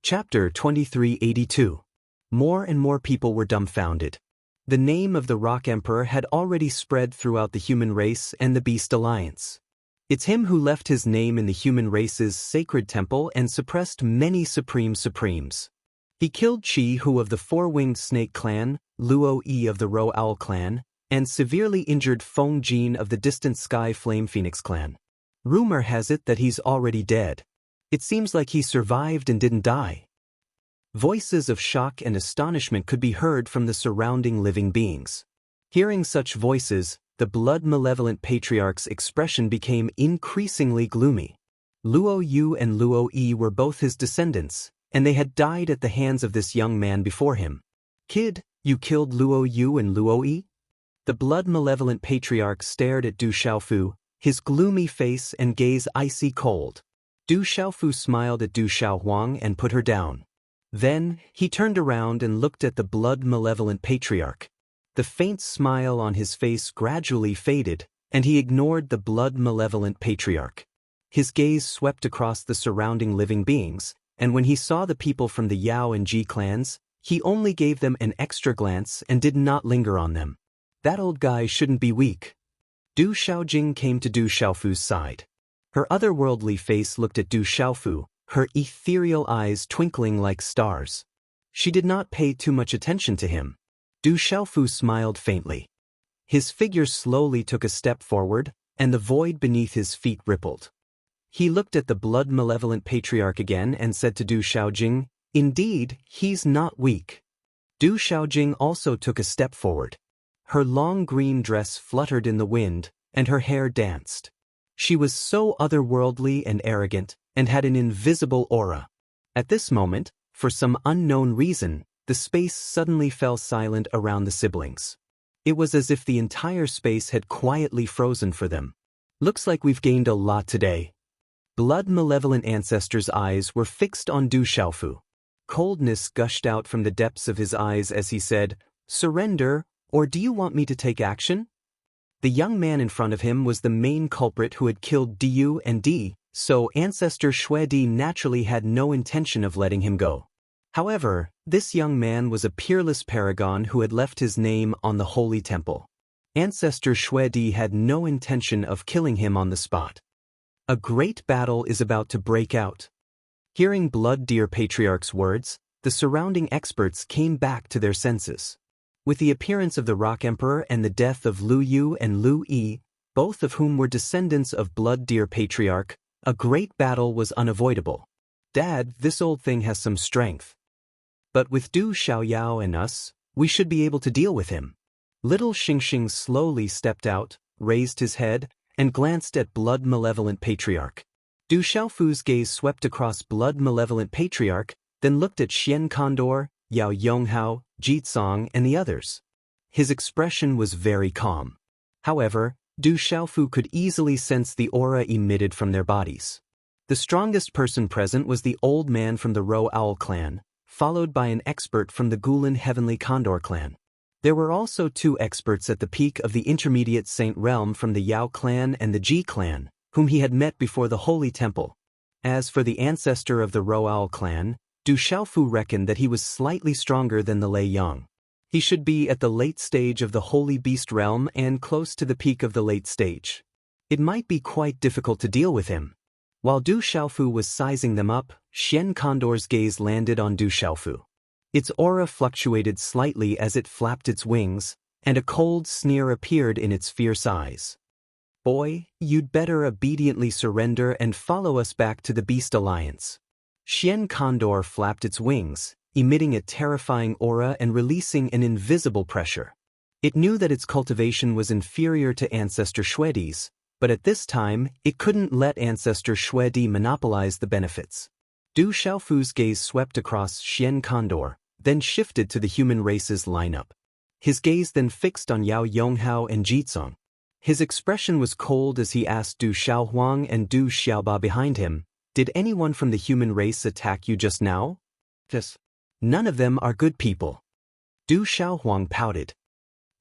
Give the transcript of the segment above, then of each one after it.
Chapter 2382. More and more people were dumbfounded. The name of the Rock Emperor had already spread throughout the human race and the Beast Alliance. It's him who left his name in the human race's sacred temple and suppressed many supremes. He killed Chi Hu of the Four-Winged Snake clan, Luo Yi of the Ro Owl clan, and severely injured Feng Jin of the distant Sky Flame Phoenix clan. Rumor has it that he's already dead. It seems like he survived and didn't die. Voices of shock and astonishment could be heard from the surrounding living beings. Hearing such voices, the blood-malevolent patriarch's expression became increasingly gloomy. Luo Yu and Luo Yi were both his descendants, and they had died at the hands of this young man before him. "Kid, you killed Luo Yu and Luo Yi?" The blood-malevolent patriarch stared at Du Xiaofu, his gloomy face and gaze icy cold. Du Xiaofu smiled at Du Xiaohuang and put her down. Then, he turned around and looked at the blood-malevolent patriarch. The faint smile on his face gradually faded, and he ignored the blood-malevolent patriarch. His gaze swept across the surrounding living beings, and when he saw the people from the Yao and Ji clans, he only gave them an extra glance and did not linger on them. That old guy shouldn't be weak. Du Xiaojing came to Du Xiaofu's side. Her otherworldly face looked at Du Xiaofu, her ethereal eyes twinkling like stars. She did not pay too much attention to him. Du Xiaofu smiled faintly. His figure slowly took a step forward, and the void beneath his feet rippled. He looked at the blood-malevolent patriarch again and said to Du Xiaojing, "Indeed, he's not weak." Du Xiaojing also took a step forward. Her long green dress fluttered in the wind, and her hair danced. She was so otherworldly and arrogant, and had an invisible aura. At this moment, for some unknown reason, the space suddenly fell silent around the siblings. It was as if the entire space had quietly frozen for them. "Looks like we've gained a lot today." Blood-malevolent ancestor's eyes were fixed on Du Xiaofu. Coldness gushed out from the depths of his eyes as he said, "Surrender, or do you want me to take action?" The young man in front of him was the main culprit who had killed Diyu and Di, so Ancestor Shui Di naturally had no intention of letting him go. However, this young man was a peerless paragon who had left his name on the holy temple. Ancestor Shui Di had no intention of killing him on the spot. A great battle is about to break out. Hearing Blood Deer Patriarch's words, the surrounding experts came back to their senses. With the appearance of the Rock Emperor and the death of Lu Yu and Lu Yi, both of whom were descendants of Blood Deer Patriarch, a great battle was unavoidable. "Dad, this old thing has some strength. But with Du Xiaoyao and us, we should be able to deal with him." Little Xingxing slowly stepped out, raised his head, and glanced at blood-malevolent patriarch. Du Xiaofu's gaze swept across blood-malevolent patriarch, then looked at Xian Condor, Yao Yonghao, Jitsong, and the others. His expression was very calm. However, Du Xiaofu could easily sense the aura emitted from their bodies. The strongest person present was the old man from the Ro Owl clan, followed by an expert from the Gulen Heavenly Condor clan. There were also two experts at the peak of the intermediate Saint Realm from the Yao clan and the Ji clan, whom he had met before the Holy Temple. As for the ancestor of the Ro Owl clan, Du Xiaofu reckoned that he was slightly stronger than the Lei Yang. He should be at the late stage of the Holy Beast Realm and close to the peak of the late stage. It might be quite difficult to deal with him. While Du Xiaofu was sizing them up, Xian Condor's gaze landed on Du Xiaofu. Its aura fluctuated slightly as it flapped its wings, and a cold sneer appeared in its fierce eyes. "Boy, you'd better obediently surrender and follow us back to the Beast Alliance." Xian Condor flapped its wings, emitting a terrifying aura and releasing an invisible pressure. It knew that its cultivation was inferior to Ancestor Shui Di's, but at this time, it couldn't let Ancestor Shui Di monopolize the benefits. Du Xiaofu's gaze swept across Xian Condor, then shifted to the human race's lineup. His gaze then fixed on Yao Yonghao and Jitsong. His expression was cold as he asked Du Xiaohuang and Du Xiaoba behind him, "Did anyone from the human race attack you just now?" "Yes. None of them are good people." Du Xiaohuang pouted.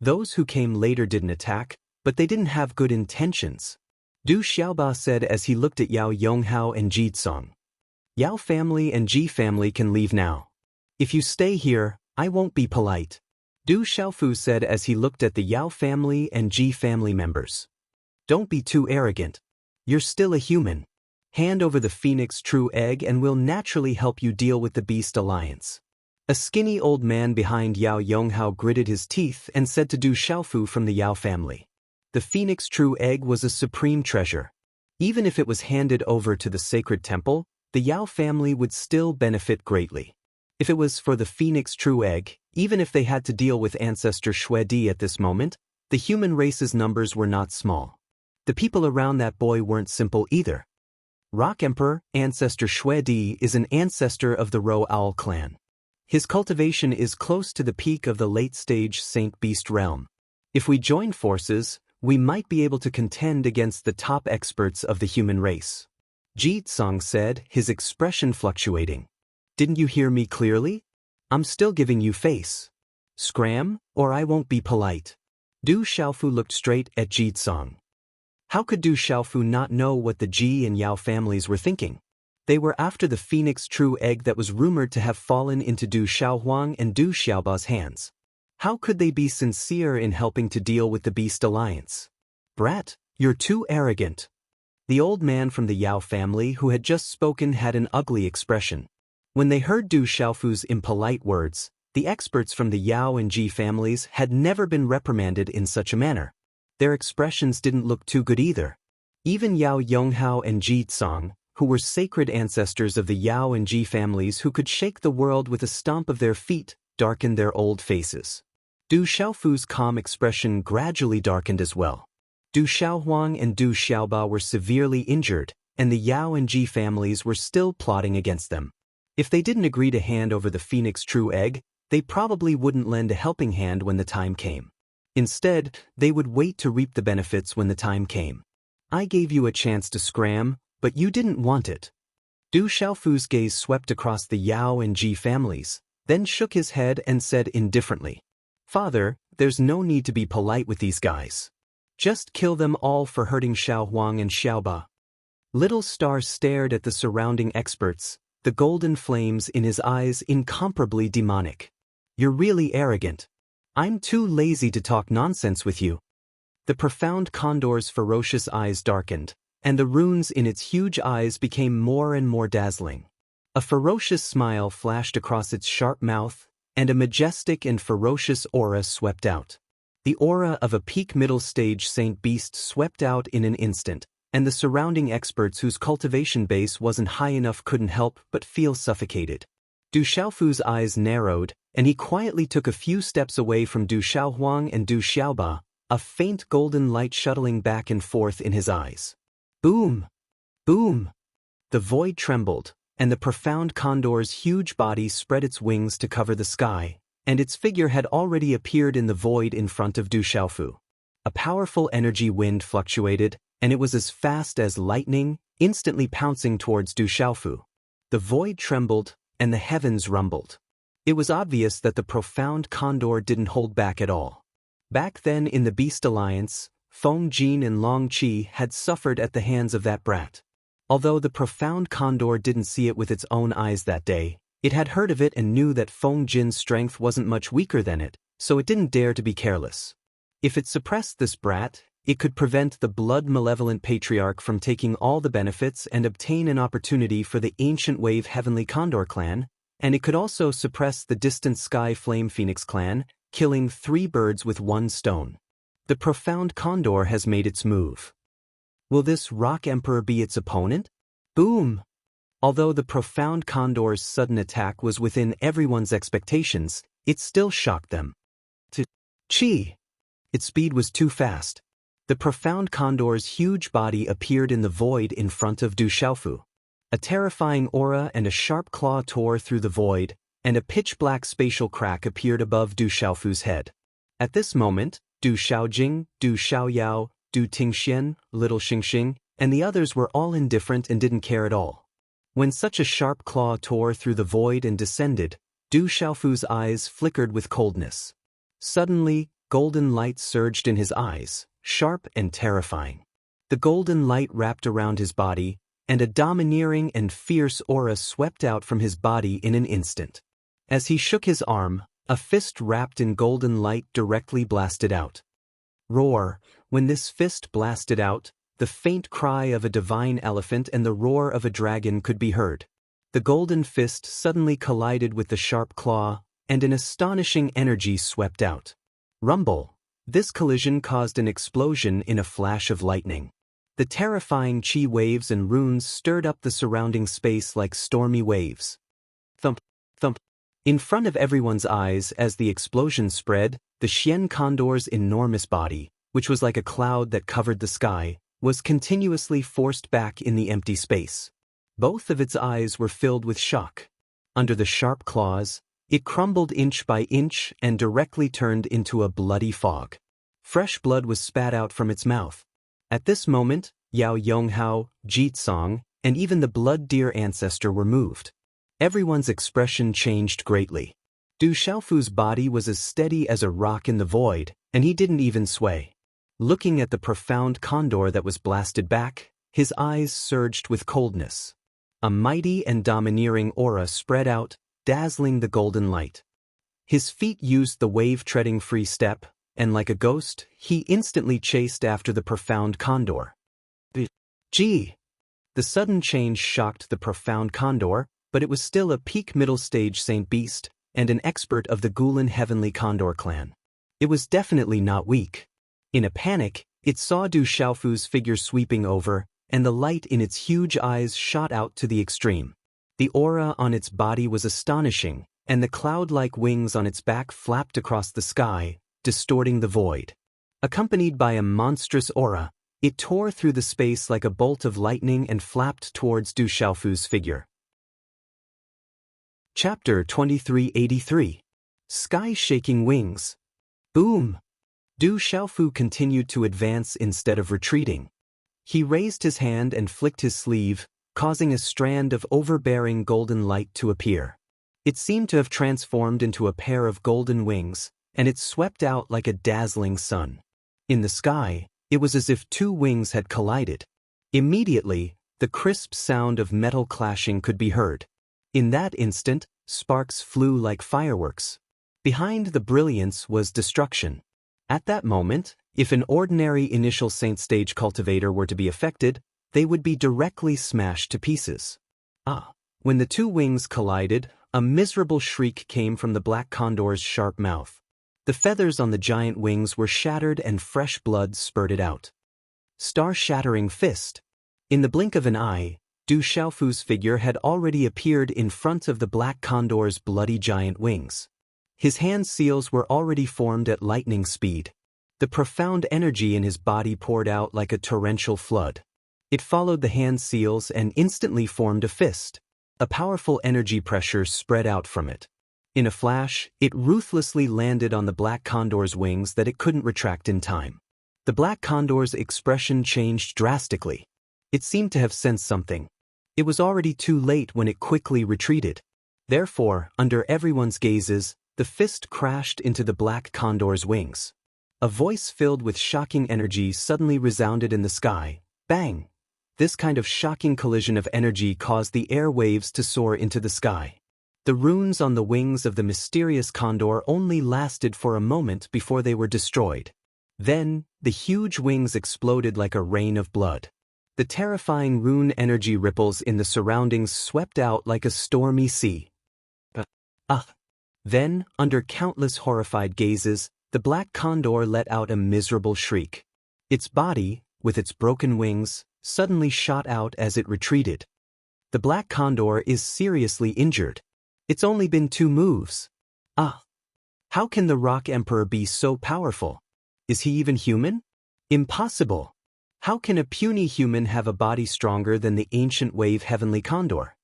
"Those who came later didn't attack, but they didn't have good intentions," Du Xiaoba said as he looked at Yao Yonghao and Jitsong. Yao family and Ji family can leave now. If you stay here, I won't be polite. Du Xiaofu said as he looked at the Yao family and Ji family members. Don't be too arrogant. You're still a human. Hand over the Phoenix True Egg and we'll naturally help you deal with the Beast Alliance. A skinny old man behind Yao Yonghao gritted his teeth and said to Du Xiaofu from the Yao family. The Phoenix True Egg was a supreme treasure. Even if it was handed over to the sacred temple, the Yao family would still benefit greatly. If it was for the Phoenix True Egg, even if they had to deal with Ancestor Shui Di at this moment, the human race's numbers were not small. The people around that boy weren't simple either. Rock Emperor, Ancestor Shui Di, is an ancestor of the Ro Owl clan. His cultivation is close to the peak of the late-stage Saint Beast realm. If we join forces, we might be able to contend against the top experts of the human race. Ji Tsang said, his expression fluctuating. Didn't you hear me clearly? I'm still giving you face. Scram, or I won't be polite. Du Xiaofu looked straight at Ji Tsang. How could Du Xiaofu not know what the Ji and Yao families were thinking? They were after the Phoenix True Egg that was rumored to have fallen into Du Xiaohuang and Du Xiaoba's hands. How could they be sincere in helping to deal with the Beast Alliance? Brat, you're too arrogant. The old man from the Yao family who had just spoken had an ugly expression. When they heard Du Xiaofu's impolite words, the experts from the Yao and Ji families had never been reprimanded in such a manner. Their expressions didn't look too good either. Even Yao Yonghao and Ji Tsang, who were sacred ancestors of the Yao and Ji families who could shake the world with a stomp of their feet, darkened their old faces. Du Xiaofu's calm expression gradually darkened as well. Du Xiaohuang and Du Xiaoba were severely injured, and the Yao and Ji families were still plotting against them. If they didn't agree to hand over the Phoenix True Egg, they probably wouldn't lend a helping hand when the time came. Instead, they would wait to reap the benefits when the time came. I gave you a chance to scram, but you didn't want it. Du Xiaofu's gaze swept across the Yao and Ji families, then shook his head and said indifferently, Father, there's no need to be polite with these guys. Just kill them all for hurting Xiaohuang and Xiaoba. Little Star stared at the surrounding experts, the golden flames in his eyes incomparably demonic. You're really arrogant. I'm too lazy to talk nonsense with you. The profound condor's ferocious eyes darkened, and the runes in its huge eyes became more and more dazzling. A ferocious smile flashed across its sharp mouth, and a majestic and ferocious aura swept out. The aura of a peak middle stage Saint Beast swept out in an instant, and the surrounding experts whose cultivation base wasn't high enough couldn't help but feel suffocated. Du Xiaofu's eyes narrowed, and he quietly took a few steps away from Du Xiaohuang and Du Xiaoba, a faint golden light shuttling back and forth in his eyes. Boom! Boom! The void trembled, and the profound condor's huge body spread its wings to cover the sky, and its figure had already appeared in the void in front of Du Xiaofu. A powerful energy wind fluctuated, and it was as fast as lightning, instantly pouncing towards Du Xiaofu. The void trembled, and the heavens rumbled. It was obvious that the profound condor didn't hold back at all. Back then in the Beast Alliance, Feng Jin and Long Qi had suffered at the hands of that brat. Although the profound condor didn't see it with its own eyes that day, it had heard of it and knew that Feng Jin's strength wasn't much weaker than it, so it didn't dare to be careless. If it suppressed this brat, it could prevent the blood-malevolent patriarch from taking all the benefits and obtain an opportunity for the ancient wave Heavenly Condor clan, and it could also suppress the distant Sky Flame Phoenix clan, killing 3 birds with 1 stone. The profound condor has made its move. Will this Rock Emperor be its opponent? Boom! Although the profound condor's sudden attack was within everyone's expectations, it still shocked them. Chi! Its speed was too fast. The profound condor's huge body appeared in the void in front of Du Xiaofu. A terrifying aura and a sharp claw tore through the void, and a pitch-black spatial crack appeared above Du Xiaofu's head. At this moment, Du Xiaojing, Du Xiaoyao, Du Tingxian, Little Xingxing, and the others were all indifferent and didn't care at all. When such a sharp claw tore through the void and descended, Du Xiaofu's eyes flickered with coldness. Suddenly, golden light surged in his eyes, sharp and terrifying. The golden light wrapped around his body, and a domineering and fierce aura swept out from his body in an instant. As he shook his arm, a fist wrapped in golden light directly blasted out. Roar! When this fist blasted out, the faint cry of a divine elephant and the roar of a dragon could be heard. The golden fist suddenly collided with the sharp claw, and an astonishing energy swept out. Rumble! This collision caused an explosion in a flash of lightning. The terrifying chi waves and runes stirred up the surrounding space like stormy waves. Thump! Thump! In front of everyone's eyes as the explosion spread, the Xian Condor's enormous body, which was like a cloud that covered the sky, was continuously forced back in the empty space. Both of its eyes were filled with shock. Under the sharp claws, it crumbled inch by inch and directly turned into a bloody fog. Fresh blood was spat out from its mouth. At this moment, Yao Yonghao, Jitsong, and even the blood deer ancestor were moved. Everyone's expression changed greatly. Du Xiaofu's body was as steady as a rock in the void, and he didn't even sway. Looking at the profound condor that was blasted back, his eyes surged with coldness. A mighty and domineering aura spread out, dazzling the golden light. His feet used the wave-treading free step, and like a ghost, he instantly chased after the profound condor. Gee! The sudden change shocked the profound condor, but it was still a peak middle-stage saint beast, and an expert of the Gulen Heavenly Condor clan. It was definitely not weak. In a panic, it saw Du Xiaofu's figure sweeping over, and the light in its huge eyes shot out to the extreme. The aura on its body was astonishing, and the cloud-like wings on its back flapped across the sky, distorting the void. Accompanied by a monstrous aura, it tore through the space like a bolt of lightning and flapped towards Du Xiaofu's figure. Chapter 2383. Sky-shaking wings. Boom! Du Xiaofu continued to advance instead of retreating. He raised his hand and flicked his sleeve, causing a strand of overbearing golden light to appear. It seemed to have transformed into a pair of golden wings, and it swept out like a dazzling sun. In the sky, it was as if two wings had collided. Immediately, the crisp sound of metal clashing could be heard. In that instant, sparks flew like fireworks. Behind the brilliance was destruction. At that moment, if an ordinary initial saint stage cultivator were to be affected, they would be directly smashed to pieces. When the two wings collided, a miserable shriek came from the black condor's sharp mouth. The feathers on the giant wings were shattered and fresh blood spurted out. Star-shattering fist. In the blink of an eye, Du Xiaofu's figure had already appeared in front of the black condor's bloody giant wings. His hand seals were already formed at lightning speed. The profound energy in his body poured out like a torrential flood. It followed the hand seals and instantly formed a fist. A powerful energy pressure spread out from it. In a flash, it ruthlessly landed on the black condor's wings that it couldn't retract in time. The black condor's expression changed drastically. It seemed to have sensed something. It was already too late when it quickly retreated. Therefore, under everyone's gazes, the fist crashed into the black condor's wings. A voice filled with shocking energy suddenly resounded in the sky. Bang! This kind of shocking collision of energy caused the air waves to soar into the sky. The runes on the wings of the mysterious condor only lasted for a moment before they were destroyed. Then, the huge wings exploded like a rain of blood. The terrifying rune energy ripples in the surroundings swept out like a stormy sea. Then, under countless horrified gazes, the black condor let out a miserable shriek. Its body, with its broken wings, suddenly shot out as it retreated. The black condor is seriously injured. It's only been 2 moves. How can the Rock Emperor be so powerful? Is he even human? Impossible. How can a puny human have a body stronger than the ancient wave heavenly condor?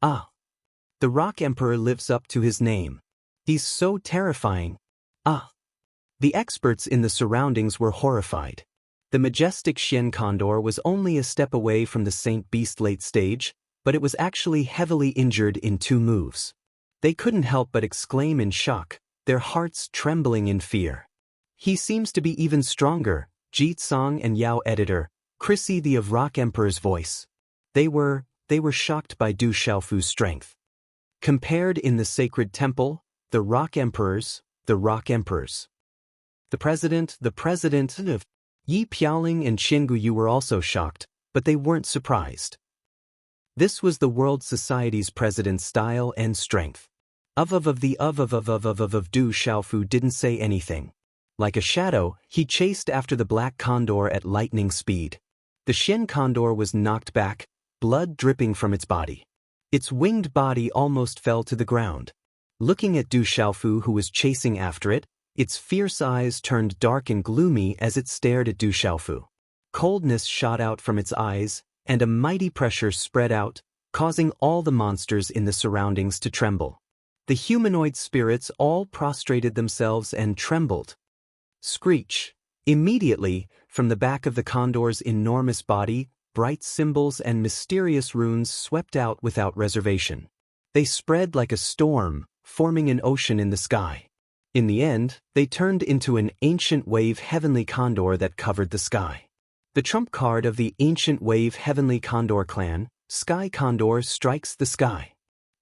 The Rock Emperor lives up to his name. He's so terrifying. The experts in the surroundings were horrified. The majestic Xian Condor was only a step away from the Saint Beast late stage, but it was actually heavily injured in 2 moves. They couldn't help but exclaim in shock, their hearts trembling in fear. He seems to be even stronger, Jitsong and Yao editor, Chrissy the of Rock Emperor's voice. They were shocked by Du Xiaofu's strength. Compared in the sacred temple, the rock emperors. The president of Yi Piaoling and Qin Guyu were also shocked, but they weren't surprised. This was the world society's president's style and strength. Du Xiaofu didn't say anything. Like a shadow, he chased after the black condor at lightning speed. The Xian condor was knocked back, blood dripping from its body. Its winged body almost fell to the ground. Looking at Du Xiaofu, who was chasing after it, its fierce eyes turned dark and gloomy as it stared at Du Xiaofu. Coldness shot out from its eyes, and a mighty pressure spread out, causing all the monsters in the surroundings to tremble. The humanoid spirits all prostrated themselves and trembled. Screech! Immediately, from the back of the condor's enormous body, bright symbols and mysterious runes swept out without reservation. They spread like a storm, forming an ocean in the sky. In the end, they turned into an ancient wave heavenly condor that covered the sky. The trump card of the ancient wave heavenly condor clan, Sky Condor, strikes the sky.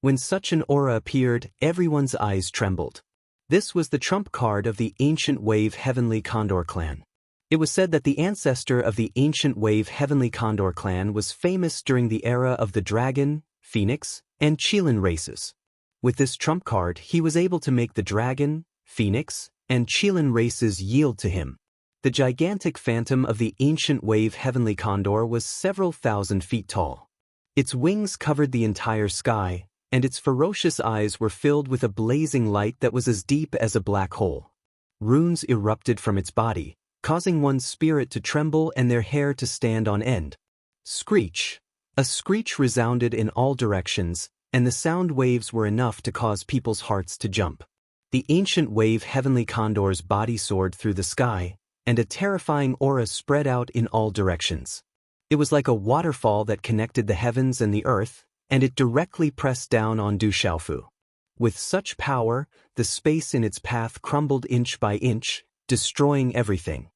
When such an aura appeared, everyone's eyes trembled. This was the trump card of the ancient wave heavenly condor clan. It was said that the ancestor of the ancient wave heavenly condor clan was famous during the era of the dragon, phoenix, and Qilin races. With this trump card, he was able to make the dragon, phoenix, and Qilin races yield to him. The gigantic phantom of the ancient wave heavenly condor was several thousand feet tall. Its wings covered the entire sky, and its ferocious eyes were filled with a blazing light that was as deep as a black hole. Runes erupted from its body, causing one's spirit to tremble and their hair to stand on end. Screech! A screech resounded in all directions, and the sound waves were enough to cause people's hearts to jump. The ancient wave heavenly condor's body soared through the sky, and a terrifying aura spread out in all directions. It was like a waterfall that connected the heavens and the earth, and it directly pressed down on Du Xiaofu. With such power, the space in its path crumbled inch by inch, destroying everything.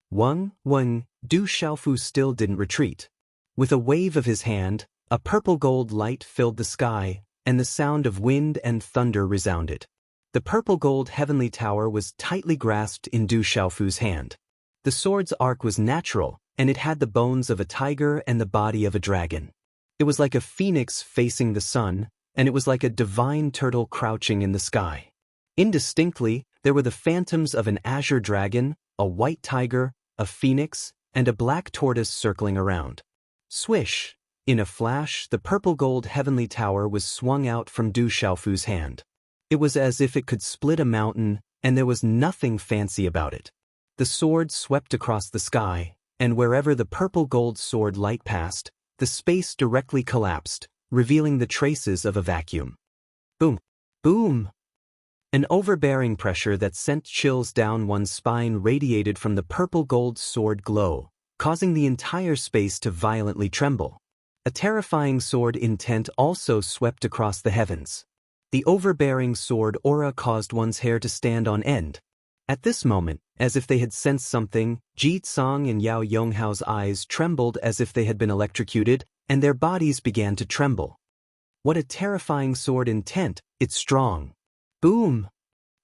Du Xiaofu still didn't retreat. With a wave of his hand, a purple-gold light filled the sky, and the sound of wind and thunder resounded. The purple-gold heavenly tower was tightly grasped in Du Xiaofu's hand. The sword's arc was natural, and it had the bones of a tiger and the body of a dragon. It was like a phoenix facing the sun, and it was like a divine turtle crouching in the sky. Indistinctly, there were the phantoms of an azure dragon, a white tiger, a phoenix, and a black tortoise circling around. Swish! In a flash, the purple-gold heavenly tower was swung out from Du Xiaofu's hand. It was as if it could split a mountain, and there was nothing fancy about it. The sword swept across the sky, and wherever the purple-gold sword light passed, the space directly collapsed, revealing the traces of a vacuum. Boom! Boom! An overbearing pressure that sent chills down one's spine radiated from the purple-gold sword glow, causing the entire space to violently tremble. A terrifying sword intent also swept across the heavens. The overbearing sword aura caused one's hair to stand on end. At this moment, as if they had sensed something, Ji Tsang and Yao Yonghao's eyes trembled as if they had been electrocuted, and their bodies began to tremble. What a terrifying sword intent! It's strong. Boom!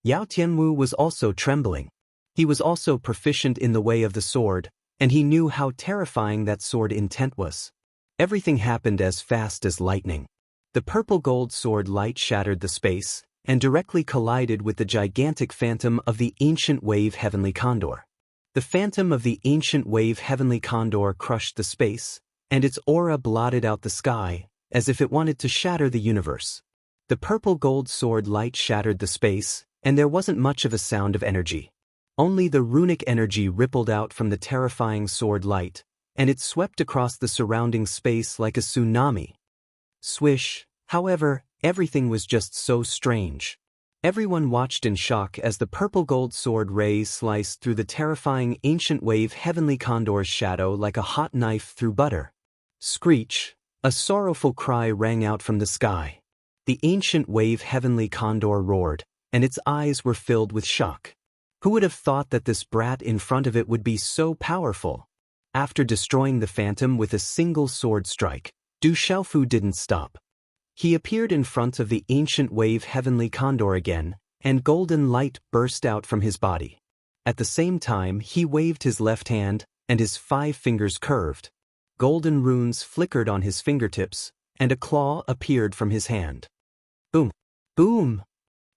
Yao Tianwu was also trembling. He was also proficient in the way of the sword, and he knew how terrifying that sword intent was. Everything happened as fast as lightning. The purple-gold sword light shattered the space, and directly collided with the gigantic phantom of the ancient wave heavenly condor. The phantom of the ancient wave heavenly condor crushed the space, and its aura blotted out the sky, as if it wanted to shatter the universe. The purple-gold sword light shattered the space, and there wasn't much of a sound of energy. Only the runic energy rippled out from the terrifying sword light, and it swept across the surrounding space like a tsunami. Swish! However, everything was just so strange. Everyone watched in shock as the purple-gold sword rays sliced through the terrifying ancient wave heavenly condor's shadow like a hot knife through butter. Screech! A sorrowful cry rang out from the sky. The ancient wave heavenly condor roared, and its eyes were filled with shock. Who would have thought that this brat in front of it would be so powerful? After destroying the phantom with a single sword strike, Du Xiaofu didn't stop. He appeared in front of the ancient wave heavenly condor again, and golden light burst out from his body. At the same time, he waved his left hand, and his 5 fingers curved. Golden runes flickered on his fingertips, and a claw appeared from his hand. Boom! Boom!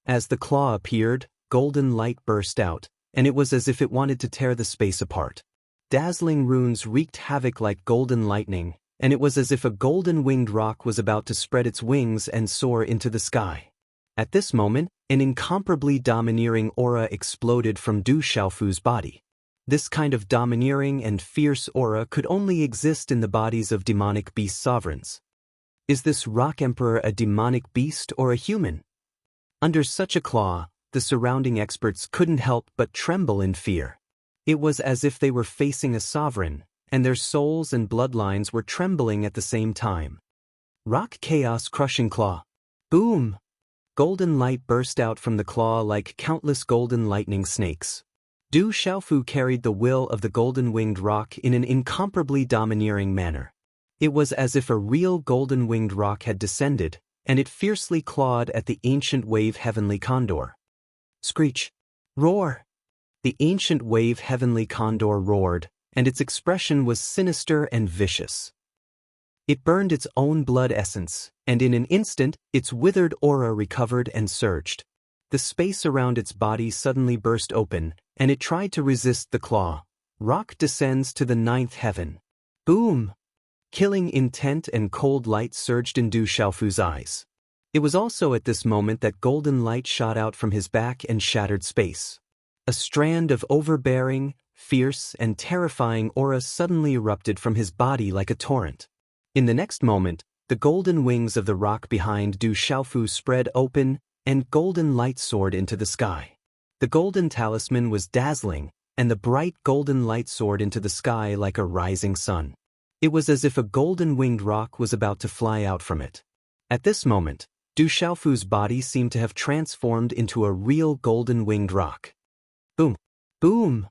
As the claw appeared, golden light burst out, and it was as if it wanted to tear the space apart. Dazzling runes wreaked havoc like golden lightning, and it was as if a golden-winged rock was about to spread its wings and soar into the sky. At this moment, an incomparably domineering aura exploded from Du Xiaofu's body. This kind of domineering and fierce aura could only exist in the bodies of demonic beast sovereigns. Is this rock emperor a demonic beast or a human? Under such a claw, the surrounding experts couldn't help but tremble in fear. It was as if they were facing a sovereign, and their souls and bloodlines were trembling at the same time. Rock chaos crushing claw. Boom! Golden light burst out from the claw like countless golden lightning snakes. Du Xiaofu carried the will of the golden-winged rock in an incomparably domineering manner. It was as if a real golden-winged rock had descended, and it fiercely clawed at the ancient wave heavenly condor. Screech! Roar! The ancient wave heavenly condor roared, and its expression was sinister and vicious. It burned its own blood essence, and in an instant, its withered aura recovered and surged. The space around its body suddenly burst open, and it tried to resist the claw. Rock descends to the 9th heaven. Boom! Killing intent and cold light surged in Du Xiaofu's eyes. It was also at this moment that golden light shot out from his back and shattered space. A strand of overbearing, fierce, and terrifying aura suddenly erupted from his body like a torrent. In the next moment, the golden wings of the rock behind Du Xiaofu spread open, and golden light soared into the sky. The golden talisman was dazzling, and the bright golden light soared into the sky like a rising sun. It was as if a golden-winged rock was about to fly out from it. At this moment, Du Xiaofu's body seemed to have transformed into a real golden-winged rock. Boom! Boom!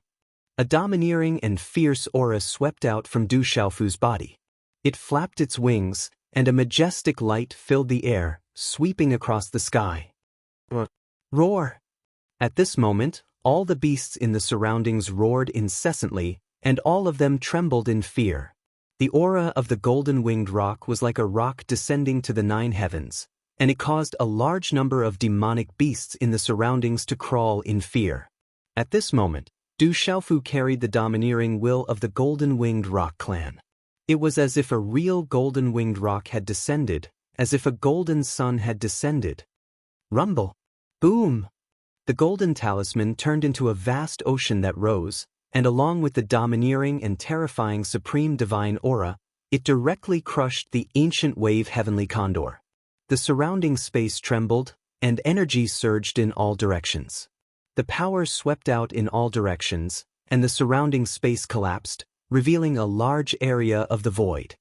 A domineering and fierce aura swept out from Du Xiaofu's body. It flapped its wings, and a majestic light filled the air, sweeping across the sky. Roar! At this moment, all the beasts in the surroundings roared incessantly, and all of them trembled in fear. The aura of the golden-winged rock was like a rock descending to the 9 heavens, and it caused a large number of demonic beasts in the surroundings to crawl in fear. At this moment, Du Xiaofu carried the domineering will of the golden-winged rock clan. It was as if a real golden-winged rock had descended, as if a golden sun had descended. Rumble! Boom! The golden talisman turned into a vast ocean that rose, and along with the domineering and terrifying supreme divine aura, it directly crushed the ancient wave heavenly condor. The surrounding space trembled, and energy surged in all directions. The power swept out in all directions, and the surrounding space collapsed, revealing a large area of the void.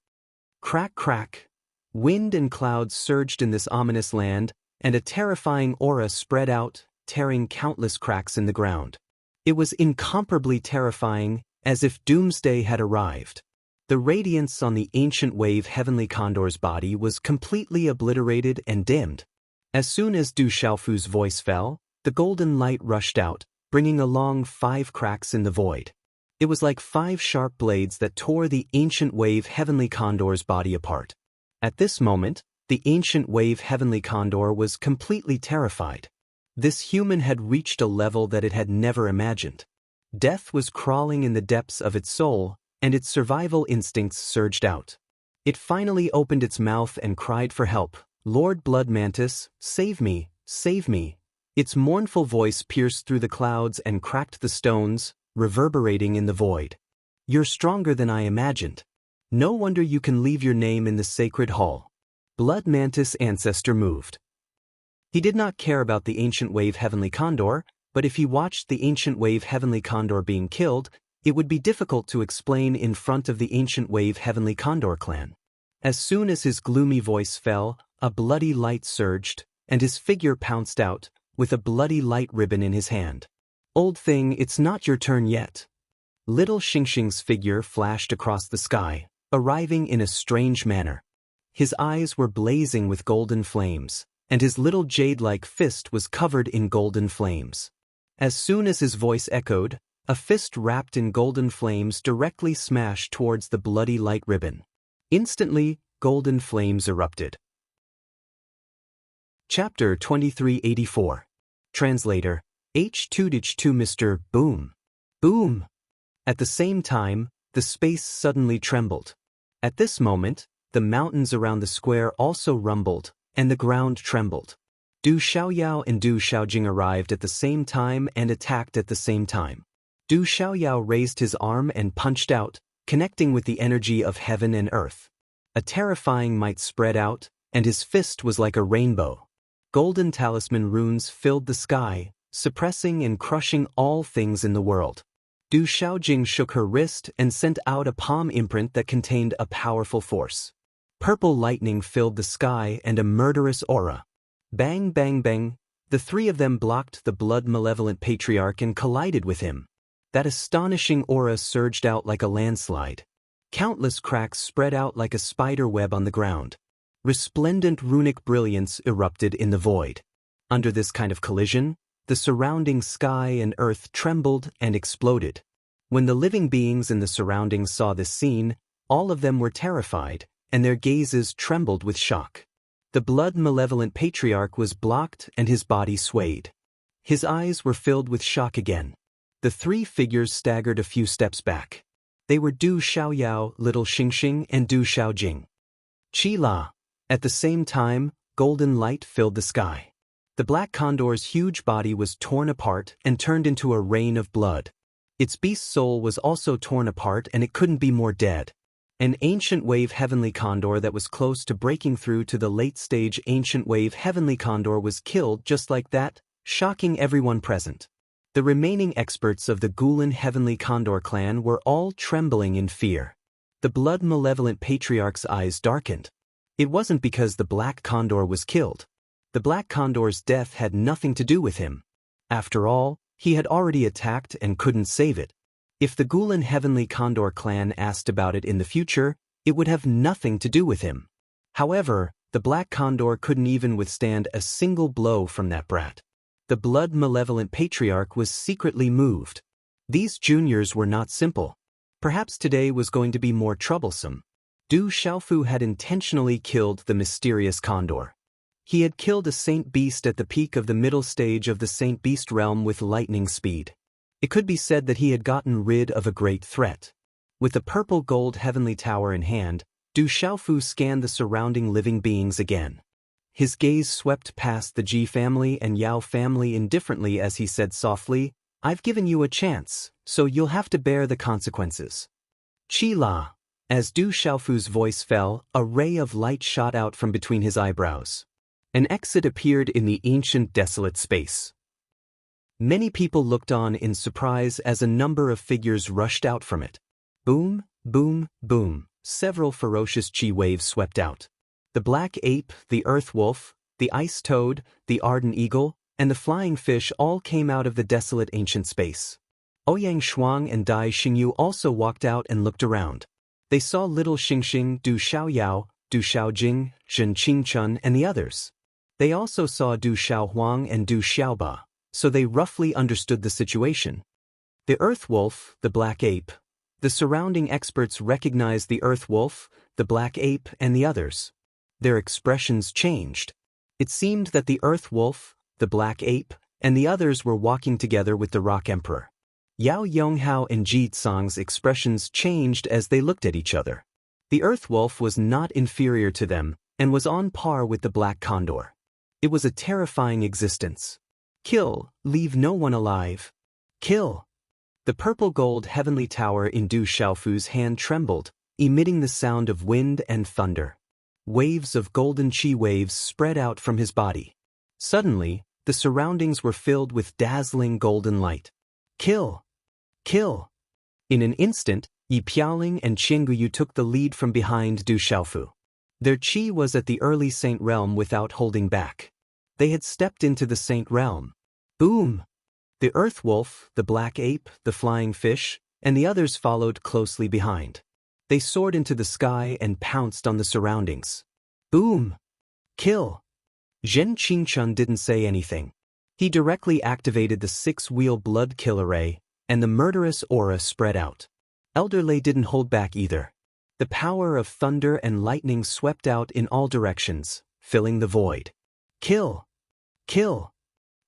Crack, crack! Wind and clouds surged in this ominous land, and a terrifying aura spread out, tearing countless cracks in the ground. It was incomparably terrifying, as if doomsday had arrived. The radiance on the ancient wave heavenly condor's body was completely obliterated and dimmed. As soon as Du Xiaofu's voice fell, the golden light rushed out, bringing along 5 cracks in the void. It was like 5 sharp blades that tore the ancient wave heavenly condor's body apart. At this moment, the ancient wave heavenly condor was completely terrified. This human had reached a level that it had never imagined. Death was crawling in the depths of its soul, and its survival instincts surged out. It finally opened its mouth and cried for help. "Lord Blood Mantis, save me, save me." Its mournful voice pierced through the clouds and cracked the stones, reverberating in the void. "You're stronger than I imagined. No wonder you can leave your name in the sacred hall." Blood Mantis' ancestor moved. He did not care about the ancient wave heavenly condor, but if he watched the ancient wave heavenly condor being killed, it would be difficult to explain in front of the ancient wave heavenly condor clan. As soon as his gloomy voice fell, a bloody light surged, and his figure pounced out, with a bloody light ribbon in his hand. "Old thing, it's not your turn yet." Little Xingxing's figure flashed across the sky, arriving in a strange manner. His eyes were blazing with golden flames, and his little jade-like fist was covered in golden flames. As soon as his voice echoed, a fist wrapped in golden flames directly smashed towards the bloody light ribbon. Instantly, golden flames erupted. Chapter 2384. Translator, H2H2 Mr. Boom. Boom. At the same time, the space suddenly trembled. At this moment, the mountains around the square also rumbled, and the ground trembled. Du Xiaoyao and Du Xiaojing arrived at the same time and attacked at the same time. Du Xiaoyao raised his arm and punched out, connecting with the energy of heaven and earth. A terrifying might spread out, and his fist was like a rainbow. Golden talisman runes filled the sky, suppressing and crushing all things in the world. Du Xiaojing shook her wrist and sent out a palm imprint that contained a powerful force. Purple lightning filled the sky and a murderous aura. Bang, bang, bang, the three of them blocked the blood-malevolent patriarch and collided with him. That astonishing aura surged out like a landslide. Countless cracks spread out like a spider web on the ground. Resplendent runic brilliance erupted in the void. Under this kind of collision, the surrounding sky and earth trembled and exploded. When the living beings in the surroundings saw this scene, all of them were terrified, and their gazes trembled with shock. The blood-malevolent patriarch was blocked and his body swayed. His eyes were filled with shock again. The three figures staggered a few steps back. They were Du Xiaoyao, Little Xingxing, and Du Xiaojing. Qi La. At the same time, golden light filled the sky. The black condor's huge body was torn apart and turned into a rain of blood. Its beast soul was also torn apart and it couldn't be more dead. An ancient wave heavenly condor that was close to breaking through to the late-stage ancient wave heavenly condor was killed just like that, shocking everyone present. The remaining experts of the Gulen heavenly condor clan were all trembling in fear. The blood-malevolent patriarch's eyes darkened. It wasn't because the black condor was killed. The black condor's death had nothing to do with him. After all, he had already attacked and couldn't save it. If the Gulen heavenly condor clan asked about it in the future, it would have nothing to do with him. However, the black condor couldn't even withstand a single blow from that brat. The blood-malevolent patriarch was secretly moved. These juniors were not simple. Perhaps today was going to be more troublesome. Du Xiaofu had intentionally killed the mysterious condor. He had killed a saint beast at the peak of the middle stage of the saint beast realm with lightning speed. It could be said that he had gotten rid of a great threat. With the purple gold heavenly tower in hand, Du Xiaofu scanned the surrounding living beings again. His gaze swept past the Ji family and Yao family indifferently as he said softly, "I've given you a chance, so you'll have to bear the consequences." Qi La. As Du Xiaofu's voice fell, a ray of light shot out from between his eyebrows. An exit appeared in the ancient desolate space. Many people looked on in surprise as a number of figures rushed out from it. Boom, boom, boom, several ferocious chi waves swept out. The black ape, the earth wolf, the ice toad, the ardent eagle, and the flying fish all came out of the desolate ancient space. Ouyang Shuang and Dai Xingyu also walked out and looked around. They saw Little Xingxing, Du Xiaoyao, Du Xiaojing, Zhen Qingchun, and the others. They also saw Du Xiaohuang and Du Xiaoba, so they roughly understood the situation. The earth wolf, the black ape. The surrounding experts recognized the earth wolf, the black ape, and the others. Their expressions changed. It seemed that the earth wolf, the black ape, and the others were walking together with the Rock Emperor. Yao Yonghao and Ji Tsang's expressions changed as they looked at each other. The earth wolf was not inferior to them and was on par with the black condor. It was a terrifying existence. Kill, leave no one alive. Kill. The purple gold heavenly tower in Du Xiaofu's hand trembled, emitting the sound of wind and thunder. Waves of golden chi waves spread out from his body. Suddenly, the surroundings were filled with dazzling golden light. Kill. Kill. In an instant, Yi Piaoling and Qianguyu took the lead from behind Du Xiaofu. Their chi was at the early saint realm without holding back. They had stepped into the saint realm. Boom! The earth wolf, the black ape, the flying fish, and the others followed closely behind. They soared into the sky and pounced on the surroundings. Boom! Kill! Zhen Qingchun didn't say anything. He directly activated the 6-wheel blood kill array, and the murderous aura spread out. Elder Lei didn't hold back either. The power of thunder and lightning swept out in all directions, filling the void. Kill! Kill!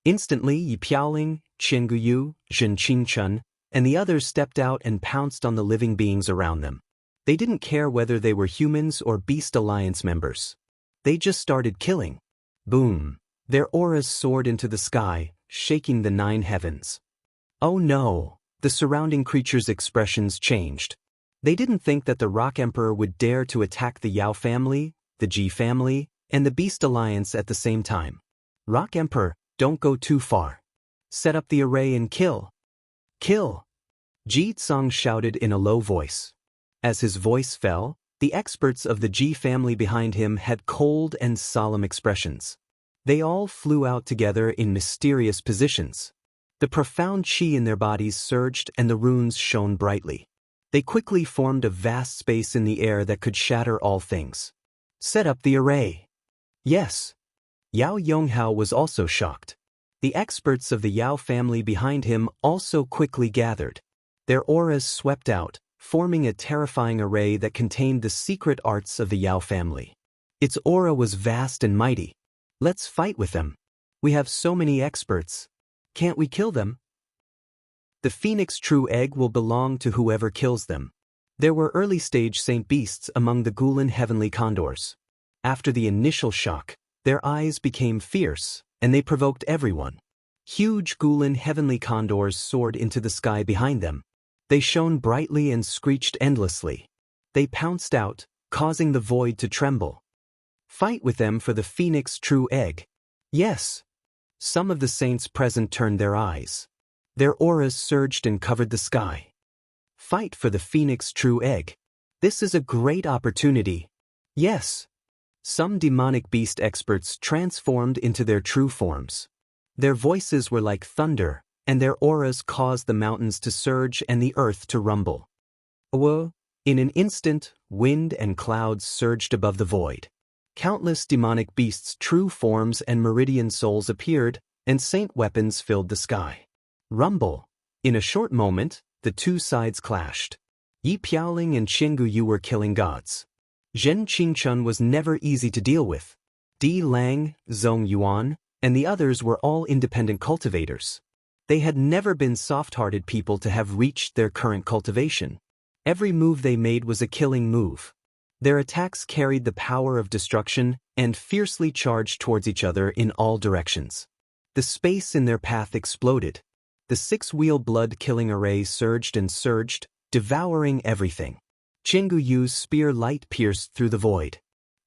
Instantly Yi Piaoling, Qian Guyu, Zhen Qingchun, and the others stepped out and pounced on the living beings around them. They didn't care whether they were humans or Beast Alliance members. They just started killing. Boom! Their auras soared into the sky, shaking the 9 heavens. Oh no! The surrounding creatures' expressions changed. They didn't think that the Rock Emperor would dare to attack the Yao family, the Ji family, and the Beast Alliance at the same time. Rock Emperor, don't go too far. Set up the array and kill. Kill! Ji Tsang shouted in a low voice. As his voice fell, the experts of the Ji family behind him had cold and solemn expressions. They all flew out together in mysterious positions. The profound qi in their bodies surged and the runes shone brightly. They quickly formed a vast space in the air that could shatter all things. Set up the array. Yes. Yao Yonghao was also shocked. The experts of the Yao family behind him also quickly gathered. Their auras swept out, forming a terrifying array that contained the secret arts of the Yao family. Its aura was vast and mighty. Let's fight with them. We have so many experts. Can't we kill them? The Phoenix True Egg will belong to whoever kills them. There were early-stage Saint Beasts among the Gulen Heavenly Condors. After the initial shock, their eyes became fierce, and they provoked everyone. Huge Gulen Heavenly Condors soared into the sky behind them. They shone brightly and screeched endlessly. They pounced out, causing the void to tremble. Fight with them for the Phoenix True Egg. Yes. Some of the saints present turned their eyes. Their auras surged and covered the sky. Fight for the Phoenix True Egg. This is a great opportunity. Yes. Some demonic beast experts transformed into their true forms. Their voices were like thunder, and their auras caused the mountains to surge and the earth to rumble. In an instant, wind and clouds surged above the void. Countless demonic beasts' true forms and meridian souls appeared, and saint weapons filled the sky. Rumble. In a short moment, the two sides clashed. Yi Piaoling and Qian Guyu were killing gods. Zhen Qingchun was never easy to deal with. Di Lang, Zhong Yuan, and the others were all independent cultivators. They had never been soft-hearted people to have reached their current cultivation. Every move they made was a killing move. Their attacks carried the power of destruction and fiercely charged towards each other in all directions. The space in their path exploded. The 6-wheel blood-killing array surged and surged, devouring everything. Qian Guyu's spear light pierced through the void.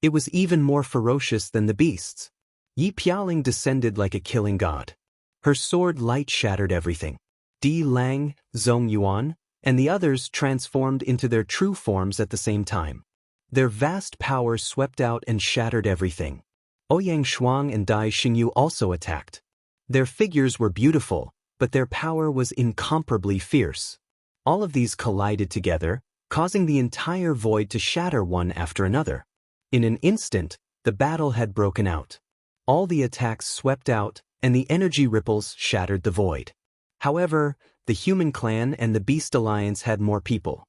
It was even more ferocious than the beasts. Yi Piaoling descended like a killing god. Her sword light shattered everything. Di Lang, Zhong Yuan, and the others transformed into their true forms at the same time. Their vast power swept out and shattered everything. Ouyang Shuang and Dai Xingyu also attacked. Their figures were beautiful, but their power was incomparably fierce. All of these collided together, causing the entire void to shatter one after another. In an instant, the battle had broken out. All the attacks swept out, and the energy ripples shattered the void. However, the Human Clan and the Beast Alliance had more people.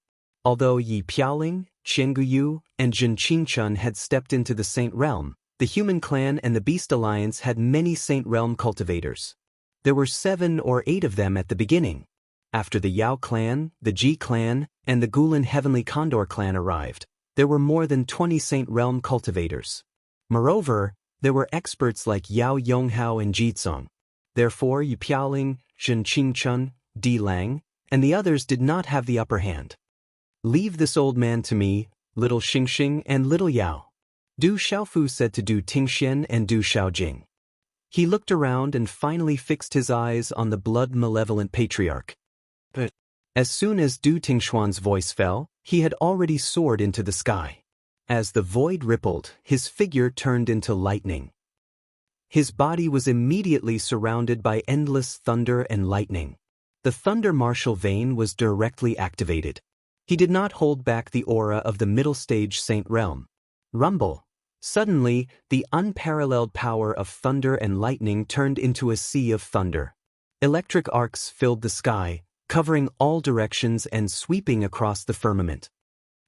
Although Yi Piaoling, Qian Guyu, and Zhen Qingchun had stepped into the Saint Realm, the Human Clan and the Beast Alliance had many Saint Realm cultivators. There were 7 or 8 of them at the beginning. After the Yao clan, the Ji clan, and the Gulen Heavenly Condor clan arrived, there were more than 20 Saint Realm cultivators. Moreover, there were experts like Yao Yonghao and Ji Tsang. Therefore, Yi Piaoling, Zhen Qingchun, Di Lang, and the others did not have the upper hand. Leave this old man to me, little Xingxing and little Yao. Du Xiaofu said to Du Tingxian and Du Xiaojing. He looked around and finally fixed his eyes on the blood-malevolent patriarch. But as soon as Du Tingshuan's voice fell, he had already soared into the sky. As the void rippled, his figure turned into lightning. His body was immediately surrounded by endless thunder and lightning. The Thunder Martial Vein was directly activated. He did not hold back the aura of the middle stage Saint Realm. Rumble. Suddenly, the unparalleled power of thunder and lightning turned into a sea of thunder. Electric arcs filled the sky, covering all directions and sweeping across the firmament.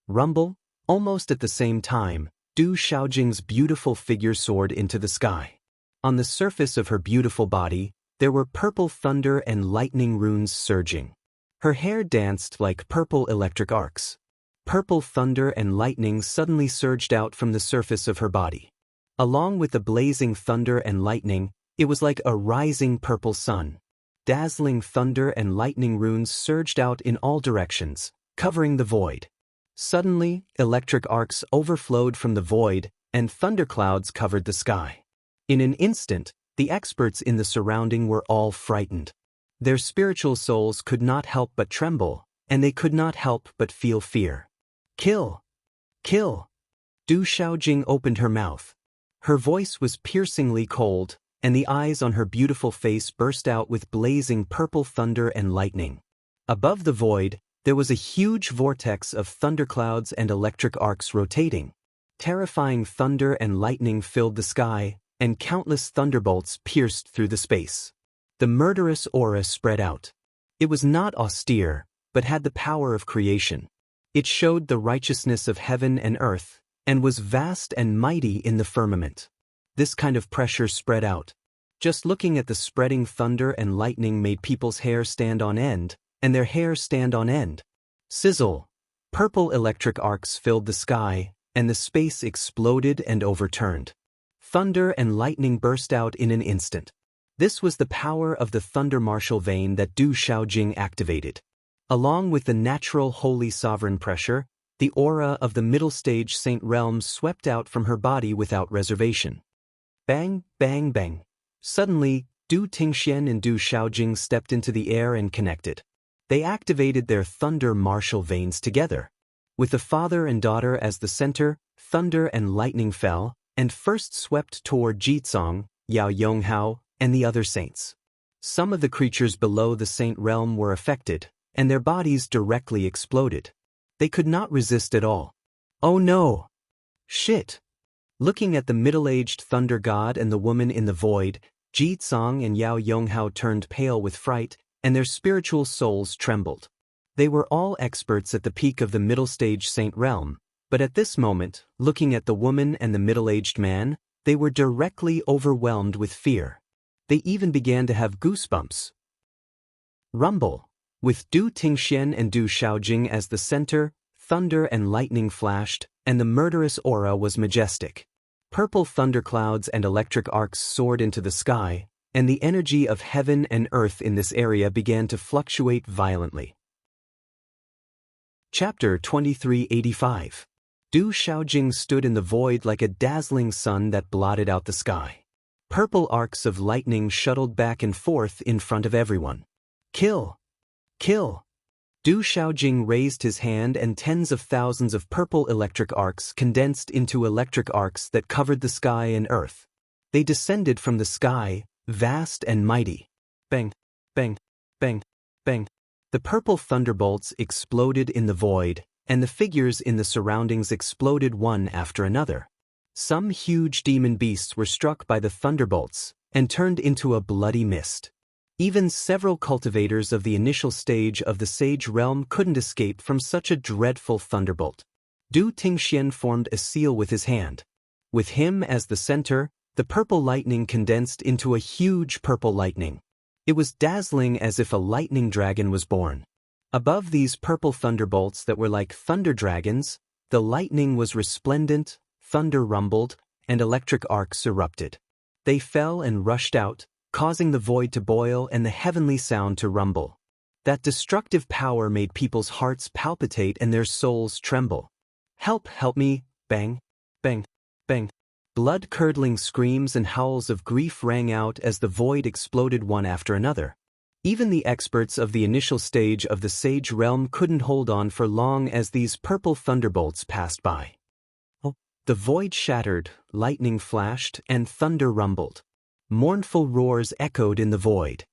Rumble, almost at the same time, Du Xiaojing's beautiful figure soared into the sky. On the surface of her beautiful body, there were purple thunder and lightning runes surging. Her hair danced like purple electric arcs. Purple thunder and lightning suddenly surged out from the surface of her body. Along with the blazing thunder and lightning, it was like a rising purple sun. Dazzling thunder and lightning runes surged out in all directions, covering the void. Suddenly, electric arcs overflowed from the void, and thunderclouds covered the sky. In an instant, the experts in the surrounding were all frightened. Their spiritual souls could not help but tremble, and they could not help but feel fear. Kill! Kill! Du Xiaojing opened her mouth. Her voice was piercingly cold, and the eyes on her beautiful face burst out with blazing purple thunder and lightning. Above the void, there was a huge vortex of thunderclouds and electric arcs rotating. Terrifying thunder and lightning filled the sky, and countless thunderbolts pierced through the space. The murderous aura spread out. It was not austere, but had the power of creation. It showed the righteousness of heaven and earth, and was vast and mighty in the firmament. This kind of pressure spread out. Just looking at the spreading thunder and lightning made people's hair stand on end, and their hair stand on end. Sizzle! Purple electric arcs filled the sky, and the space exploded and overturned. Thunder and lightning burst out in an instant. This was the power of the thunder martial vein that Du Xiaojing activated. Along with the natural holy sovereign pressure, the aura of the middle stage saint realm swept out from her body without reservation. Bang, bang, bang. Suddenly, Du Tingxian and Du Xiaojing stepped into the air and connected. They activated their thunder martial veins together. With the father and daughter as the center, thunder and lightning fell, and first swept toward Jitsong, Yao Yonghao, and the other saints. Some of the creatures below the saint realm were affected, and their bodies directly exploded. They could not resist at all. Oh no! Shit! Looking at the middle-aged thunder god and the woman in the void, Jitsong and Yao Yonghao turned pale with fright, and their spiritual souls trembled. They were all experts at the peak of the middle stage saint realm, but at this moment, looking at the woman and the middle-aged man, they were directly overwhelmed with fear. They even began to have goosebumps. Rumble! With Du Tingxian and Du Xiaojing as the center, thunder and lightning flashed, and the murderous aura was majestic. Purple thunderclouds and electric arcs soared into the sky, and the energy of heaven and earth in this area began to fluctuate violently. Chapter 2385. Du Xiaojing stood in the void like a dazzling sun that blotted out the sky. Purple arcs of lightning shuttled back and forth in front of everyone. Kill! Kill! Du Xiaojing raised his hand and tens of thousands of purple electric arcs condensed into electric arcs that covered the sky and earth. They descended from the sky, vast and mighty. Bang! Bang! Bang! Bang! The purple thunderbolts exploded in the void, and the figures in the surroundings exploded one after another. Some huge demon beasts were struck by the thunderbolts, and turned into a bloody mist. Even several cultivators of the initial stage of the sage realm couldn't escape from such a dreadful thunderbolt. Du Tingxian formed a seal with his hand. With him as the center, the purple lightning condensed into a huge purple lightning. It was dazzling as if a lightning dragon was born. Above these purple thunderbolts that were like thunder dragons, the lightning was resplendent, thunder rumbled, and electric arcs erupted. They fell and rushed out, causing the void to boil and the heavenly sound to rumble. That destructive power made people's hearts palpitate and their souls tremble. Help, help me, bang, bang, bang. Blood-curdling screams and howls of grief rang out as the void exploded one after another. Even the experts of the initial stage of the sage realm couldn't hold on for long as these purple thunderbolts passed by. The void shattered, lightning flashed, and thunder rumbled. Mournful roars echoed in the void.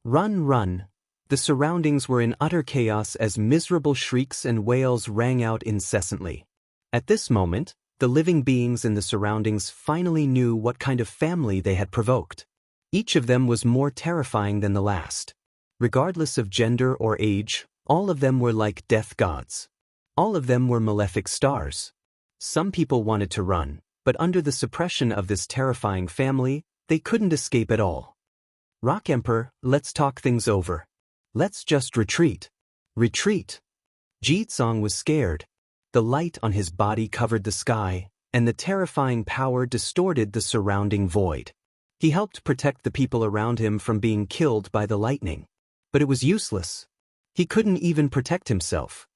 Run, run! The surroundings were in utter chaos as miserable shrieks and wails rang out incessantly. At this moment, The living beings in the surroundings finally knew what kind of family they had provoked. Each of them was more terrifying than the last. Regardless of gender or age, all of them were like death gods. All of them were malefic stars. Some people wanted to run, but under the suppression of this terrifying family, they couldn't escape at all. Rock Emperor, let's talk things over. Let's just retreat. Retreat. Jitsong was scared. The light on his body covered the sky, and the terrifying power distorted the surrounding void. He helped protect the people around him from being killed by the lightning. But it was useless. He couldn't even protect himself.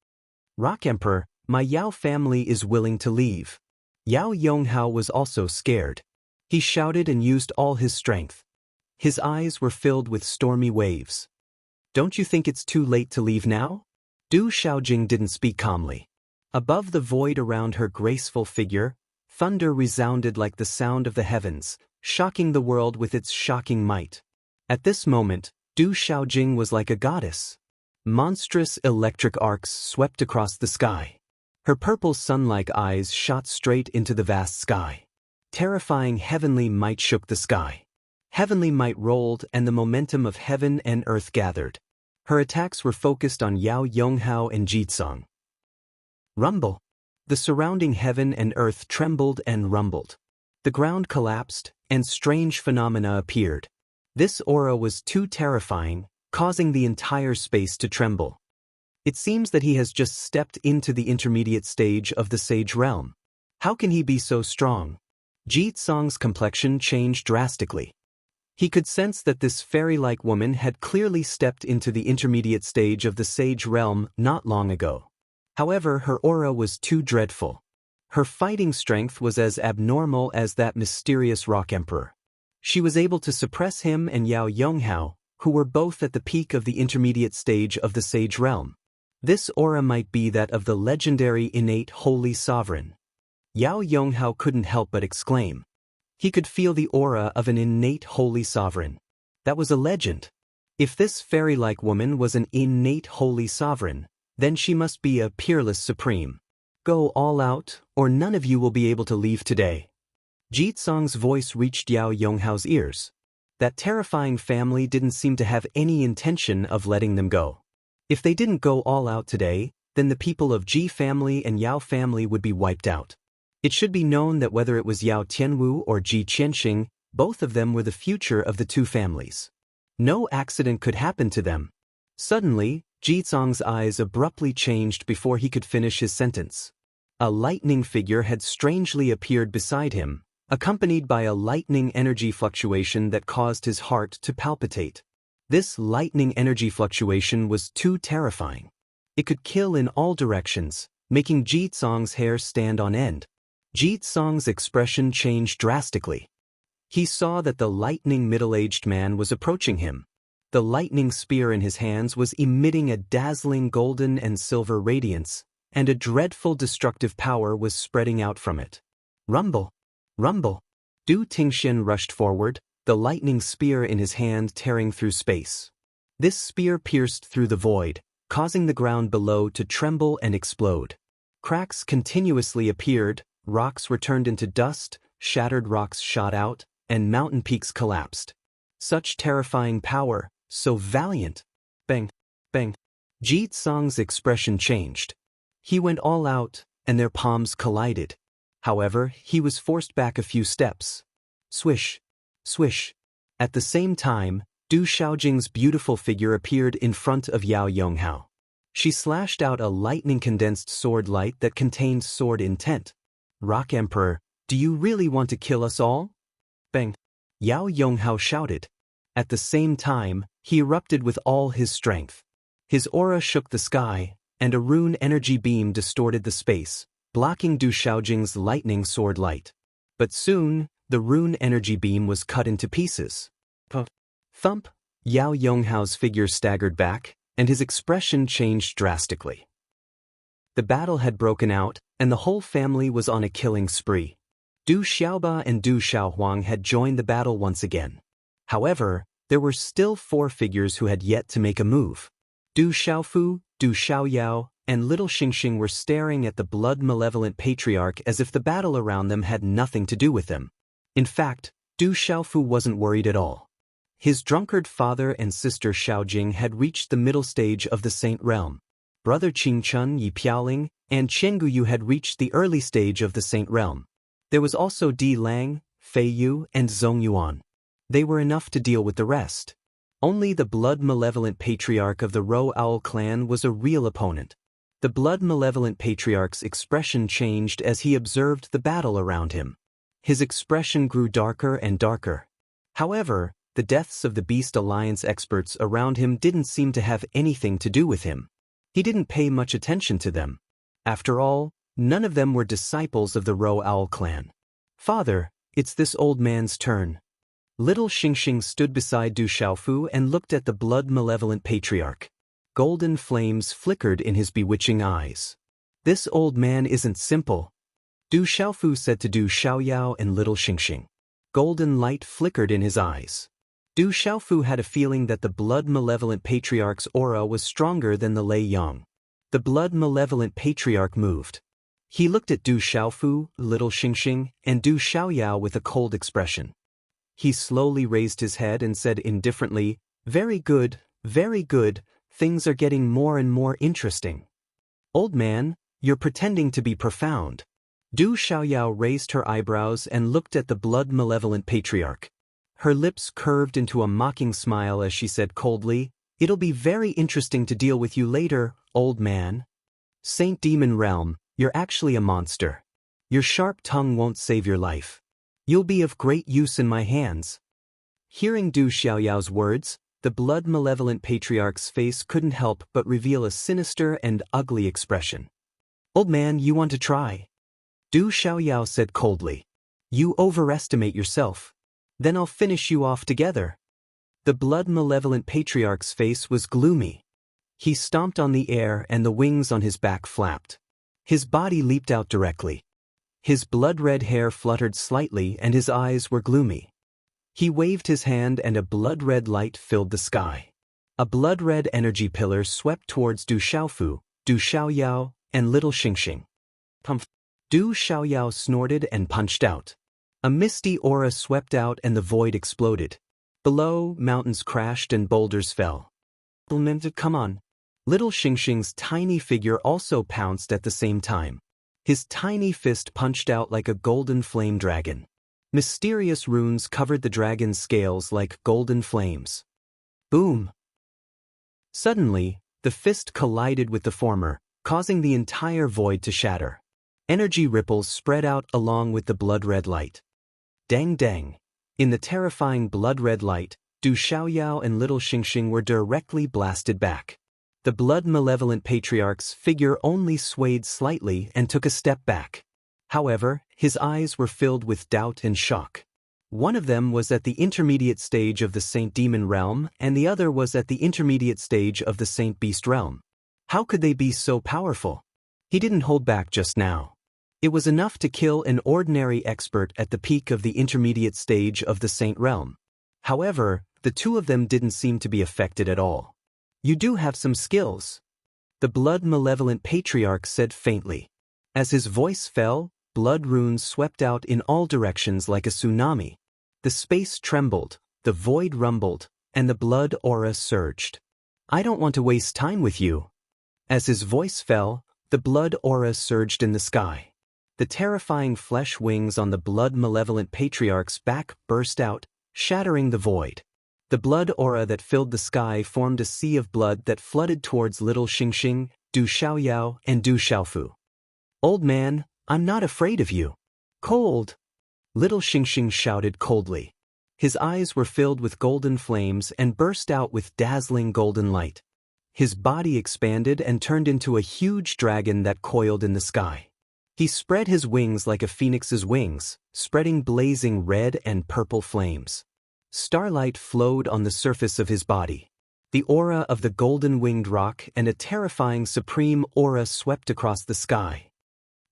Rock Emperor, my Yao family is willing to leave. Yao Yonghao was also scared. He shouted and used all his strength. His eyes were filled with stormy waves. Don't you think it's too late to leave now? Du Xiaojing didn't speak calmly. Above the void around her graceful figure, thunder resounded like the sound of the heavens, shocking the world with its shocking might. At this moment, Du Xiaojing was like a goddess. Monstrous electric arcs swept across the sky. Her purple sun-like eyes shot straight into the vast sky. Terrifying heavenly might shook the sky. Heavenly might rolled and the momentum of heaven and earth gathered. Her attacks were focused on Yao Yonghao and Jitsong. Rumble. The surrounding heaven and earth trembled and rumbled. The ground collapsed, and strange phenomena appeared. This aura was too terrifying, causing the entire space to tremble. It seems that he has just stepped into the intermediate stage of the Sage Realm. How can he be so strong? Jitsong's complexion changed drastically. He could sense that this fairy-like woman had clearly stepped into the intermediate stage of the Sage Realm not long ago. However, her aura was too dreadful. Her fighting strength was as abnormal as that mysterious Rock Emperor. She was able to suppress him and Yao Yonghao, who were both at the peak of the intermediate stage of the Sage Realm. This aura might be that of the legendary innate Holy Sovereign. Yao Yonghao couldn't help but exclaim. He could feel the aura of an innate Holy Sovereign. That was a legend. If this fairy-like woman was an innate Holy Sovereign, then she must be a peerless supreme. Go all out, or none of you will be able to leave today. Jitsong's voice reached Yao Yonghao's ears. That terrifying family didn't seem to have any intention of letting them go. If they didn't go all out today, then the people of Ji family and Yao family would be wiped out. It should be known that whether it was Yao Tianwu or Ji Qianxing, both of them were the future of the two families. No accident could happen to them. Suddenly, Jitsong's eyes abruptly changed before he could finish his sentence. A lightning figure had strangely appeared beside him, accompanied by a lightning energy fluctuation that caused his heart to palpitate. This lightning energy fluctuation was too terrifying. It could kill in all directions, making Jitsong's hair stand on end. Jitsong's expression changed drastically. He saw that the lightning middle-aged man was approaching him. The lightning spear in his hands was emitting a dazzling golden and silver radiance, and a dreadful destructive power was spreading out from it. Rumble! Rumble! Du Tingxian rushed forward, the lightning spear in his hand tearing through space. This spear pierced through the void, causing the ground below to tremble and explode. Cracks continuously appeared, rocks were turned into dust, shattered rocks shot out, and mountain peaks collapsed. Such terrifying power, so valiant! Bang! Bang! Jitsong's expression changed. He went all out, and their palms collided. However, he was forced back a few steps. Swish! Swish! At the same time, Du Xiaojing's beautiful figure appeared in front of Yao Yonghao. She slashed out a lightning-condensed sword light that contained sword intent. Rock Emperor, do you really want to kill us all? Bang! Yao Yonghao shouted. At the same time, he erupted with all his strength. His aura shook the sky, and a rune energy beam distorted the space, blocking Du Xiaojing's lightning sword light. But soon, the rune energy beam was cut into pieces. Thump! Yao Yonghao's figure staggered back, and his expression changed drastically. The battle had broken out, and the whole family was on a killing spree. Du Xiaoba and Du Xiaohuang had joined the battle once again. However, there were still 4 figures who had yet to make a move. Du Xiaofu, Du Xiaoyao, and little Xingxing were staring at the blood-malevolent patriarch as if the battle around them had nothing to do with them. In fact, Du Xiaofu wasn't worried at all. His drunkard father and sister Xiaojing had reached the middle stage of the Saint Realm. Brother Qingchun, Yi Piaoling, and Chen Guyu had reached the early stage of the Saint Realm. There was also Di Lang, Fei Yu, and Zhong Yuan. They were enough to deal with the rest. Only the blood-malevolent patriarch of the Ro Owl clan was a real opponent. The blood-malevolent patriarch's expression changed as he observed the battle around him. His expression grew darker and darker. However, the deaths of the Beast Alliance experts around him didn't seem to have anything to do with him. He didn't pay much attention to them. After all, none of them were disciples of the Ro Owl clan. "Father, it's this old man's turn." Little Xingxing stood beside Du Xiaofu and looked at the blood-malevolent patriarch. Golden flames flickered in his bewitching eyes. "This old man isn't simple," Du Xiaofu said to Du Xiaoyao and little Xingxing. Golden light flickered in his eyes. Du Xiaofu had a feeling that the blood-malevolent patriarch's aura was stronger than the Lei Yang. The blood-malevolent patriarch moved. He looked at Du Xiaofu, little Xingxing, and Du Xiaoyao with a cold expression. He slowly raised his head and said indifferently, very good, things are getting more and more interesting." "Old man, you're pretending to be profound." Du Xiaoyao raised her eyebrows and looked at the blood-malevolent patriarch. Her lips curved into a mocking smile as she said coldly, "It'll be very interesting to deal with you later, old man. Saint Demon Realm, you're actually a monster. Your sharp tongue won't save your life. You'll be of great use in my hands." Hearing Du Xiaoyao's words, the blood-malevolent patriarch's face couldn't help but reveal a sinister and ugly expression. "Old man, you want to try?" Du Xiaoyao said coldly. "You overestimate yourself. Then I'll finish you off together." The blood-malevolent patriarch's face was gloomy. He stomped on the air and the wings on his back flapped. His body leaped out directly. His blood-red hair fluttered slightly and his eyes were gloomy. He waved his hand and a blood-red light filled the sky. A blood-red energy pillar swept towards Du Xiaofu, Du Xiaoyao, and little Xingxing. "Pumph!" Du Xiaoyao snorted and punched out. A misty aura swept out and the void exploded. Below, mountains crashed and boulders fell. "Come on." Little Xingxing's tiny figure also pounced at the same time. His tiny fist punched out like a golden flame dragon. Mysterious runes covered the dragon's scales like golden flames. Boom! Suddenly, the fist collided with the former, causing the entire void to shatter. Energy ripples spread out along with the blood-red light. Dang dang! In the terrifying blood-red light, Du Xiaoyao and little Xingxing were directly blasted back. The blood-malevolent patriarch's figure only swayed slightly and took a step back. However, his eyes were filled with doubt and shock. One of them was at the intermediate stage of the Saint Demon Realm and the other was at the intermediate stage of the Saint Beast Realm. How could they be so powerful? He didn't hold back just now. It was enough to kill an ordinary expert at the peak of the intermediate stage of the Saint Realm. However, the two of them didn't seem to be affected at all. "You do have some skills," the blood-malevolent patriarch said faintly. As his voice fell, blood runes swept out in all directions like a tsunami. The space trembled, the void rumbled, and the blood aura surged. "I don't want to waste time with you." As his voice fell, the blood aura surged in the sky. The terrifying flesh wings on the blood-malevolent patriarch's back burst out, shattering the void. The blood aura that filled the sky formed a sea of blood that flooded towards little Xingxing, Du Xiaoyao, and Du Xiaofu. "Old man, I'm not afraid of you." "Cold!" Little Xingxing shouted coldly. His eyes were filled with golden flames and burst out with dazzling golden light. His body expanded and turned into a huge dragon that coiled in the sky. He spread his wings like a phoenix's wings, spreading blazing red and purple flames. Starlight flowed on the surface of his body. The aura of the golden-winged rock and a terrifying supreme aura swept across the sky.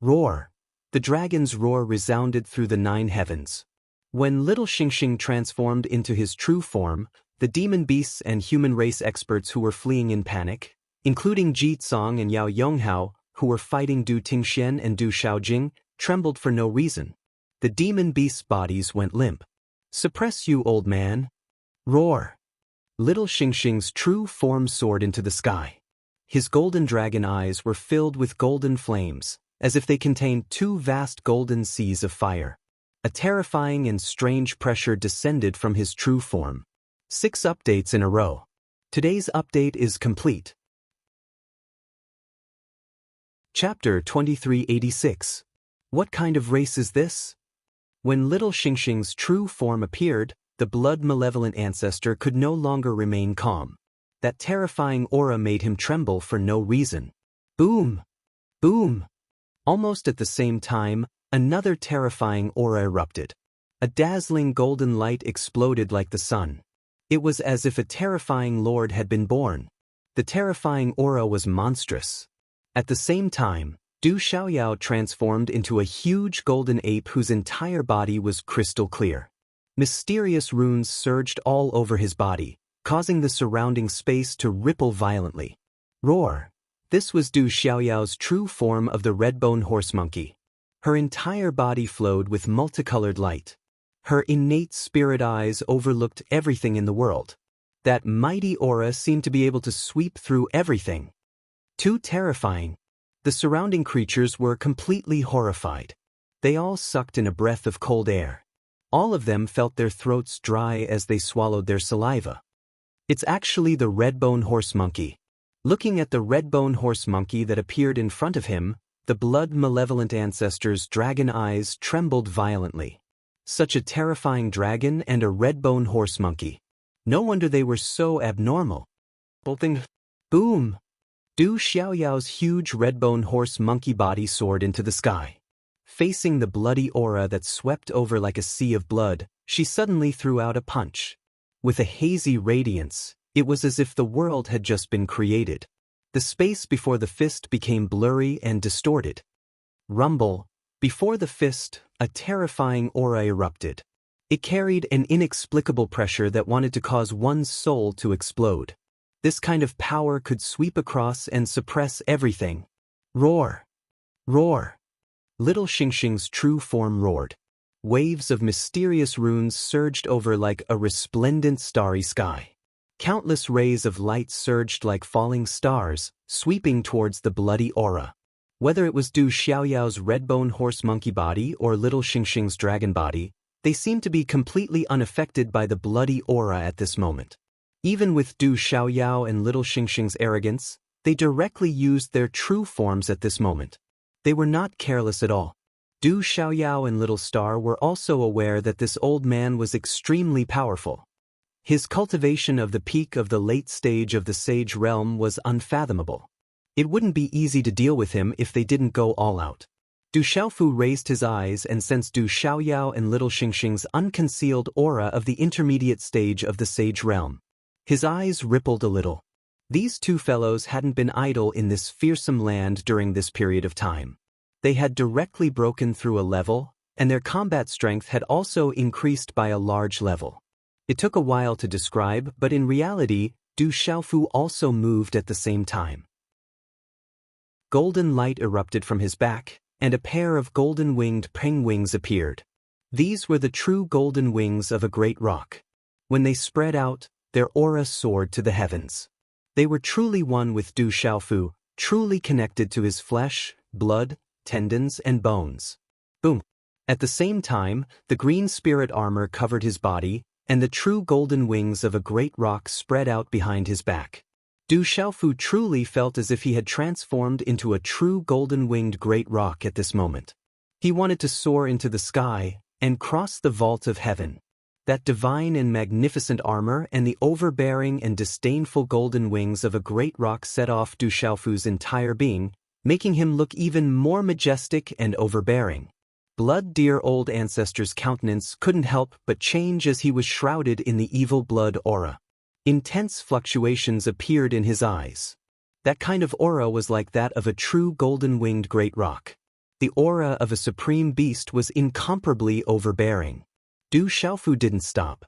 Roar! The dragon's roar resounded through the 9 heavens. When little Xingxing transformed into his true form, the demon beasts and human race experts who were fleeing in panic, including Ji Tsong and Yao Yonghao, who were fighting Du Tingxian and Du Xiaojing, trembled for no reason. The demon beasts' bodies went limp. "Suppress, you old man!" Roar! Little Xingxing's true form soared into the sky. His golden dragon eyes were filled with golden flames, as if they contained two vast golden seas of fire. A terrifying and strange pressure descended from his true form. 6 updates in a row. Today's update is complete. Chapter 2386. What kind of race is this? When little Xingxing's true form appeared, the blood-malevolent ancestor could no longer remain calm. That terrifying aura made him tremble for no reason. Boom! Boom! Almost at the same time, another terrifying aura erupted. A dazzling golden light exploded like the sun. It was as if a terrifying lord had been born. The terrifying aura was monstrous. At the same time, Du Xiaoyao transformed into a huge golden ape whose entire body was crystal clear. Mysterious runes surged all over his body, causing the surrounding space to ripple violently. Roar! This was Du Xiaoyao's true form of the red-bone horse monkey. Her entire body flowed with multicolored light. Her innate spirit eyes overlooked everything in the world. That mighty aura seemed to be able to sweep through everything. Too terrifying. The surrounding creatures were completely horrified. They all sucked in a breath of cold air. All of them felt their throats dry as they swallowed their saliva. It's actually the red-bone horse monkey. Looking at the red-bone horse monkey that appeared in front of him, the blood-malevolent ancestor's dragon eyes trembled violently. Such a terrifying dragon and a red-bone horse monkey. No wonder they were so abnormal. Boom! Du Xiaoyao's huge red-bone horse monkey body soared into the sky. Facing the bloody aura that swept over like a sea of blood, she suddenly threw out a punch. With a hazy radiance, it was as if the world had just been created. The space before the fist became blurry and distorted. Rumble! Before the fist, a terrifying aura erupted. It carried an inexplicable pressure that wanted to cause one's soul to explode. This kind of power could sweep across and suppress everything. Roar! Roar! Little Xingxing's true form roared. Waves of mysterious runes surged over like a resplendent starry sky. Countless rays of light surged like falling stars, sweeping towards the bloody aura. Whether it was Du Xiaoyao's red-bone horse monkey body or little Xingxing's dragon body, they seemed to be completely unaffected by the bloody aura at this moment. Even with Du Xiaoyao and little Xingxing's arrogance, they directly used their true forms at this moment. They were not careless at all. Du Xiaoyao and Little Star were also aware that this old man was extremely powerful. His cultivation of the peak of the late stage of the sage realm was unfathomable. It wouldn't be easy to deal with him if they didn't go all out. Du Xiaofu raised his eyes and sensed Du Xiaoyao and Little Xingxing's unconcealed aura of the intermediate stage of the sage realm. His eyes rippled a little. These two fellows hadn't been idle in this fearsome land during this period of time. They had directly broken through a level, and their combat strength had also increased by a large level. It took a while to describe, but in reality, Du Xiaofu also moved at the same time. Golden light erupted from his back, and a pair of golden-winged penguins appeared. These were the true golden wings of a great rock. When they spread out, their aura soared to the heavens. They were truly one with Du Xiaofu, truly connected to his flesh, blood, tendons, and bones. Boom! At the same time, the green spirit armor covered his body, and the true golden wings of a great rock spread out behind his back. Du Xiaofu truly felt as if he had transformed into a true golden-winged great rock at this moment. He wanted to soar into the sky and cross the vault of heaven. That divine and magnificent armor and the overbearing and disdainful golden wings of a great rock set off Du Xiaofu's entire being, making him look even more majestic and overbearing. Blood-dear old ancestor's countenance couldn't help but change as he was shrouded in the evil blood aura. Intense fluctuations appeared in his eyes. That kind of aura was like that of a true golden-winged great rock. The aura of a supreme beast was incomparably overbearing. Du Xiaofu didn't stop.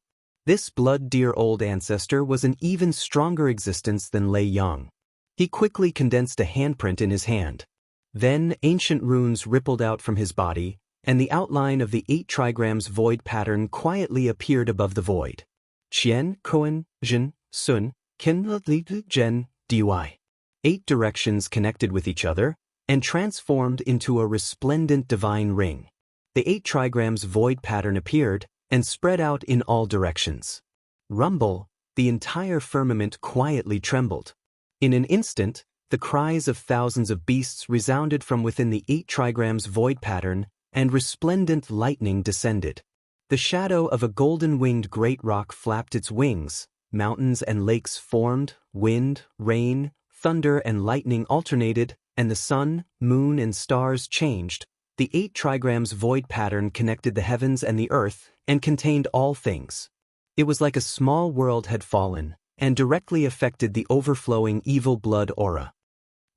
This blood-dear old ancestor was an even stronger existence than Lei Yang. He quickly condensed a handprint in his hand. Then ancient runes rippled out from his body, and the outline of the 8 trigrams void pattern quietly appeared above the void. Qian, Koan, Jin, Sun, Kin, Li, Zhen, Dy. 8 directions connected with each other, and transformed into a resplendent divine ring. The 8 trigrams void pattern appeared, and spread out in all directions. Rumble, the entire firmament quietly trembled. In an instant, the cries of thousands of beasts resounded from within the 8 trigrams void pattern, and resplendent lightning descended. The shadow of a golden-winged great rock flapped its wings, mountains and lakes formed, wind, rain, thunder and lightning alternated, and the sun, moon and stars changed. The 8 trigrams void pattern connected the heavens and the earth, and contained all things. It was like a small world had fallen, and directly affected the overflowing evil blood aura.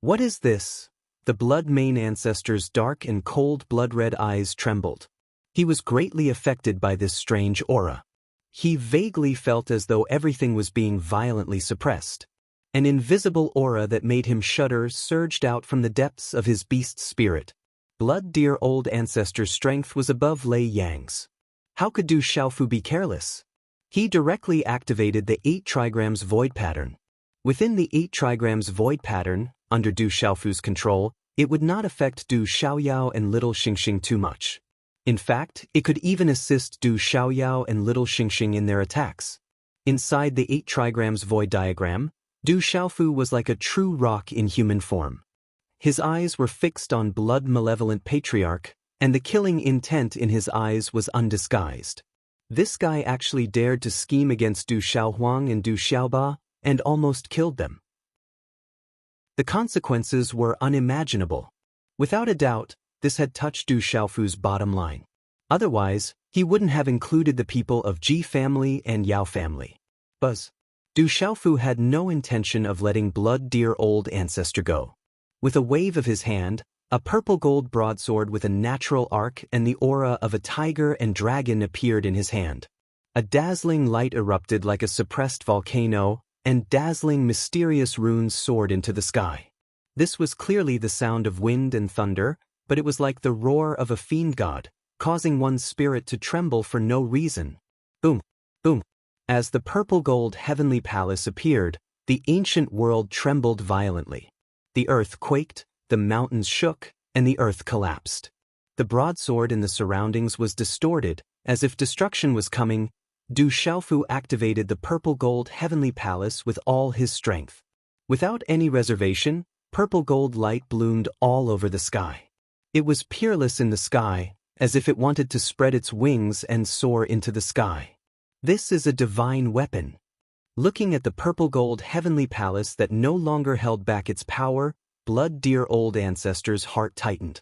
What is this? The blood main ancestor's dark and cold blood-red eyes trembled. He was greatly affected by this strange aura. He vaguely felt as though everything was being violently suppressed. An invisible aura that made him shudder surged out from the depths of his beast spirit. Blood dear old ancestor's strength was above Lei Yang's. How could Du Xiaofu be careless? He directly activated the 8 trigrams void pattern. Within the 8 trigrams void pattern, under Du Xiaofu's control, it would not affect Du Xiaoyao and Little Xingxing too much. In fact, it could even assist Du Xiaoyao and Little Xingxing in their attacks. Inside the 8 trigrams void diagram, Du Xiaofu was like a true rock in human form. His eyes were fixed on blood-malevolent patriarch, and the killing intent in his eyes was undisguised. This guy actually dared to scheme against Du Xiaohuang and Du Xiaoba, and almost killed them. The consequences were unimaginable. Without a doubt, this had touched Du Xiaofu's bottom line. Otherwise, he wouldn't have included the people of Ji family and Yao family. Du Xiaofu had no intention of letting blood dear old ancestor go. With a wave of his hand, a purple gold broadsword with a natural arc and the aura of a tiger and dragon appeared in his hand. A dazzling light erupted like a suppressed volcano, and dazzling mysterious runes soared into the sky. This was clearly the sound of wind and thunder, but it was like the roar of a fiend god, causing one's spirit to tremble for no reason. Boom, boom. As the purple gold heavenly palace appeared, the ancient world trembled violently. The earth quaked, the mountains shook, and the earth collapsed. The broadsword in the surroundings was distorted, as if destruction was coming. Du Xiaofu activated the purple gold heavenly palace with all his strength. Without any reservation, purple gold light bloomed all over the sky. It was peerless in the sky, as if it wanted to spread its wings and soar into the sky. This is a divine weapon. Looking at the purple gold heavenly palace that no longer held back its power, blood dear old ancestor's heart tightened.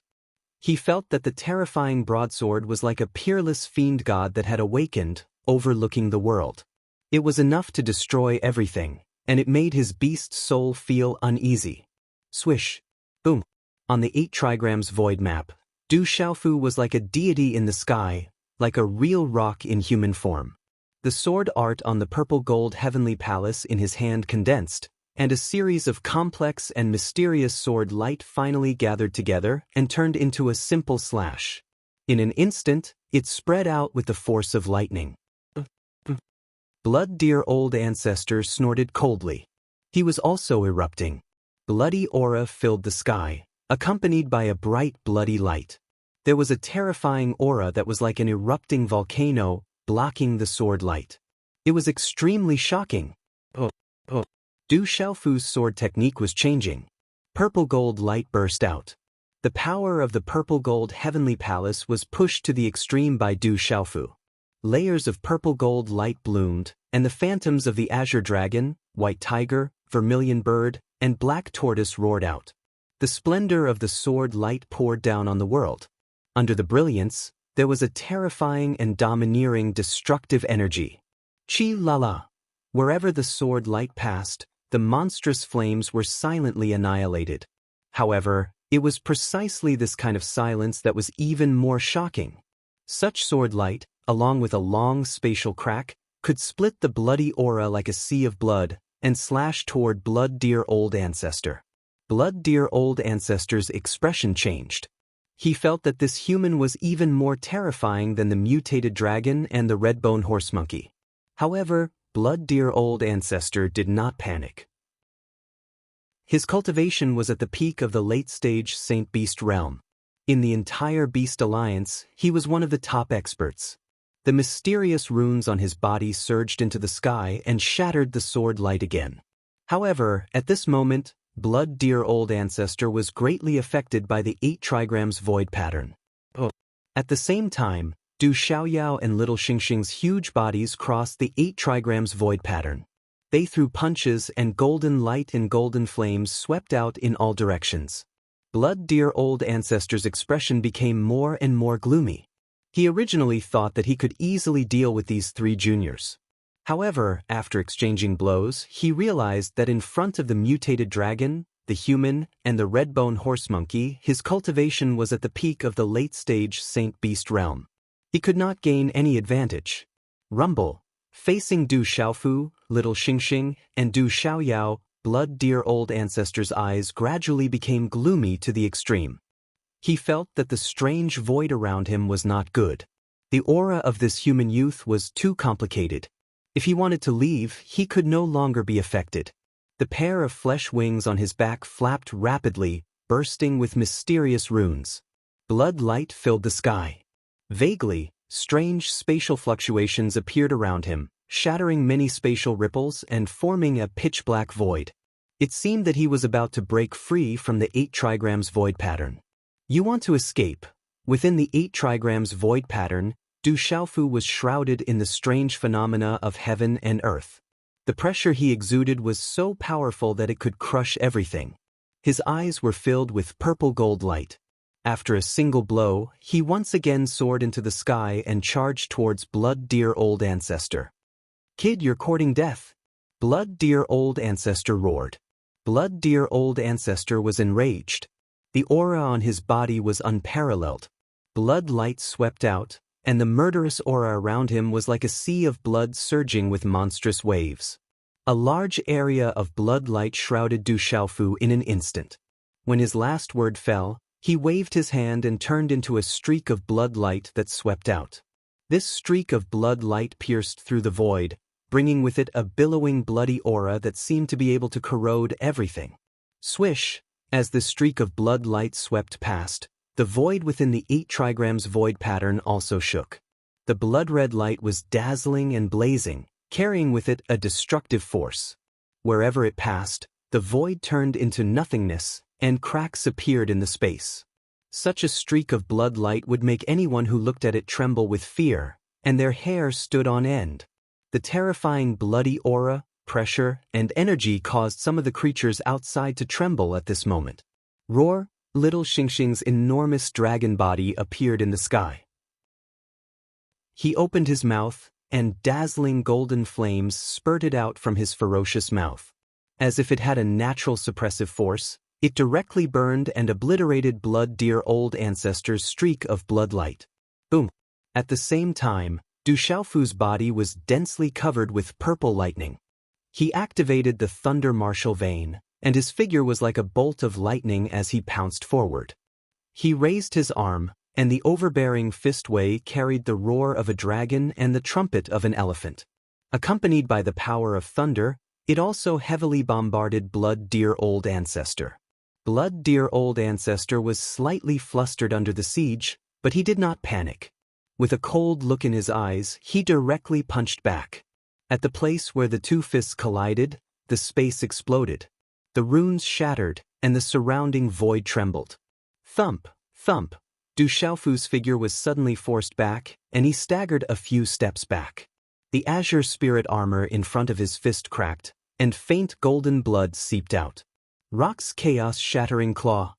He felt that the terrifying broadsword was like a peerless fiend god that had awakened, overlooking the world. It was enough to destroy everything, and it made his beast soul feel uneasy. Swish. Boom. On the 8 trigrams void map, Du Xiaofu was like a deity in the sky, like a real rock in human form. The sword art on the purple gold heavenly palace in his hand condensed, and a series of complex and mysterious sword light finally gathered together and turned into a simple slash. In an instant, it spread out with the force of lightning. Blood dear old ancestor snorted coldly. He was also erupting. Bloody aura filled the sky, accompanied by a bright bloody light. There was a terrifying aura that was like an erupting volcano, blocking the sword light. It was extremely shocking. Du Xiaofu's sword technique was changing. Purple gold light burst out. The power of the purple gold heavenly palace was pushed to the extreme by Du Xiaofu. Layers of purple gold light bloomed, and the phantoms of the azure dragon, white tiger, vermilion bird, and black tortoise roared out. The splendor of the sword light poured down on the world. Under the brilliance, there was a terrifying and domineering destructive energy. Chi la la. Wherever the sword light passed, the monstrous flames were silently annihilated. However, it was precisely this kind of silence that was even more shocking. Such sword light, along with a long spatial crack, could split the bloody aura like a sea of blood, and slashed toward Blood Dear Old Ancestor. Blood Dear Old Ancestor's expression changed. He felt that this human was even more terrifying than the mutated dragon and the red-bone horse monkey. However, Blood Dear Old Ancestor did not panic. His cultivation was at the peak of the late-stage Saint Beast realm. In the entire Beast Alliance, he was one of the top experts. The mysterious runes on his body surged into the sky and shattered the sword light again. However, at this moment, Blood Dear Old Ancestor was greatly affected by the 8 trigrams void pattern. At the same time, Du Xiaoyao and Little Xingxing's huge bodies crossed the 8 trigrams void pattern. They threw punches and golden light and golden flames swept out in all directions. Blood Dear Old Ancestor's expression became more and more gloomy. He originally thought that he could easily deal with these 3 juniors. However, after exchanging blows, he realized that in front of the mutated dragon, the human, and the red-bone horse monkey, his cultivation was at the peak of the late-stage Saint Beast realm. He could not gain any advantage. Rumble. Facing Du Xiaofu, Little Xingxing, and Du Xiaoyao, Blood Dear Old Ancestor's eyes gradually became gloomy to the extreme. He felt that the strange void around him was not good. The aura of this human youth was too complicated. If he wanted to leave, he could no longer be affected. The pair of flesh wings on his back flapped rapidly, bursting with mysterious runes. Blood light filled the sky. Vaguely, strange spatial fluctuations appeared around him, shattering many spatial ripples and forming a pitch-black void. It seemed that he was about to break free from the 8 trigrams void pattern. You want to escape. Within the 8 trigrams void pattern, Du Xiaofu was shrouded in the strange phenomena of heaven and earth. The pressure he exuded was so powerful that it could crush everything. His eyes were filled with purple gold light. After a single blow, he once again soared into the sky and charged towards Blood Dear Old Ancestor. "Kid, you're courting death." Blood Dear Old Ancestor roared. Blood Dear Old Ancestor was enraged. The aura on his body was unparalleled. Blood light swept out, and the murderous aura around him was like a sea of blood surging with monstrous waves. A large area of blood light shrouded Du Xiaofu in an instant. When his last word fell, he waved his hand and turned into a streak of blood light that swept out. This streak of blood light pierced through the void, bringing with it a billowing bloody aura that seemed to be able to corrode everything. Swish! As the streak of blood light swept past, the void within the 8 trigrams void pattern also shook. The blood-red light was dazzling and blazing, carrying with it a destructive force. Wherever it passed, the void turned into nothingness, and cracks appeared in the space. Such a streak of blood light would make anyone who looked at it tremble with fear, and their hair stood on end. The terrifying bloody aura, pressure, and energy caused some of the creatures outside to tremble at this moment. Roar! Little Xingxing's enormous dragon body appeared in the sky. He opened his mouth, and dazzling golden flames spurted out from his ferocious mouth. As if it had a natural suppressive force, it directly burned and obliterated Blood Dear Old Ancestor's streak of blood light. Boom! At the same time, Du Xiaofu's body was densely covered with purple lightning. He activated the Thunder Martial Vein, and his figure was like a bolt of lightning as he pounced forward. He raised his arm, and the overbearing fist wave carried the roar of a dragon and the trumpet of an elephant. Accompanied by the power of thunder, it also heavily bombarded Blood Dear Old Ancestor. Blood Dear Old Ancestor was slightly flustered under the siege, but he did not panic. With a cold look in his eyes, he directly punched back. At the place where the 2 fists collided, the space exploded. The runes shattered, and the surrounding void trembled. Thump, thump. Du Xiaofu's figure was suddenly forced back, and he staggered a few steps back. The azure spirit armor in front of his fist cracked, and faint golden blood seeped out. Rock's chaos-shattering claw.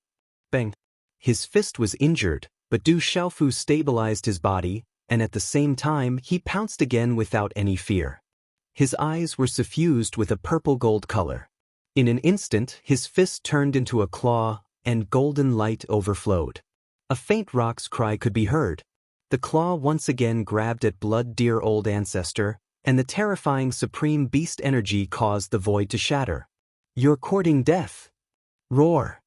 Bang! His fist was injured, but Du Xiaofu stabilized his body, and at the same time he pounced again without any fear. His eyes were suffused with a purple-gold color. In an instant, his fist turned into a claw, and golden light overflowed. A faint rock's cry could be heard. The claw once again grabbed at Blood Dear Old Ancestor, and the terrifying supreme beast energy caused the void to shatter. "You're courting death!" Roar!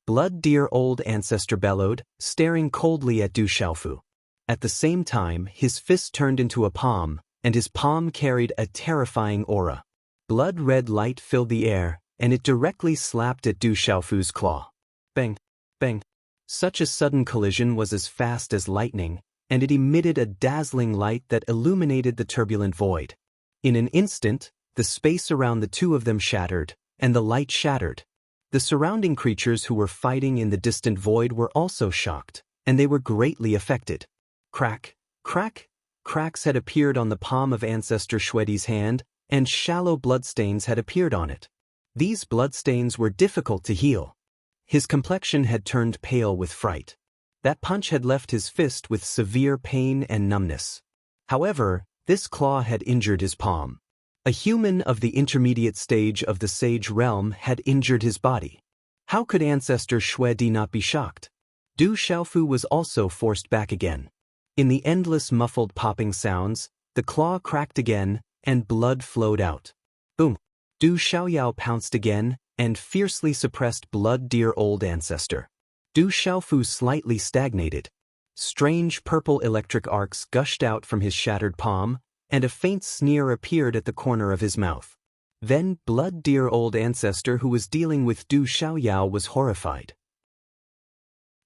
Blood dear old ancestor bellowed, staring coldly at Du Xiaofu. At the same time, his fist turned into a palm, and his palm carried a terrifying aura. Blood-red light filled the air, and it directly slapped at Du Xiaofu's claw. Bang! Bang! Such a sudden collision was as fast as lightning, and it emitted a dazzling light that illuminated the turbulent void. In an instant, the space around the two of them shattered, and the light shattered. The surrounding creatures who were fighting in the distant void were also shocked, and they were greatly affected. Crack, crack, cracks had appeared on the palm of Ancestor Shwedi's hand, and shallow bloodstains had appeared on it. These bloodstains were difficult to heal. His complexion had turned pale with fright. That punch had left his fist with severe pain and numbness. However, this claw had injured his palm. A human of the intermediate stage of the Sage realm had injured his body. How could Ancestor Shwedi not be shocked? Du Xiaofu was also forced back again. In the endless muffled popping sounds, the claw cracked again, and blood flowed out. Boom! Du Xiaoyao pounced again, and fiercely suppressed blood dear old ancestor. Du Xiaofu slightly stagnated. Strange purple electric arcs gushed out from his shattered palm, and a faint sneer appeared at the corner of his mouth. Then blood dear old ancestor who was dealing with Du Xiaoyao was horrified.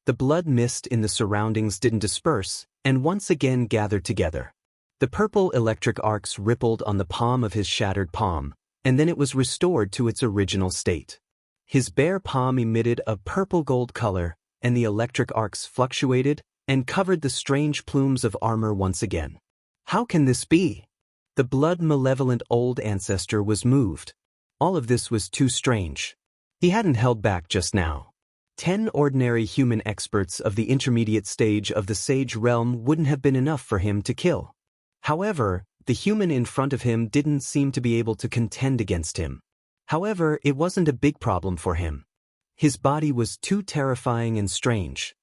The blood mist in the surroundings didn't disperse, and once again gathered together. The purple electric arcs rippled on the palm of his shattered palm, and then it was restored to its original state. His bare palm emitted a purple-gold color, and the electric arcs fluctuated and covered the strange plumes of armor once again. How can this be? The blood-malevolent old ancestor was moved. All of this was too strange. He hadn't held back just now. 10 ordinary human experts of the intermediate stage of the Sage realm wouldn't have been enough for him to kill. However, the human in front of him didn't seem to be able to contend against him. However, it wasn't a big problem for him. His body was too terrifying and strange.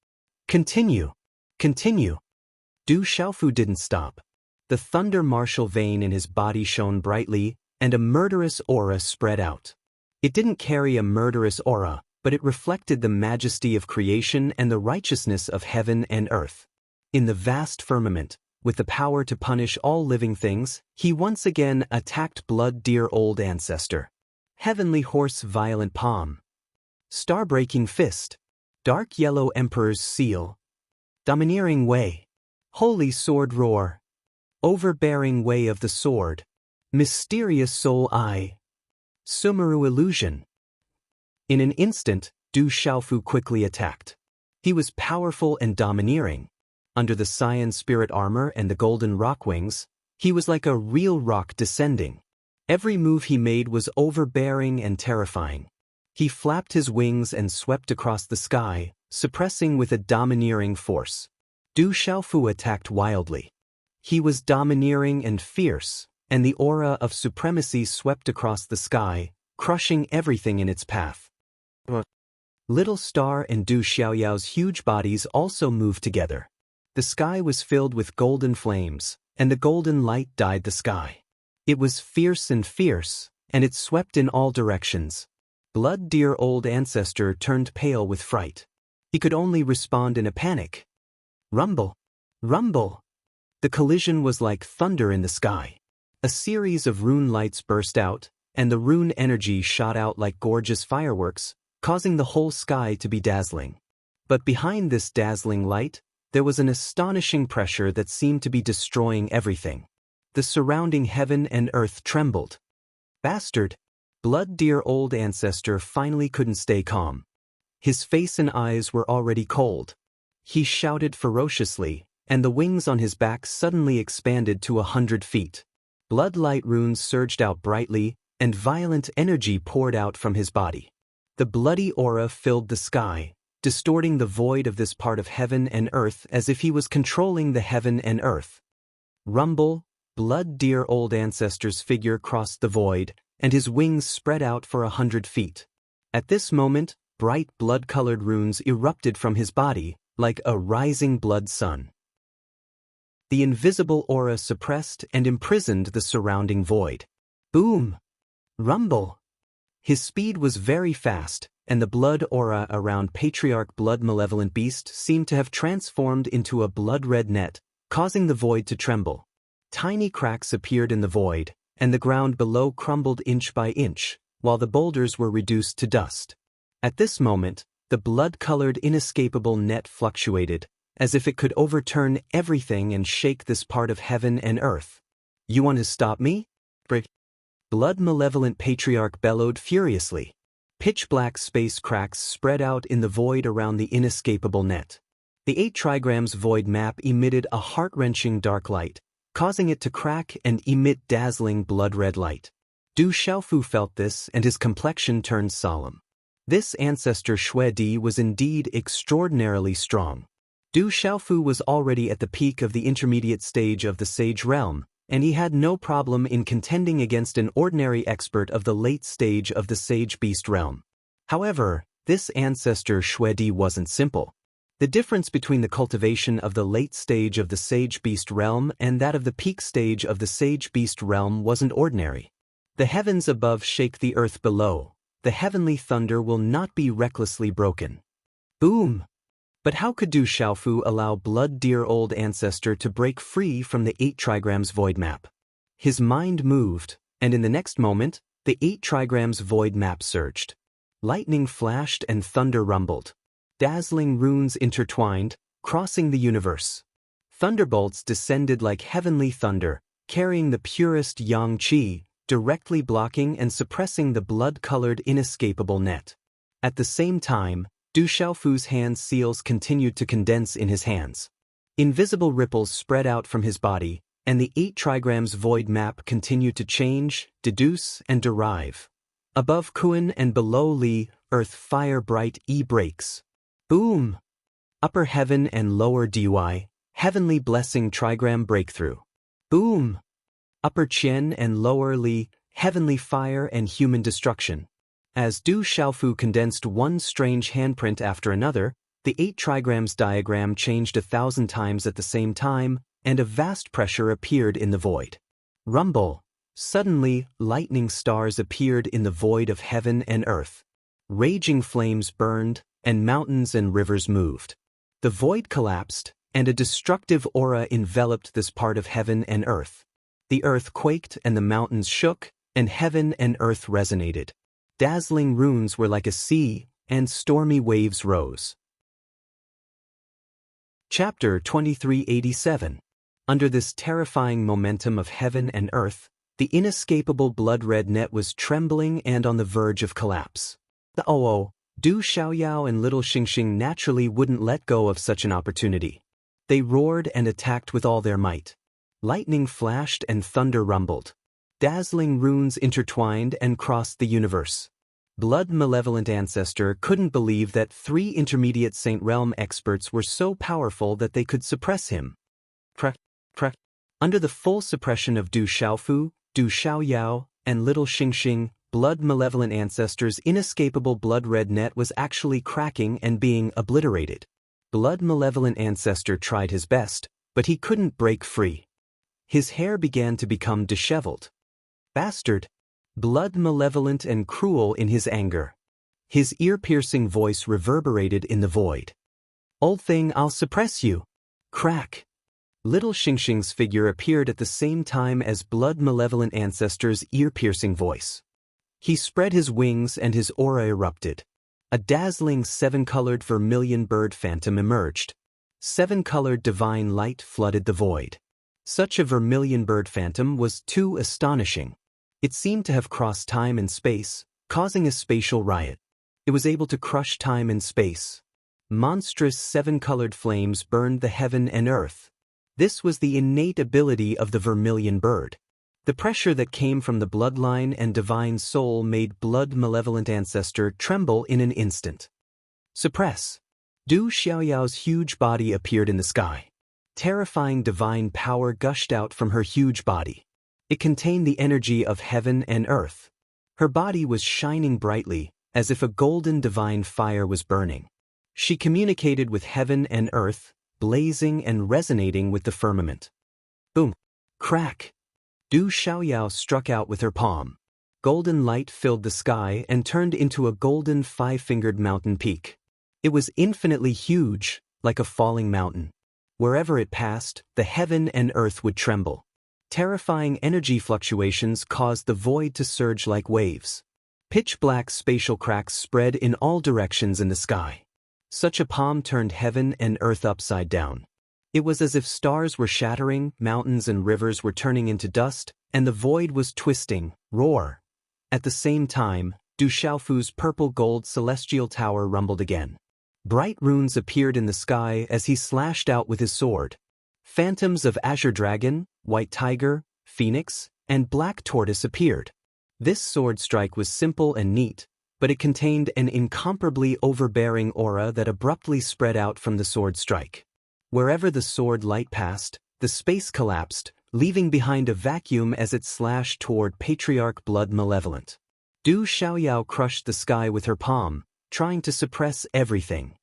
Continue. Continue. Du Xiaofu didn't stop. The thunder martial vein in his body shone brightly, and a murderous aura spread out. It didn't carry a murderous aura, but it reflected the majesty of creation and the righteousness of heaven and earth. In the vast firmament, with the power to punish all living things, he once again attacked blood dear old ancestor. Heavenly horse violent palm. Star-breaking fist. Dark yellow emperor's seal. Domineering way. Holy sword roar. Overbearing way of the sword. Mysterious soul eye. Sumeru illusion. In an instant, Du Xiaofu quickly attacked. He was powerful and domineering. Under the cyan spirit armor and the golden rock wings, he was like a real rock descending. Every move he made was overbearing and terrifying. He flapped his wings and swept across the sky, suppressing with a domineering force. Du Xiaofu attacked wildly. He was domineering and fierce, and the aura of supremacy swept across the sky, crushing everything in its path. Little Star and Du Xiaoyao's huge bodies also moved together. The sky was filled with golden flames, and the golden light dyed the sky. It was fierce, and it swept in all directions. Blood dear old ancestor turned pale with fright. He could only respond in a panic. Rumble! Rumble! The collision was like thunder in the sky. A series of rune lights burst out, and the rune energy shot out like gorgeous fireworks, causing the whole sky to be dazzling. But behind this dazzling light, there was an astonishing pressure that seemed to be destroying everything. The surrounding heaven and earth trembled. Bastard! Blood dear old ancestor finally couldn't stay calm. His face and eyes were already cold. He shouted ferociously, and the wings on his back suddenly expanded to 100 feet. Bloodlight runes surged out brightly, and violent energy poured out from his body. The bloody aura filled the sky, distorting the void of this part of heaven and earth as if he was controlling the heaven and earth. Rumble! Blood dear old ancestor's figure crossed the void, and his wings spread out for 100 feet. At this moment, bright blood-colored runes erupted from his body, like a rising blood sun. The invisible aura suppressed and imprisoned the surrounding void. Boom! Rumble! His speed was very fast, and the blood aura around Patriarch Blood Malevolent Beast seemed to have transformed into a blood-red net, causing the void to tremble. Tiny cracks appeared in the void, and the ground below crumbled inch by inch, while the boulders were reduced to dust. At this moment, the blood-colored inescapable net fluctuated, as if it could overturn everything and shake this part of heaven and earth. You want to stop me? Blood Malevolent Patriarch bellowed furiously. Pitch-black space cracks spread out in the void around the inescapable net. The 8 trigrams void map emitted a heart-wrenching dark light, causing it to crack and emit dazzling blood-red light. Du Xiaofu felt this, and his complexion turned solemn. This ancestor Xue Di was indeed extraordinarily strong. Du Xiaofu was already at the peak of the intermediate stage of the Sage Realm, and he had no problem in contending against an ordinary expert of the late stage of the Sage Beast Realm. However, this ancestor Xue Di wasn't simple. The difference between the cultivation of the late stage of the Sage Beast Realm and that of the peak stage of the Sage Beast Realm wasn't ordinary. The heavens above shake the earth below. The heavenly thunder will not be recklessly broken. Boom! But how could Du Xiaofu allow blood-dear old ancestor to break free from the 8 trigrams void map? His mind moved, and in the next moment, the 8 trigrams void map surged. Lightning flashed and thunder rumbled. Dazzling runes intertwined, crossing the universe. Thunderbolts descended like heavenly thunder, carrying the purest yang qi, directly blocking and suppressing the blood-colored inescapable net. At the same time, Du Xiaofu's hand seals continued to condense in his hands. Invisible ripples spread out from his body, and the 8 trigrams void map continued to change, deduce, and derive. Above Kuan and below Li, earth fire bright E breaks. Boom! Upper heaven and lower Dui, heavenly blessing trigram breakthrough. Boom! Upper Qian and lower Li, heavenly fire and human destruction. As Du Xiaofu condensed one strange handprint after another, the 8 trigrams diagram changed 1,000 times at the same time, and a vast pressure appeared in the void. Rumble! Suddenly, lightning stars appeared in the void of heaven and earth. Raging flames burned, and mountains and rivers moved. The void collapsed, and a destructive aura enveloped this part of heaven and earth. The earth quaked and the mountains shook, and heaven and earth resonated. Dazzling runes were like a sea, and stormy waves rose. Chapter 2387. Under this terrifying momentum of heaven and earth, the inescapable blood-red net was trembling and on the verge of collapse. The Du Xiaoyao and little Xingxing naturally wouldn't let go of such an opportunity. They roared and attacked with all their might. Lightning flashed and thunder rumbled. Dazzling runes intertwined and crossed the universe. Blood Malevolent Ancestor couldn't believe that 3 intermediate Saint Realm experts were so powerful that they could suppress him. Under the full suppression of Du Xiaofu, Du Xiaoyao, and little Xingxing, Blood Malevolent Ancestor's inescapable blood-red net was actually cracking and being obliterated. Blood Malevolent Ancestor tried his best, but he couldn't break free. His hair began to become disheveled. Bastard! Blood Malevolent and cruel in his anger. His ear-piercing voice reverberated in the void. Old thing, I'll suppress you. Crack! Little Xingxing's figure appeared at the same time as Blood Malevolent Ancestor's ear-piercing voice. He spread his wings and his aura erupted. A dazzling 7-colored vermilion bird phantom emerged. 7-colored divine light flooded the void. Such a vermilion bird phantom was too astonishing. It seemed to have crossed time and space, causing a spatial riot. It was able to crush time and space. Monstrous 7-colored flames burned the heaven and earth. This was the innate ability of the vermilion bird. The pressure that came from the bloodline and divine soul made Blood Malevolent Ancestor tremble in an instant. Suppress! Du Xiaoyao's huge body appeared in the sky. Terrifying divine power gushed out from her huge body. It contained the energy of heaven and earth. Her body was shining brightly, as if a golden divine fire was burning. She communicated with heaven and earth, blazing and resonating with the firmament. Boom! Crack! Du Xiaoyao struck out with her palm. Golden light filled the sky and turned into a golden five-fingered mountain peak. It was infinitely huge, like a falling mountain. Wherever it passed, the heaven and earth would tremble. Terrifying energy fluctuations caused the void to surge like waves. Pitch-black spatial cracks spread in all directions in the sky. Such a palm turned heaven and earth upside down. It was as if stars were shattering, mountains and rivers were turning into dust, and the void was twisting, roar. At the same time, Du Xiaofu's purple-gold celestial tower rumbled again. Bright runes appeared in the sky as he slashed out with his sword. Phantoms of azure dragon, white tiger, phoenix, and black tortoise appeared. This sword strike was simple and neat, but it contained an incomparably overbearing aura that abruptly spread out from the sword strike. Wherever the sword light passed, the space collapsed, leaving behind a vacuum as it slashed toward Patriarch Blood Malevolent. Du Xiaoyao crushed the sky with her palm, trying to suppress everything.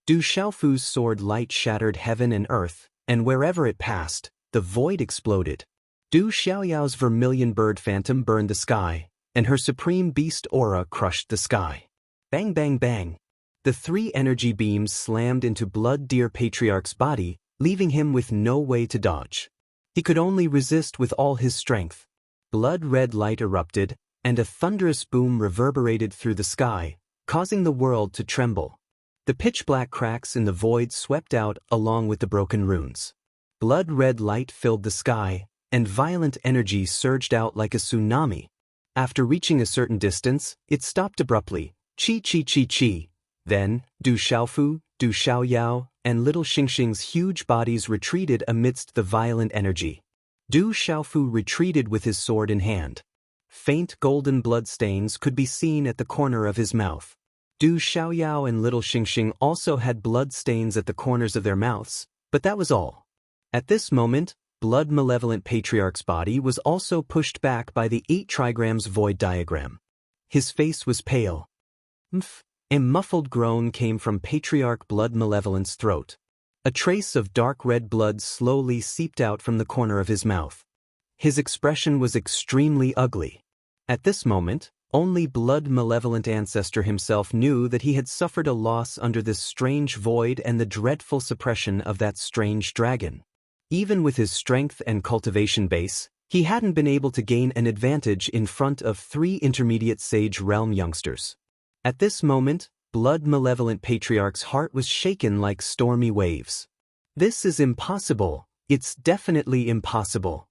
Du Xiaofu's sword light shattered heaven and earth, and wherever it passed, the void exploded. Du Xiaoyao's vermilion bird phantom burned the sky, and her supreme beast aura crushed the sky. Bang bang bang! The three energy beams slammed into Blood Deer Patriarch's body, leaving him with no way to dodge. He could only resist with all his strength. Blood-red light erupted, and a thunderous boom reverberated through the sky, causing the world to tremble. The pitch-black cracks in the void swept out along with the broken runes. Blood-red light filled the sky, and violent energy surged out like a tsunami. After reaching a certain distance, it stopped abruptly. Chi chi chi chi. Then, Du Xiaofu, Du Xiaoyao, and little Xingxing's huge bodies retreated amidst the violent energy. Du Xiaofu retreated with his sword in hand. Faint golden blood stains could be seen at the corner of his mouth. Du Xiaoyao and little Xingxing also had blood stains at the corners of their mouths, but that was all. At this moment, Blood Malevolent Patriarch's body was also pushed back by the 8 trigrams void diagram. His face was pale. A muffled groan came from Patriarch Blood Malevolent's throat. A trace of dark red blood slowly seeped out from the corner of his mouth. His expression was extremely ugly. At this moment, only Blood Malevolent Ancestor himself knew that he had suffered a loss under this strange void and the dreadful suppression of that strange dragon. Even with his strength and cultivation base, he hadn't been able to gain an advantage in front of 3 intermediate Sage Realm youngsters. At this moment, Blood Malevolent Patriarch's heart was shaken like stormy waves. This is impossible. It's definitely impossible.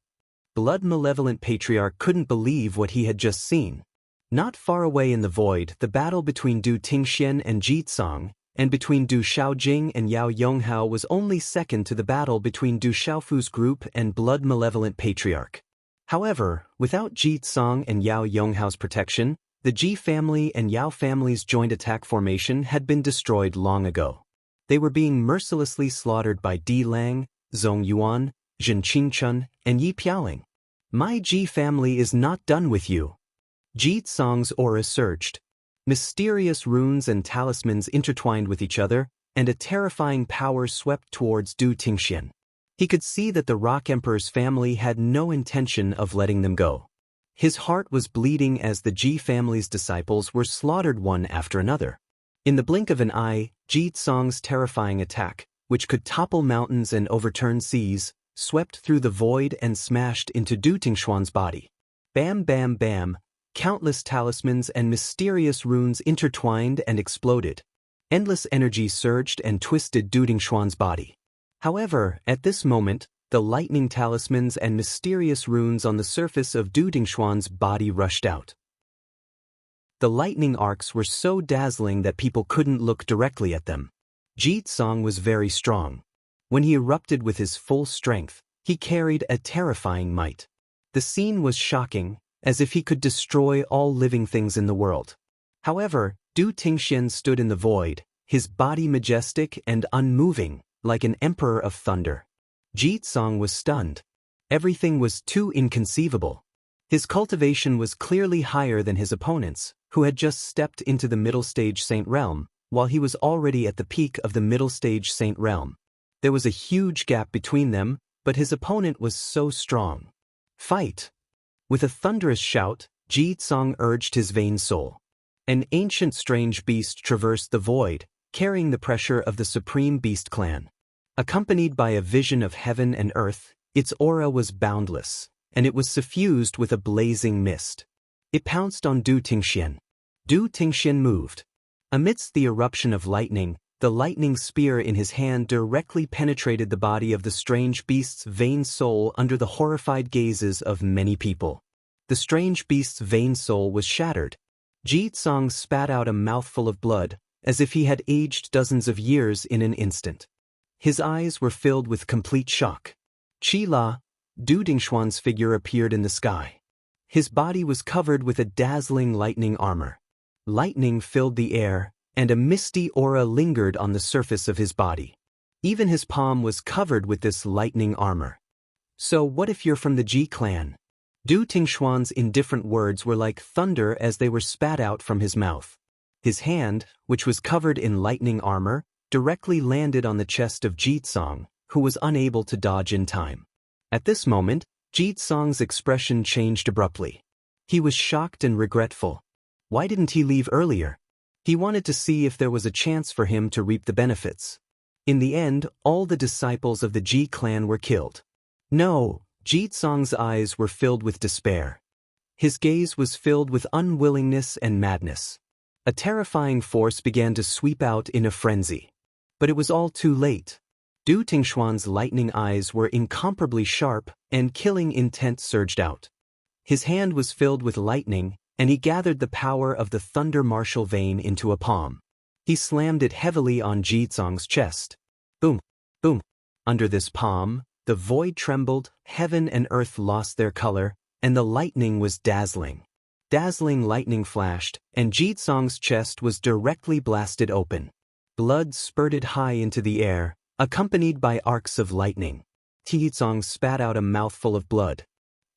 Blood Malevolent Patriarch couldn't believe what he had just seen. Not far away in the void, the battle between Du Tingxian and Ji Tsang, and between Du Xiaojing and Yao Yonghao was only second to the battle between Du Xiaofu's group and Blood Malevolent Patriarch. However, without Ji Tsang and Yao Yonghao's protection, the Ji family and Yao family's joint attack formation had been destroyed long ago. They were being mercilessly slaughtered by Di Lang, Zhong Yuan, Zhen Qingchun, and Yi Piaoling. My Ji family is not done with you. Ji Tsang's aura surged. Mysterious runes and talismans intertwined with each other, and a terrifying power swept towards Du Tingxian. He could see that the Rock Emperor's family had no intention of letting them go. His heart was bleeding as the Ji family's disciples were slaughtered one after another. In the blink of an eye, Ji Tsang's terrifying attack, which could topple mountains and overturn seas, swept through the void and smashed into Du Tingshuan's body. Bam bam bam, countless talismans and mysterious runes intertwined and exploded. Endless energy surged and twisted Du Tingshuan's body. However, at this moment, the lightning talismans and mysterious runes on the surface of Du Tingshuan's body rushed out. The lightning arcs were so dazzling that people couldn't look directly at them. Ji Tsang was very strong. When he erupted with his full strength, he carried a terrifying might. The scene was shocking, as if he could destroy all living things in the world. However, Du Tingxian stood in the void, his body majestic and unmoving, like an emperor of thunder. Ji Tsang was stunned. Everything was too inconceivable. His cultivation was clearly higher than his opponents, who had just stepped into the middle stage Saint Realm, while he was already at the peak of the middle stage Saint Realm. There was a huge gap between them, but his opponent was so strong. Fight! With a thunderous shout, Ji Tsang urged his vain soul. An ancient strange beast traversed the void, carrying the pressure of the Supreme Beast clan. Accompanied by a vision of heaven and earth, its aura was boundless, and it was suffused with a blazing mist. It pounced on Du Tingxian. Du Tingxian moved. Amidst the eruption of lightning, the lightning spear in his hand directly penetrated the body of the strange beast's vain soul under the horrified gazes of many people. The strange beast's vain soul was shattered. Ji Tsang spat out a mouthful of blood, as if he had aged dozens of years in an instant. His eyes were filled with complete shock. Qi La, Du Dingxuan's figure appeared in the sky. His body was covered with a dazzling lightning armor. Lightning filled the air, and a misty aura lingered on the surface of his body. Even his palm was covered with this lightning armor. So what if you're from the Ji clan? Du Tingxuan's indifferent words were like thunder as they were spat out from his mouth. His hand, which was covered in lightning armor, directly landed on the chest of Ji Tsang, who was unable to dodge in time. At this moment, Ji Tsang's expression changed abruptly. He was shocked and regretful. Why didn't he leave earlier? He wanted to see if there was a chance for him to reap the benefits. In the end, all the disciples of the Ji clan were killed. No, Ji Tsang's eyes were filled with despair. His gaze was filled with unwillingness and madness. A terrifying force began to sweep out in a frenzy. But it was all too late. Du Tingxuan's lightning eyes were incomparably sharp, and killing intent surged out. His hand was filled with lightning, and he gathered the power of the thunder martial vein into a palm. He slammed it heavily on Ji Tsang's chest. Boom, boom. Under this palm, the void trembled, heaven and earth lost their color, and the lightning was dazzling. Dazzling lightning flashed, and Ji Tsang's chest was directly blasted open. Blood spurted high into the air, accompanied by arcs of lightning. Ji Tsang spat out a mouthful of blood.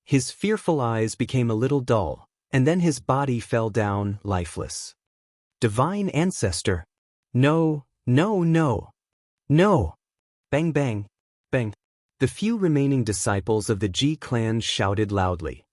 His fearful eyes became a little dull, and then his body fell down, lifeless. Divine Ancestor! No, no, no! No! Bang bang, bang. The few remaining disciples of the Ji clan shouted loudly.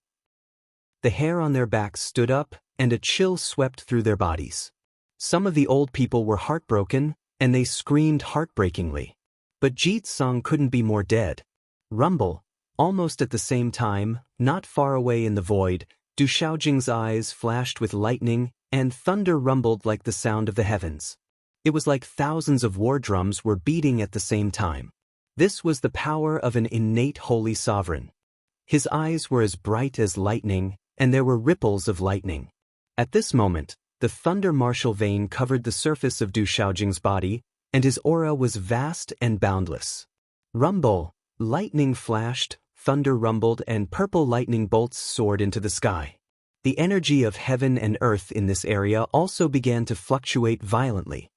The hair on their backs stood up, and a chill swept through their bodies. Some of the old people were heartbroken, and they screamed heartbreakingly. But Ji Tsang couldn't be more dead. Rumble, almost at the same time, not far away in the void, Du Xiaojing's eyes flashed with lightning, and thunder rumbled like the sound of the heavens. It was like thousands of war drums were beating at the same time. This was the power of an innate holy sovereign. His eyes were as bright as lightning, and there were ripples of lightning. At this moment, the thunder martial vein covered the surface of Du Xiaojing's body, and his aura was vast and boundless. Rumble, lightning flashed, thunder rumbled, and purple lightning bolts soared into the sky. The energy of heaven and earth in this area also began to fluctuate violently.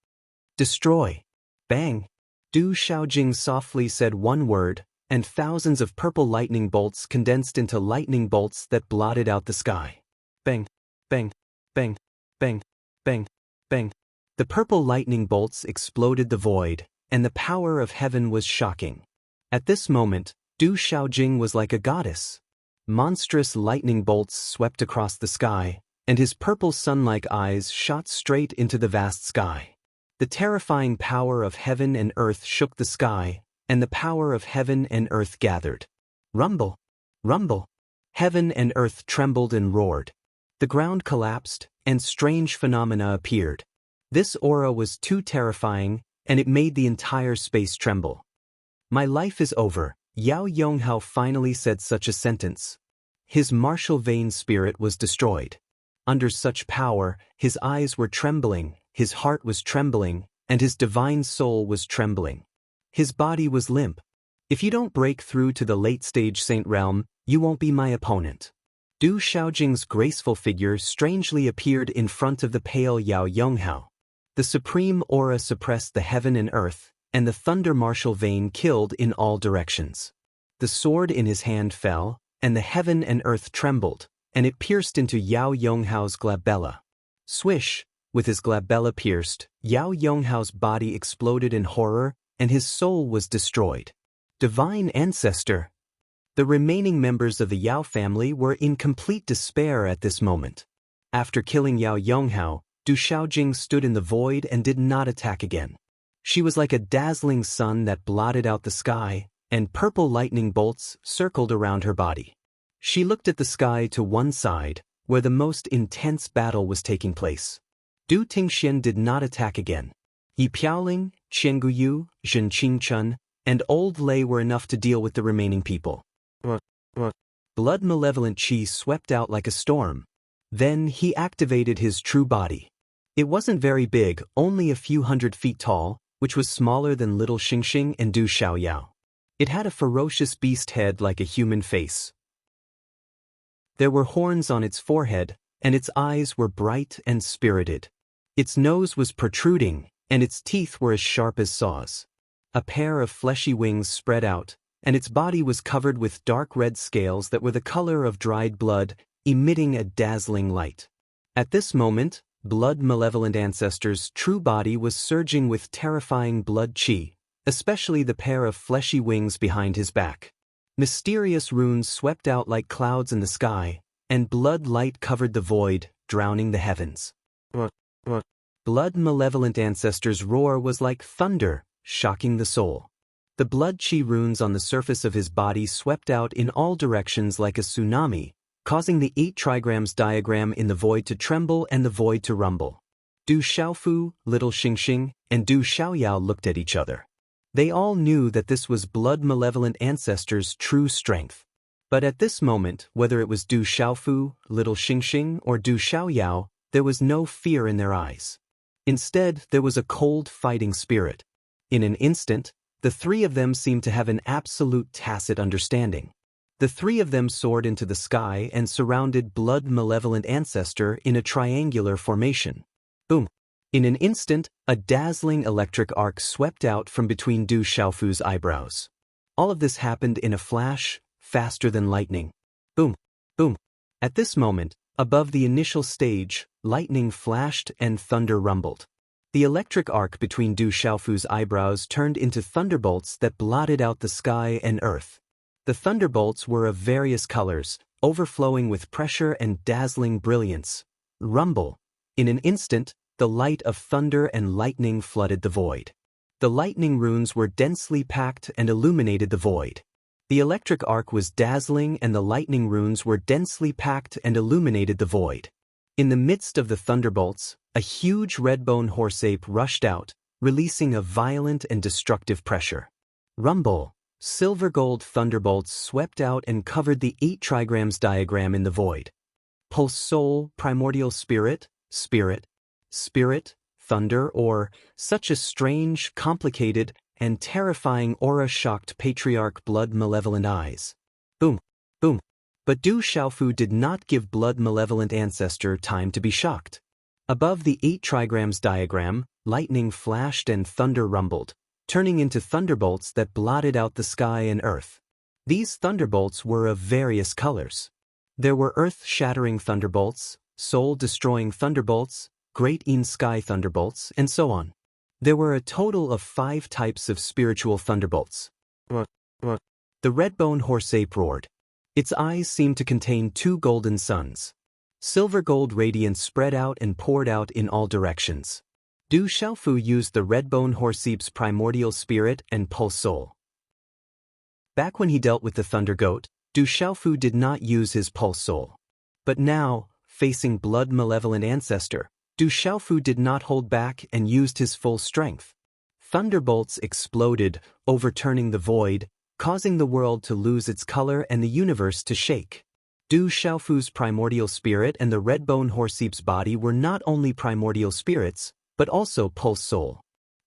Destroy! Bang! Du Xiaojing softly said one word, and thousands of purple lightning bolts condensed into lightning bolts that blotted out the sky. Bang! Bang! Bang! Bang! Bang! Bang! The purple lightning bolts exploded the void, and the power of heaven was shocking. At this moment, Du Xiaojing was like a goddess. Monstrous lightning bolts swept across the sky, and his purple sun-like eyes shot straight into the vast sky. The terrifying power of heaven and earth shook the sky, and the power of heaven and earth gathered. Rumble! Rumble! Heaven and earth trembled and roared. The ground collapsed, and strange phenomena appeared. This aura was too terrifying, and it made the entire space tremble. My life is over, Yao Yonghao finally said such a sentence. His martial vein spirit was destroyed. Under such power, his eyes were trembling, his heart was trembling, and his divine soul was trembling. His body was limp. If you don't break through to the late-stage saint realm, you won't be my opponent. Du Xiaojing's graceful figure strangely appeared in front of the pale Yao Yonghao. The supreme aura suppressed the heaven and earth, and the thunder martial vein killed in all directions. The sword in his hand fell, and the heaven and earth trembled, and it pierced into Yao Yonghao's glabella. Swish! With his glabella pierced, Yao Yonghao's body exploded in horror, and his soul was destroyed. Divine Ancestor. The remaining members of the Yao family were in complete despair at this moment. After killing Yao Yonghao, Du Xiaojing stood in the void and did not attack again. She was like a dazzling sun that blotted out the sky, and purple lightning bolts circled around her body. She looked at the sky to one side, where the most intense battle was taking place. Du Tingxian did not attack again. Yi Piaoling, Qian Guyu, Zhen Qingchun, and Old Lei were enough to deal with the remaining people. Blood malevolent qi swept out like a storm. Then he activated his true body. It wasn't very big, only a few 100 feet tall, which was smaller than little Xingxing and Du Xiaoyao. It had a ferocious beast head like a human face. There were horns on its forehead, and its eyes were bright and spirited. Its nose was protruding, and its teeth were as sharp as saws. A pair of fleshy wings spread out, and its body was covered with dark red scales that were the color of dried blood, emitting a dazzling light. At this moment, Blood Malevolent Ancestor's true body was surging with terrifying blood qi, especially the pair of fleshy wings behind his back. Mysterious runes swept out like clouds in the sky, and blood light covered the void, drowning the heavens. Blood Malevolent Ancestor's roar was like thunder, shocking the soul. The blood qi runes on the surface of his body swept out in all directions like a tsunami, causing the 8 trigrams diagram in the void to tremble and the void to rumble. Du Xiaofu, Little Xingxing, and Du Xiaoyao looked at each other. They all knew that this was Blood Malevolent Ancestor's true strength. But at this moment, whether it was Du Xiaofu, Little Xingxing, or Du Xiaoyao, there was no fear in their eyes. Instead, there was a cold fighting spirit. In an instant, the 3 of them seemed to have an absolute tacit understanding. The 3 of them soared into the sky and surrounded Blood Malevolent Ancestor in a triangular formation. Boom! In an instant, a dazzling electric arc swept out from between Du Xiaofu's eyebrows. All of this happened in a flash, faster than lightning. Boom! Boom! At this moment, above the initial stage, lightning flashed and thunder rumbled. The electric arc between Du Xiaofu's eyebrows turned into thunderbolts that blotted out the sky and earth. The thunderbolts were of various colors, overflowing with pressure and dazzling brilliance. Rumble! In an instant, the light of thunder and lightning flooded the void. The lightning runes were densely packed and illuminated the void. The electric arc was dazzling and the lightning runes were densely packed and illuminated the void. In the midst of the thunderbolts, a huge red-bone horse-ape rushed out, releasing a violent and destructive pressure. Rumble! Silver-gold thunderbolts swept out and covered the 8 trigrams diagram in the void. Pulse soul, primordial spirit, spirit, thunder, or such a strange, complicated, and terrifying aura shocked Patriarch Blood Malevolent eyes. Boom! Boom! But Du Xiaofu did not give Blood Malevolent Ancestor time to be shocked. Above the 8 trigrams diagram, lightning flashed and thunder rumbled, turning into thunderbolts that blotted out the sky and earth. These thunderbolts were of various colors. There were earth-shattering thunderbolts, soul-destroying thunderbolts, great in-sky thunderbolts, and so on. There were a total of 5 types of spiritual thunderbolts. The red-bone horse-ape roared. Its eyes seemed to contain 2 golden suns. Silver-gold radiance spread out and poured out in all directions. Du Xiaofu used the red-bone horse-ape's primordial spirit and pulse soul. Back when he dealt with the thunder goat, Du Xiaofu did not use his pulse soul. But now, facing Blood Malevolent Ancestor, Du Xiaofu did not hold back and used his full strength. Thunderbolts exploded, overturning the void, causing the world to lose its color and the universe to shake. Du Xiaofu's primordial spirit and the red-bone horse-ape's body were not only primordial spirits, but also pulse soul.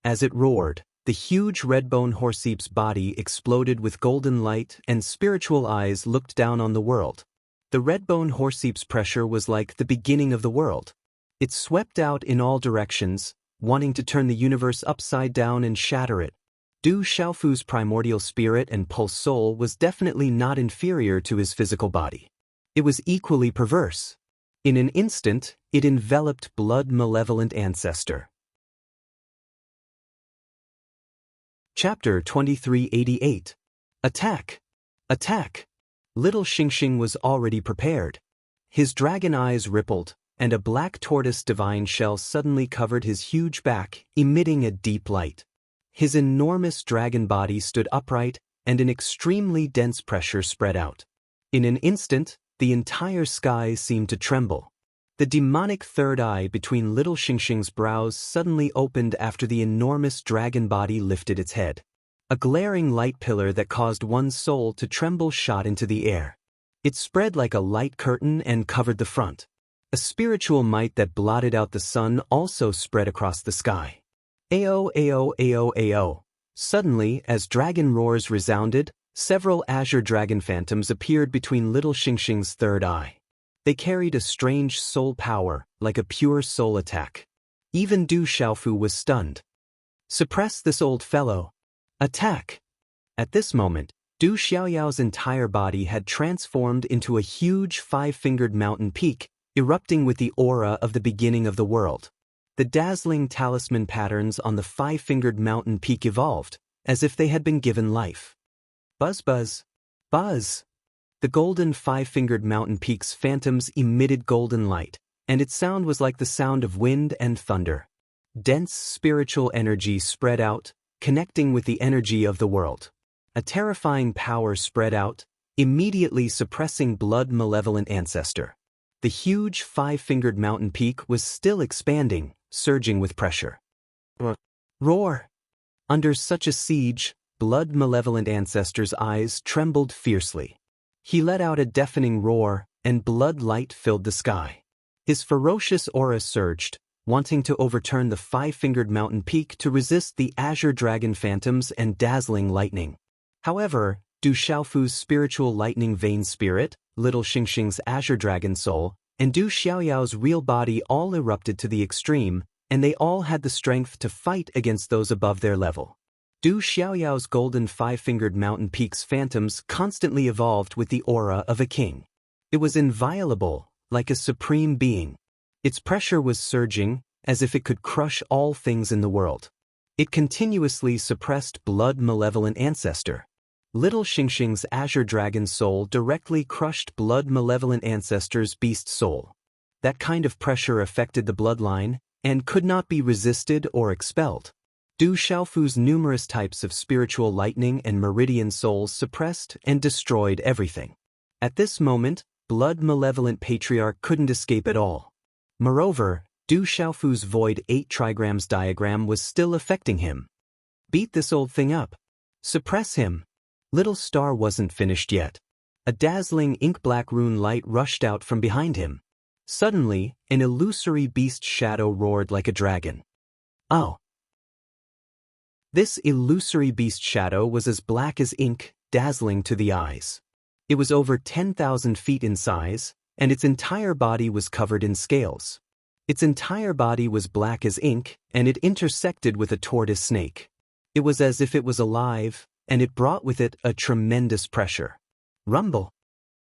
As it roared, the huge red-bone horse-ape's body exploded with golden light and spiritual eyes looked down on the world. The red-bone horse-ape's pressure was like the beginning of the world. It swept out in all directions, wanting to turn the universe upside down and shatter it. Du Xiaofu's primordial spirit and pulse soul was definitely not inferior to his physical body. It was equally perverse. In an instant, it enveloped Blood Malevolent Ancestor. Chapter 2388. Attack! Attack! Little Xingxing was already prepared. His dragon eyes rippled, and a black tortoise divine shell suddenly covered his huge back, emitting a deep light. His enormous dragon body stood upright, and an extremely dense pressure spread out. In an instant, the entire sky seemed to tremble. The demonic third eye between Little Xingxing's brows suddenly opened after the enormous dragon body lifted its head. A glaring light pillar that caused one's soul to tremble shot into the air. It spread like a light curtain and covered the front. A spiritual might that blotted out the sun also spread across the sky. Ao, ao, ao, ao. Suddenly, as dragon roars resounded, several azure dragon phantoms appeared between Little Xingxing's third eye. They carried a strange soul power, like a pure soul attack. Even Du Xiaofu was stunned. Suppress this old fellow. Attack! At this moment, Du Xiaoyao's entire body had transformed into a huge five-fingered mountain peak, erupting with the aura of the beginning of the world. The dazzling talisman patterns on the five-fingered mountain peak evolved, as if they had been given life. Buzz buzz. Buzz! The golden five-fingered mountain peak's phantoms emitted golden light, and its sound was like the sound of wind and thunder. Dense spiritual energy spread out, connecting with the energy of the world. A terrifying power spread out, immediately suppressing blood malevolent ancestor. The huge five-fingered mountain peak was still expanding, surging with pressure. Roar! Under such a siege, blood malevolent ancestor's eyes trembled fiercely. He let out a deafening roar, and blood light filled the sky. His ferocious aura surged, wanting to overturn the five-fingered mountain peak to resist the azure dragon phantoms and dazzling lightning. However, Du Xiaofu's spiritual lightning vein spirit, Little Xingxing's azure dragon soul, and Du Xiaoyao's real body all erupted to the extreme, and they all had the strength to fight against those above their level. Du Xiaoyao's golden five-fingered mountain peak's phantoms constantly evolved with the aura of a king. It was inviolable, like a supreme being. Its pressure was surging, as if it could crush all things in the world. It continuously suppressed blood malevolent ancestor. Little Xingxing's azure dragon soul directly crushed blood malevolent ancestor's beast soul. That kind of pressure affected the bloodline, and could not be resisted or expelled. Du Xiaofu's numerous types of spiritual lightning and meridian souls suppressed and destroyed everything. At this moment, blood malevolent patriarch couldn't escape at all. Moreover, Du Xiaofu's void 8 trigrams diagram was still affecting him. Beat this old thing up. Suppress him. Little Star wasn't finished yet. A dazzling ink-black rune light rushed out from behind him. Suddenly, an illusory beast shadow roared like a dragon. Oh! This illusory beast shadow was as black as ink, dazzling to the eyes. It was over 10,000 feet in size, and its entire body was covered in scales. Its entire body was black as ink, and it intersected with a tortoise snake. It was as if it was alive, and it brought with it a tremendous pressure. Rumble!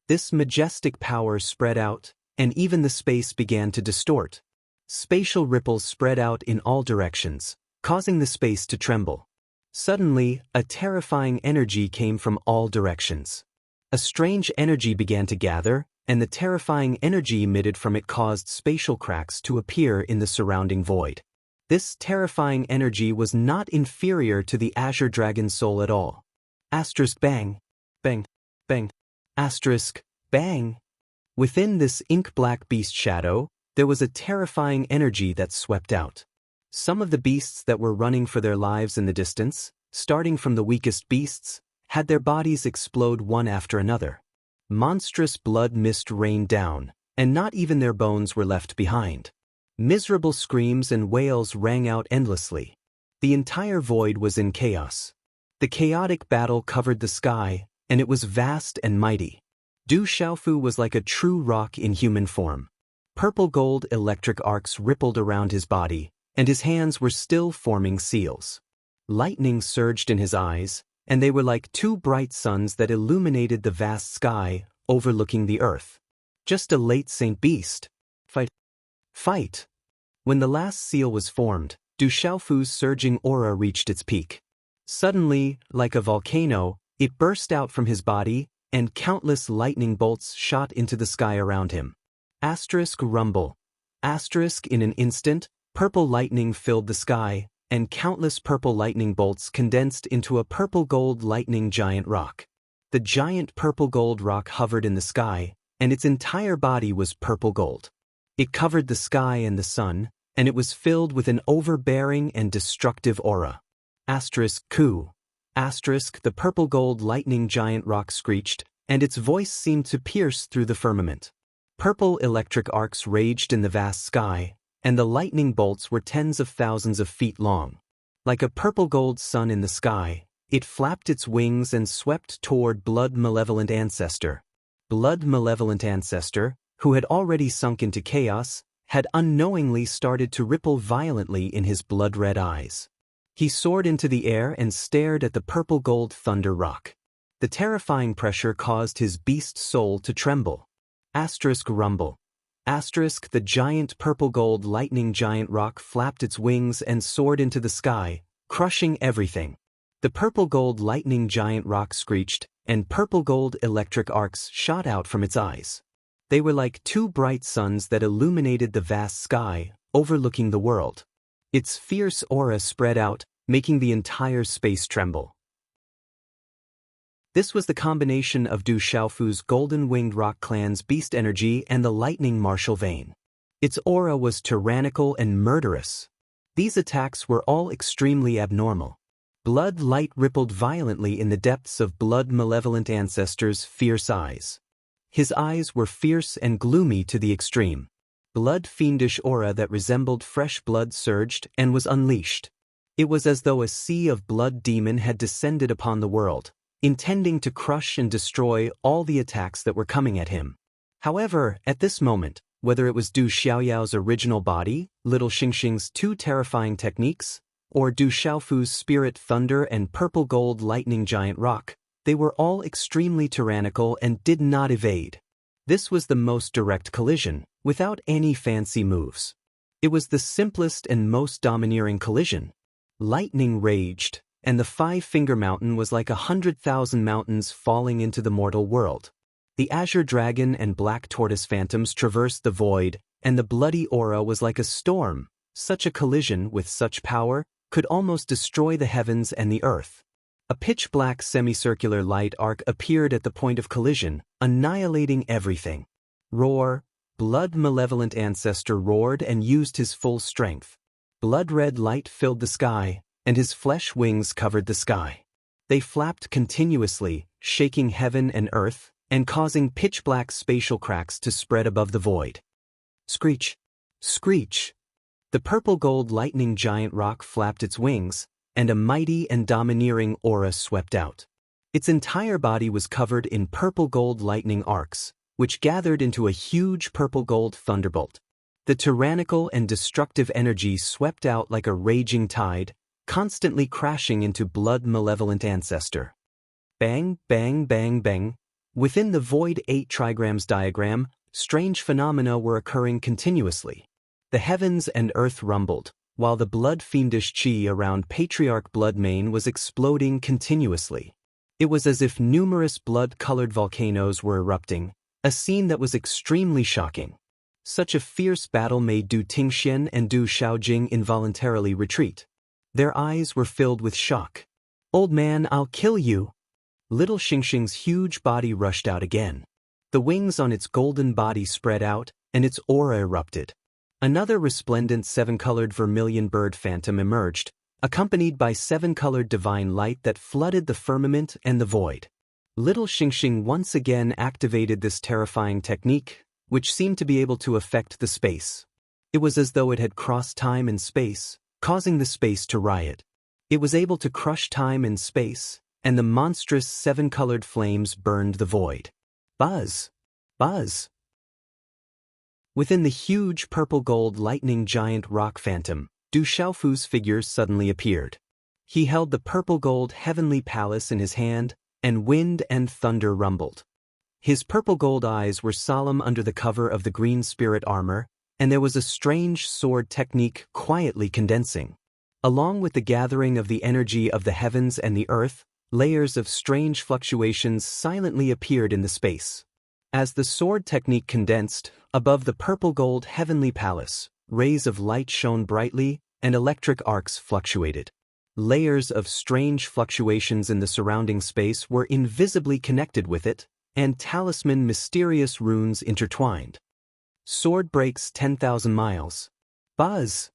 This majestic power spread out, and even the space began to distort. Spatial ripples spread out in all directions, causing the space to tremble. Suddenly, a terrifying energy came from all directions. A strange energy began to gather, and the terrifying energy emitted from it caused spatial cracks to appear in the surrounding void. This terrifying energy was not inferior to the azure dragon soul at all. Asterisk bang, bang, bang, asterisk bang. Within this ink-black beast shadow, there was a terrifying energy that swept out. Some of the beasts that were running for their lives in the distance, starting from the weakest beasts, had their bodies explode one after another. Monstrous blood mist rained down, and not even their bones were left behind. Miserable screams and wails rang out endlessly. The entire void was in chaos. The chaotic battle covered the sky, and it was vast and mighty. Du Xiaofu was like a true rock in human form. Purple gold electric arcs rippled around his body, and his hands were still forming seals. Lightning surged in his eyes, and they were like two bright suns that illuminated the vast sky, overlooking the earth. Just a late Saint Beast. Fight! When the last seal was formed, Du Xiaofu's surging aura reached its peak. Suddenly, like a volcano, It burst out from his body, and countless lightning bolts shot into the sky around him. Asterisk rumble. Asterisk in an instant, purple lightning filled the sky, and countless purple lightning bolts condensed into a purple-gold lightning giant rock. The giant purple-gold rock hovered in the sky, and its entire body was purple-gold. It covered the sky and the sun, and it was filled with an overbearing and destructive aura. Asterisk coup. Asterisk the purple-gold lightning giant rock screeched, and its voice seemed to pierce through the firmament. Purple electric arcs raged in the vast sky, and the lightning bolts were tens of thousands of feet long. Like a purple-gold sun in the sky, it flapped its wings and swept toward blood-malevolent ancestor. Blood-malevolent ancestor, who had already sunk into chaos, had unknowingly started to ripple violently in his blood-red eyes. He soared into the air and stared at the purple-gold thunder rock. The terrifying pressure caused his beast soul to tremble. Asterisk rumble. Asterisk the giant purple-gold lightning giant rock flapped its wings and soared into the sky, crushing everything. The purple-gold lightning giant rock screeched, and purple-gold electric arcs shot out from its eyes. They were like two bright suns that illuminated the vast sky, overlooking the world. Its fierce aura spread out, making the entire space tremble. This was the combination of Du Xiaofu's golden-winged rock clan's beast energy and the lightning martial vein. Its aura was tyrannical and murderous. These attacks were all extremely abnormal. Blood light rippled violently in the depths of blood-malevolent ancestor's fierce eyes. His eyes were fierce and gloomy to the extreme. Blood-fiendish aura that resembled fresh blood surged and was unleashed. It was as though a sea of blood demon had descended upon the world, intending to crush and destroy all the attacks that were coming at him. However, at this moment, whether it was Du Xiaoyao's original body, Little Xingxing's two terrifying techniques, or Du Xiaofu's spirit thunder and purple-gold lightning giant rock, they were all extremely tyrannical and did not evade. This was the most direct collision, without any fancy moves. It was the simplest and most domineering collision. Lightning raged, and the Five-Finger Mountain was like 100,000 mountains falling into the mortal world. The Azure Dragon and Black Tortoise phantoms traversed the void, and the bloody aura was like a storm. Such a collision with such power could almost destroy the heavens and the earth. A pitch-black semicircular light arc appeared at the point of collision, annihilating everything. Roar. Blood-malevolent ancestor roared and used his full strength. Blood-red light filled the sky, and his flesh wings covered the sky. They flapped continuously, shaking heaven and earth, and causing pitch-black spatial cracks to spread above the void. Screech. Screech. The purple-gold lightning giant rock flapped its wings, and a mighty and domineering aura swept out. Its entire body was covered in purple-gold lightning arcs, which gathered into a huge purple-gold thunderbolt. The tyrannical and destructive energy swept out like a raging tide, constantly crashing into blood-malevolent ancestor. Bang, bang, bang, bang. Within the void 8 trigrams diagram, strange phenomena were occurring continuously. The heavens and earth rumbled, while the blood-fiendish chi around Patriarch Bloodmane was exploding continuously. It was as if numerous blood-colored volcanoes were erupting, a scene that was extremely shocking. Such a fierce battle made Du Tingxian and Du Xiaojing involuntarily retreat. Their eyes were filled with shock. "Old man, I'll kill you!" Little Xingxing's huge body rushed out again. The wings on its golden body spread out, and its aura erupted. Another resplendent seven-colored vermilion bird phantom emerged, accompanied by seven-colored divine light that flooded the firmament and the void. Little Xingxing once again activated this terrifying technique, which seemed to be able to affect the space. It was as though it had crossed time and space, causing the space to riot. It was able to crush time and space, and the monstrous seven-colored flames burned the void. Buzz! Buzz! Within the huge purple-gold lightning giant rock phantom, Du Xiaofu's figure suddenly appeared. He held the purple-gold heavenly palace in his hand, and wind and thunder rumbled. His purple-gold eyes were solemn under the cover of the green spirit armor, and there was a strange sword technique quietly condensing. Along with the gathering of the energy of the heavens and the earth, layers of strange fluctuations silently appeared in the space. As the sword technique condensed, above the purple-gold heavenly palace, rays of light shone brightly, and electric arcs fluctuated. Layers of strange fluctuations in the surrounding space were invisibly connected with it, and talisman mysterious runes intertwined. Sword breaks 10,000 miles. Buzz!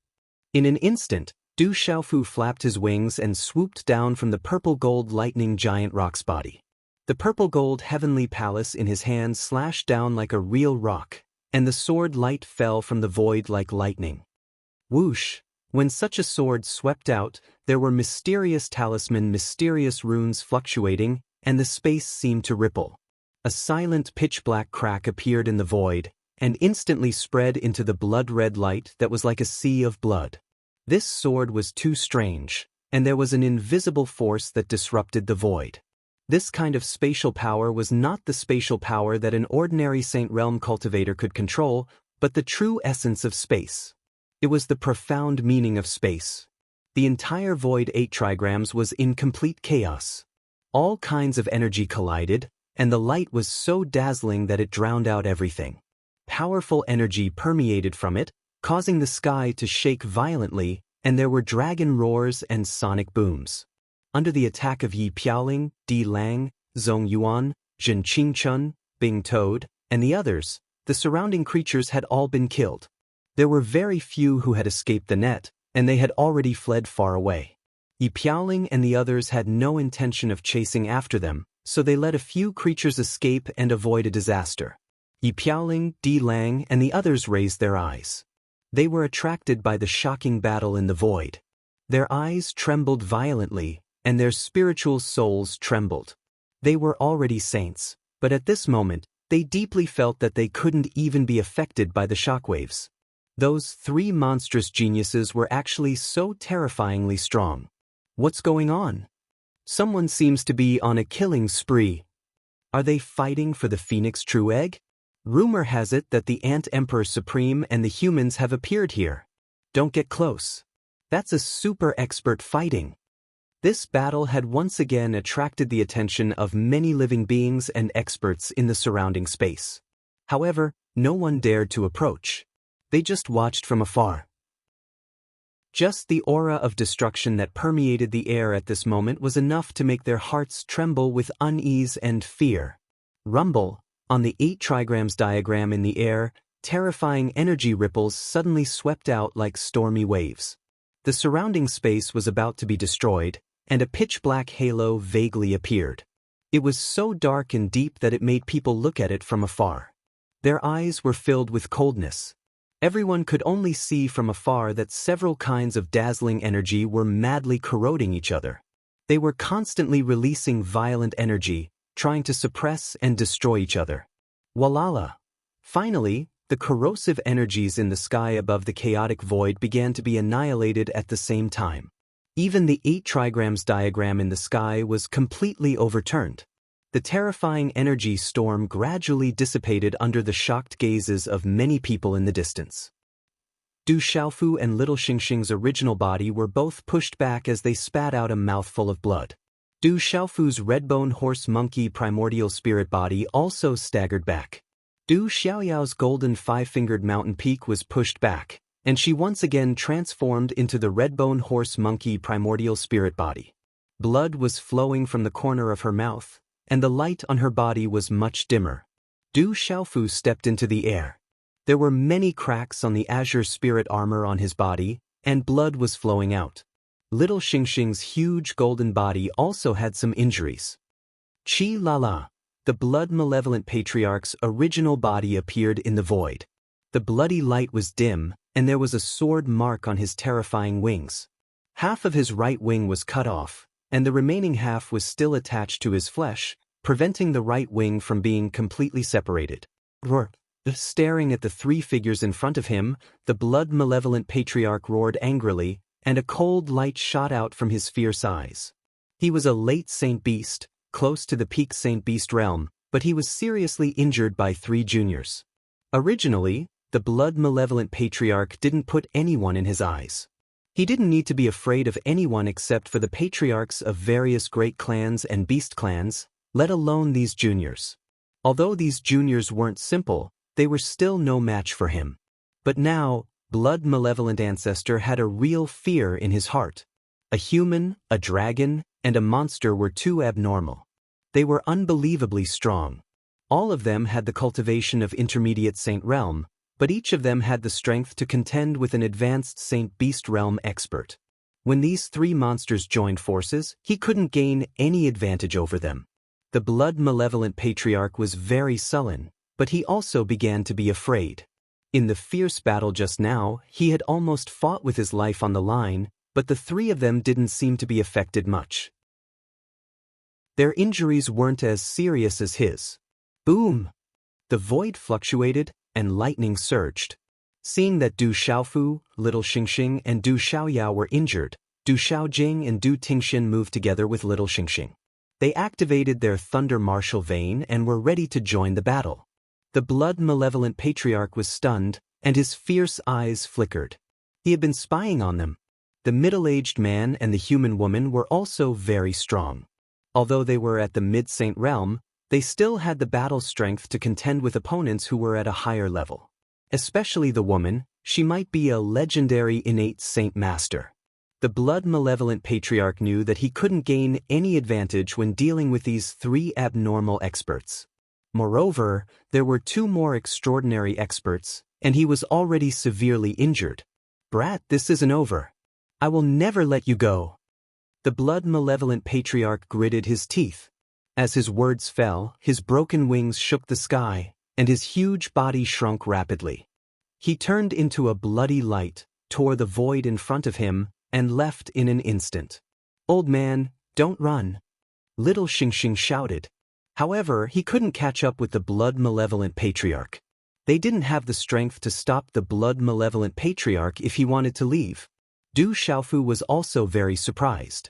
In an instant, Du Xiaofu flapped his wings and swooped down from the purple-gold lightning giant rock's body. The purple-gold heavenly palace in his hand slashed down like a real rock, and the sword light fell from the void like lightning. Whoosh! When such a sword swept out, there were mysterious talisman mysterious runes fluctuating, and the space seemed to ripple. A silent pitch-black crack appeared in the void, and instantly spread into the blood-red light that was like a sea of blood. This sword was too strange, and there was an invisible force that disrupted the void. This kind of spatial power was not the spatial power that an ordinary Saint Realm cultivator could control, but the true essence of space. It was the profound meaning of space. The entire void 8 trigrams was in complete chaos. All kinds of energy collided, and the light was so dazzling that it drowned out everything. Powerful energy permeated from it, causing the sky to shake violently, and there were dragon roars and sonic booms. Under the attack of Yi Piaoling, Di Lang, Zhong Yuan, Zhen Qingchun, Bing Toad, and the others, the surrounding creatures had all been killed. There were very few who had escaped the net, and they had already fled far away. Yi Piaoling and the others had no intention of chasing after them, so they let a few creatures escape and avoid a disaster. Yi Piaoling, Di Lang, and the others raised their eyes. They were attracted by the shocking battle in the void. Their eyes trembled violently, and their spiritual souls trembled. They were already saints, but at this moment, they deeply felt that they couldn't even be affected by the shockwaves. Those 3 monstrous geniuses were actually so terrifyingly strong. What's going on? Someone seems to be on a killing spree. Are they fighting for the Phoenix True Egg? Rumor has it that the Ant Emperor Supreme and the humans have appeared here. Don't get close. That's a super expert fighting. This battle had once again attracted the attention of many living beings and experts in the surrounding space. However, no one dared to approach. They just watched from afar. Just the aura of destruction that permeated the air at this moment was enough to make their hearts tremble with unease and fear. Rumble, on the 8 trigrams diagram in the air, terrifying energy ripples suddenly swept out like stormy waves. The surrounding space was about to be destroyed, and a pitch-black halo vaguely appeared. It was so dark and deep that it made people look at it from afar. Their eyes were filled with coldness. Everyone could only see from afar that several kinds of dazzling energy were madly corroding each other. They were constantly releasing violent energy, trying to suppress and destroy each other. Walala! Finally, the corrosive energies in the sky above the chaotic void began to be annihilated at the same time. Even the 8 trigrams diagram in the sky was completely overturned. The terrifying energy storm gradually dissipated under the shocked gazes of many people in the distance. Du Xiaofu and Little Xingxing's original body were both pushed back as they spat out a mouthful of blood. Du Xiaofu's redbone horse monkey primordial spirit body also staggered back. Du Xiaoyao's golden 5-fingered mountain peak was pushed back, and she once again transformed into the redbone horse monkey primordial spirit body. Blood was flowing from the corner of her mouth, and the light on her body was much dimmer. Du Xiaofu stepped into the air. There were many cracks on the azure spirit armor on his body, and blood was flowing out. Little Xingxing's huge golden body also had some injuries. Chi Lala, the blood-malevolent patriarch's original body appeared in the void. The bloody light was dim, and there was a sword mark on his terrifying wings. Half of his right wing was cut off, and the remaining half was still attached to his flesh, preventing the right wing from being completely separated. Staring at the 3 figures in front of him, the blood-malevolent patriarch roared angrily, and a cold light shot out from his fierce eyes. He was a late Saint Beast, close to the peak Saint Beast realm, but he was seriously injured by 3 juniors. Originally, the blood-malevolent patriarch didn't put anyone in his eyes. He didn't need to be afraid of anyone except for the patriarchs of various great clans and beast clans, let alone these juniors. Although these juniors weren't simple, they were still no match for him. But now, Blood Malevolent Ancestor had a real fear in his heart. A human, a dragon, and a monster were too abnormal. They were unbelievably strong. All of them had the cultivation of intermediate Saint Realm, but each of them had the strength to contend with an advanced Saint Beast Realm expert. When these three monsters joined forces, he couldn't gain any advantage over them. The Blood Malevolent Patriarch was very sullen, but he also began to be afraid. In the fierce battle just now, he had almost fought with his life on the line, but the three of them didn't seem to be affected much. Their injuries weren't as serious as his. Boom! The void fluctuated, and lightning surged. Seeing that Du Xiaofu, Little Xingxing, and Du Xiaoyao were injured, Du Xiaojing and Du Tingxian moved together with Little Xingxing. They activated their Thunder Martial Vein and were ready to join the battle. The Blood Malevolent Patriarch was stunned, and his fierce eyes flickered. He had been spying on them. The middle-aged man and the human woman were also very strong. Although they were at the Mid-Saint Realm, they still had the battle strength to contend with opponents who were at a higher level. Especially the woman, she might be a legendary innate Saint Master. The Blood Malevolent Patriarch knew that he couldn't gain any advantage when dealing with these three abnormal experts. Moreover, there were two more extraordinary experts, and he was already severely injured. Brat, this isn't over. I will never let you go. The Blood Malevolent Patriarch gritted his teeth. As his words fell, his broken wings shook the sky, and his huge body shrunk rapidly. He turned into a bloody light, tore the void in front of him, and left in an instant. Old man, don't run. Little Xingxing shouted. However, he couldn't catch up with the Blood Malevolent Patriarch. They didn't have the strength to stop the Blood Malevolent Patriarch if he wanted to leave. Du Xiaofu was also very surprised.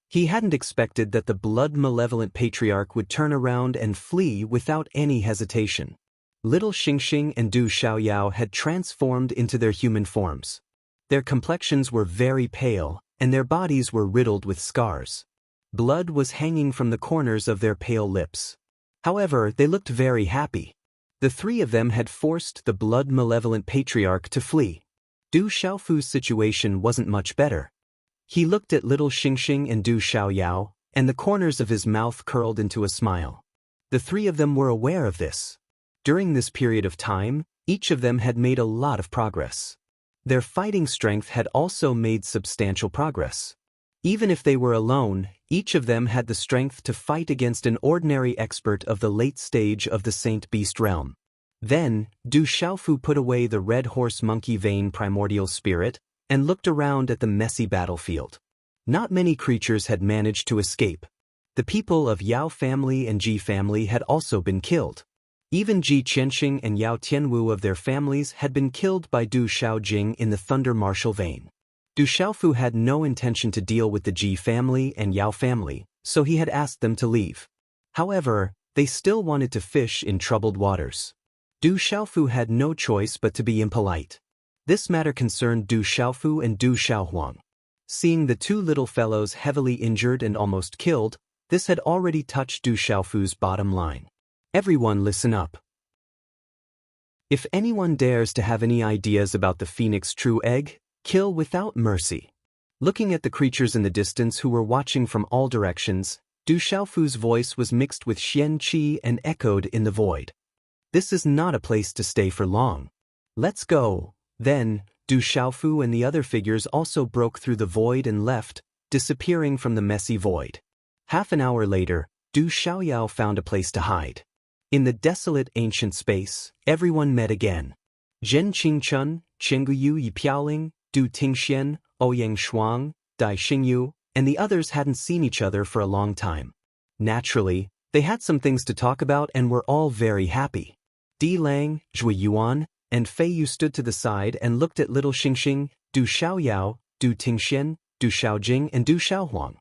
He hadn't expected that the Blood Malevolent Patriarch would turn around and flee without any hesitation. Little Xingxing and Du Xiaoyao had transformed into their human forms. Their complexions were very pale, and their bodies were riddled with scars. Blood was hanging from the corners of their pale lips. However, they looked very happy. The three of them had forced the Blood Malevolent Patriarch to flee. Du Xiaofu's situation wasn't much better. He looked at Little Xingxing and Du Xiaoyao, and the corners of his mouth curled into a smile. The three of them were aware of this. During this period of time, each of them had made a lot of progress. Their fighting strength had also made substantial progress. Even if they were alone, each of them had the strength to fight against an ordinary expert of the late stage of the Saint Beast Realm. Then, Du Xiaofu put away the Red Horse Monkey Vein Primordial Spirit and looked around at the messy battlefield. Not many creatures had managed to escape. The people of Yao family and Ji family had also been killed. Even Ji Qianxing and Yao Tianwu of their families had been killed by Du Xiaojing in the Thunder Martial Vein. Du Xiaofu had no intention to deal with the Ji family and Yao family, so he had asked them to leave. However, they still wanted to fish in troubled waters. Du Xiaofu had no choice but to be impolite. This matter concerned Du Xiaofu and Du Xiaohuang. Seeing the two little fellows heavily injured and almost killed, this had already touched Du Xiaofu's bottom line. Everyone listen up. If anyone dares to have any ideas about the Phoenix True Egg, kill without mercy. Looking at the creatures in the distance who were watching from all directions, Du Xiaofu's voice was mixed with Xian Qi and echoed in the void. This is not a place to stay for long. Let's go. Then, Du Xiaofu and the other figures also broke through the void and left, disappearing from the messy void. Half an hour later, Du Xiaoyao found a place to hide. In the desolate ancient space, everyone met again. Zhen Qingchun, Chengguyu Yipiaoling, Du Tingxian, Ouyang Shuang, Dai Xingyu, and the others hadn't seen each other for a long time. Naturally, they had some things to talk about and were all very happy. Di Lang, Zhui Yuan, and Fei Yu stood to the side and looked at Little Xingxing, Du Xiaoyao, Du Tingxian, Du Xiaojing, and Du Xiaohuang.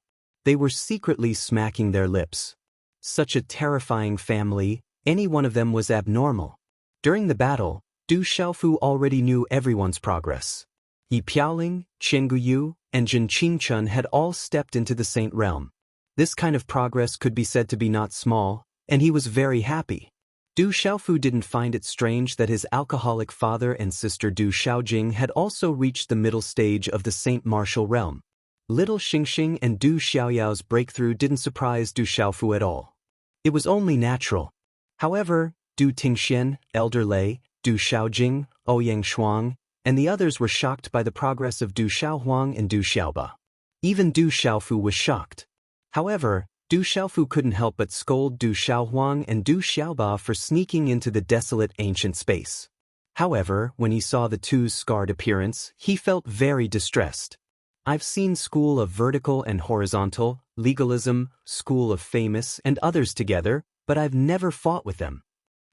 They were secretly smacking their lips. Such a terrifying family, any one of them was abnormal. During the battle, Du Xiaofu already knew everyone's progress. Yi Piaoling, Qian Guyu, and Jin Qingchun had all stepped into the Saint realm. This kind of progress could be said to be not small, and he was very happy. Du Xiaofu didn't find it strange that his alcoholic father and sister Du Xiaojing had also reached the middle stage of the Saint Martial realm. Little Xingxing and Du Xiaoyao's breakthrough didn't surprise Du Xiaofu at all. It was only natural. However, Du Tingxian, Elder Lei, Du Xiaojing, Ouyang Shuang, and the others were shocked by the progress of Du Xiaohuang and Du Xiaoba. Even Du Xiaofu was shocked. However, Du Xiaofu couldn't help but scold Du Xiaohuang and Du Xiaoba for sneaking into the desolate ancient space. However, when he saw the two's scarred appearance, he felt very distressed. I've seen School of Vertical and Horizontal, Legalism, School of Famous, and others together, but I've never fought with them.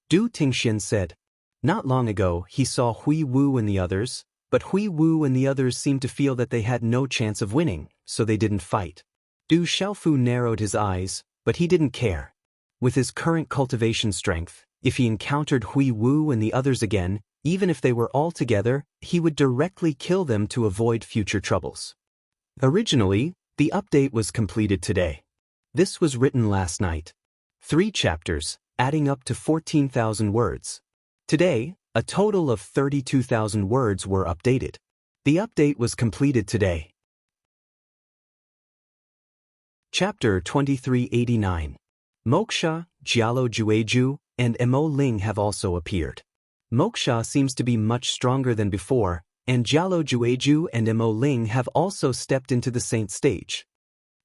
Du Tingxian said. Not long ago, he saw Hui Wu and the others, but Hui Wu and the others seemed to feel that they had no chance of winning, so they didn't fight. Du Xiaofu narrowed his eyes, but he didn't care. With his current cultivation strength, if he encountered Hui Wu and the others again, even if they were all together, he would directly kill them to avoid future troubles. Originally, the update was completed today. This was written last night. 3 chapters, adding up to 14,000 words. Today, a total of 32,000 words were updated. The update was completed today. Chapter 2389. Moksha, Jialo Jueju, and Mo Ling have also appeared. Moksha seems to be much stronger than before, and Jialo Jueju and Mo Ling have also stepped into the saint stage.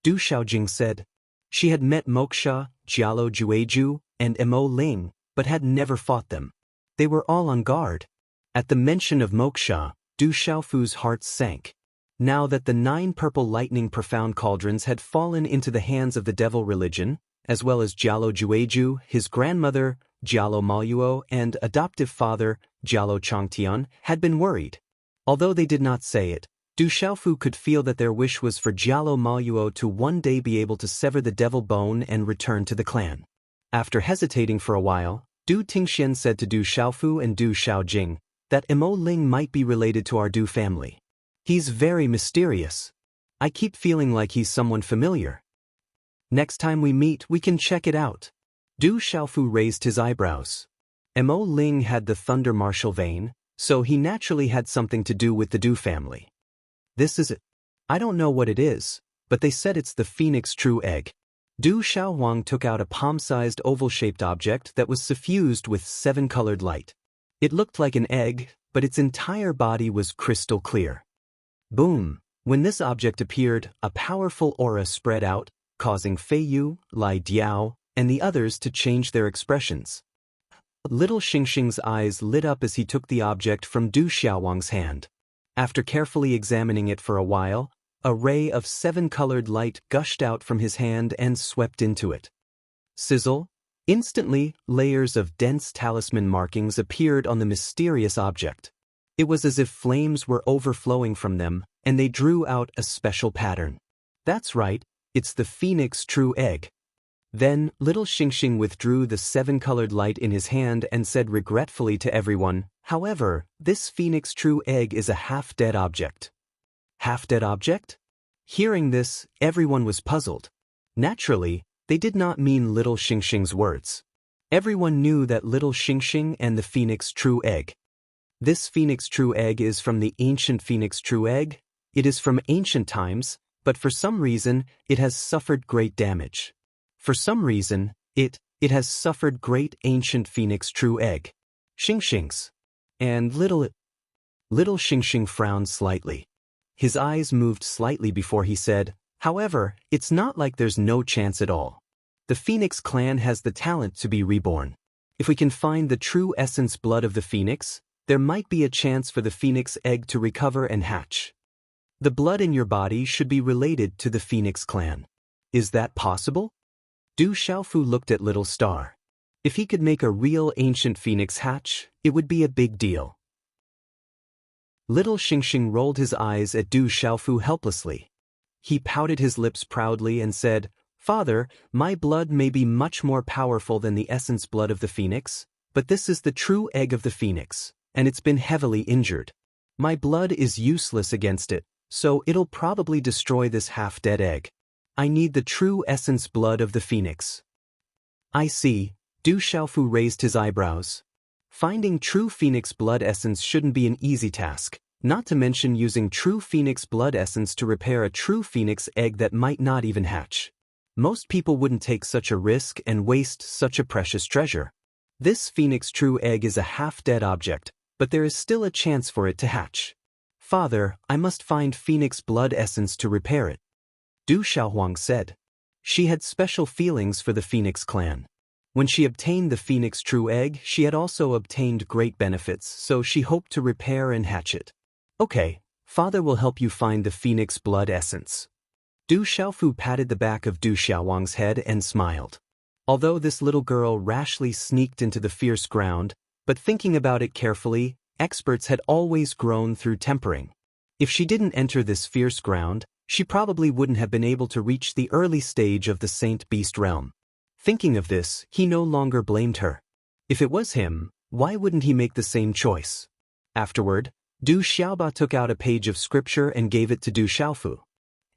Du Xiaojing said. She had met Moksha, Jialo Jueju, and Mo Ling, but had never fought them. They were all on guard. At the mention of Moksha, Du Xiaofu's heart sank. Now that the 9 purple lightning profound cauldrons had fallen into the hands of the devil religion, as well as Jialo Jueju, his grandmother, Jialo Maluo, and adoptive father, Jialo Changtian, had been worried. Although they did not say it, Du Xiaofu could feel that their wish was for Jialo Maluo to one day be able to sever the devil bone and return to the clan. After hesitating for a while, Du Tingxian said to Du Xiaofu and Du Xiaojing that Mo Ling might be related to our Du family. He's very mysterious. I keep feeling like he's someone familiar. Next time we meet, we can check it out. Du Xiaofu raised his eyebrows. Mo Ling had the Thunder Martial vein, so he naturally had something to do with the Du family. This is it. I don't know what it is, but they said it's the Phoenix True Egg. Du Xiaohuang took out a palm-sized oval-shaped object that was suffused with 7-colored light. It looked like an egg, but its entire body was crystal clear. Boom! When this object appeared, a powerful aura spread out, causing Fei Yu, Lai Diao, and the others to change their expressions. Little Xingxing's eyes lit up as he took the object from Du Xiaohuang's hand. After carefully examining it for a while, a ray of 7-colored light gushed out from his hand and swept into it. Sizzle! Instantly, layers of dense talisman markings appeared on the mysterious object. It was as if flames were overflowing from them, and they drew out a special pattern. That's right, it's the Phoenix True Egg. Then, little Xingxing withdrew the 7-colored light in his hand and said regretfully to everyone, however, this Phoenix True Egg is a half-dead object. Half-dead object? Hearing this, everyone was puzzled. Naturally, they did not mean little Xingxing's words. Everyone knew that little Xingxing and the Phoenix True Egg. This Phoenix True Egg is from the ancient Phoenix True Egg. It is from ancient times, but for some reason, it has suffered great damage. For some reason, it has suffered great ancient Phoenix True Egg. Xingxing's. And little Xingxing frowned slightly. His eyes moved slightly before he said, however, it's not like there's no chance at all. The Phoenix clan has the talent to be reborn. If we can find the true essence blood of the Phoenix, there might be a chance for the Phoenix egg to recover and hatch. The blood in your body should be related to the Phoenix clan. Is that possible? Du Xiaofu looked at Little Star. If he could make a real ancient Phoenix hatch, it would be a big deal. Little Xingxing rolled his eyes at Du Xiaofu helplessly. He pouted his lips proudly and said, Father, my blood may be much more powerful than the essence blood of the Phoenix, but this is the true egg of the Phoenix, and it's been heavily injured. My blood is useless against it, so it'll probably destroy this half-dead egg. I need the true essence blood of the phoenix. I see. Du Xiaofu raised his eyebrows. Finding true phoenix blood essence shouldn't be an easy task, not to mention using true phoenix blood essence to repair a true phoenix egg that might not even hatch. Most people wouldn't take such a risk and waste such a precious treasure. This phoenix true egg is a half-dead object, but there is still a chance for it to hatch. Father, I must find phoenix blood essence to repair it. Du Xiaohuang said. She had special feelings for the phoenix clan. When she obtained the phoenix true egg, she had also obtained great benefits, so she hoped to repair and hatch it. Okay, father will help you find the phoenix blood essence. Du Xiaofu patted the back of Du Xiaohuang's head and smiled. Although this little girl rashly sneaked into the fierce ground, but thinking about it carefully, experts had always grown through tempering. If she didn't enter this fierce ground, she probably wouldn't have been able to reach the early stage of the Saint Beast realm. Thinking of this, he no longer blamed her. If it was him, why wouldn't he make the same choice? Afterward, Du Xiaoba took out a page of scripture and gave it to Du Xiaofu.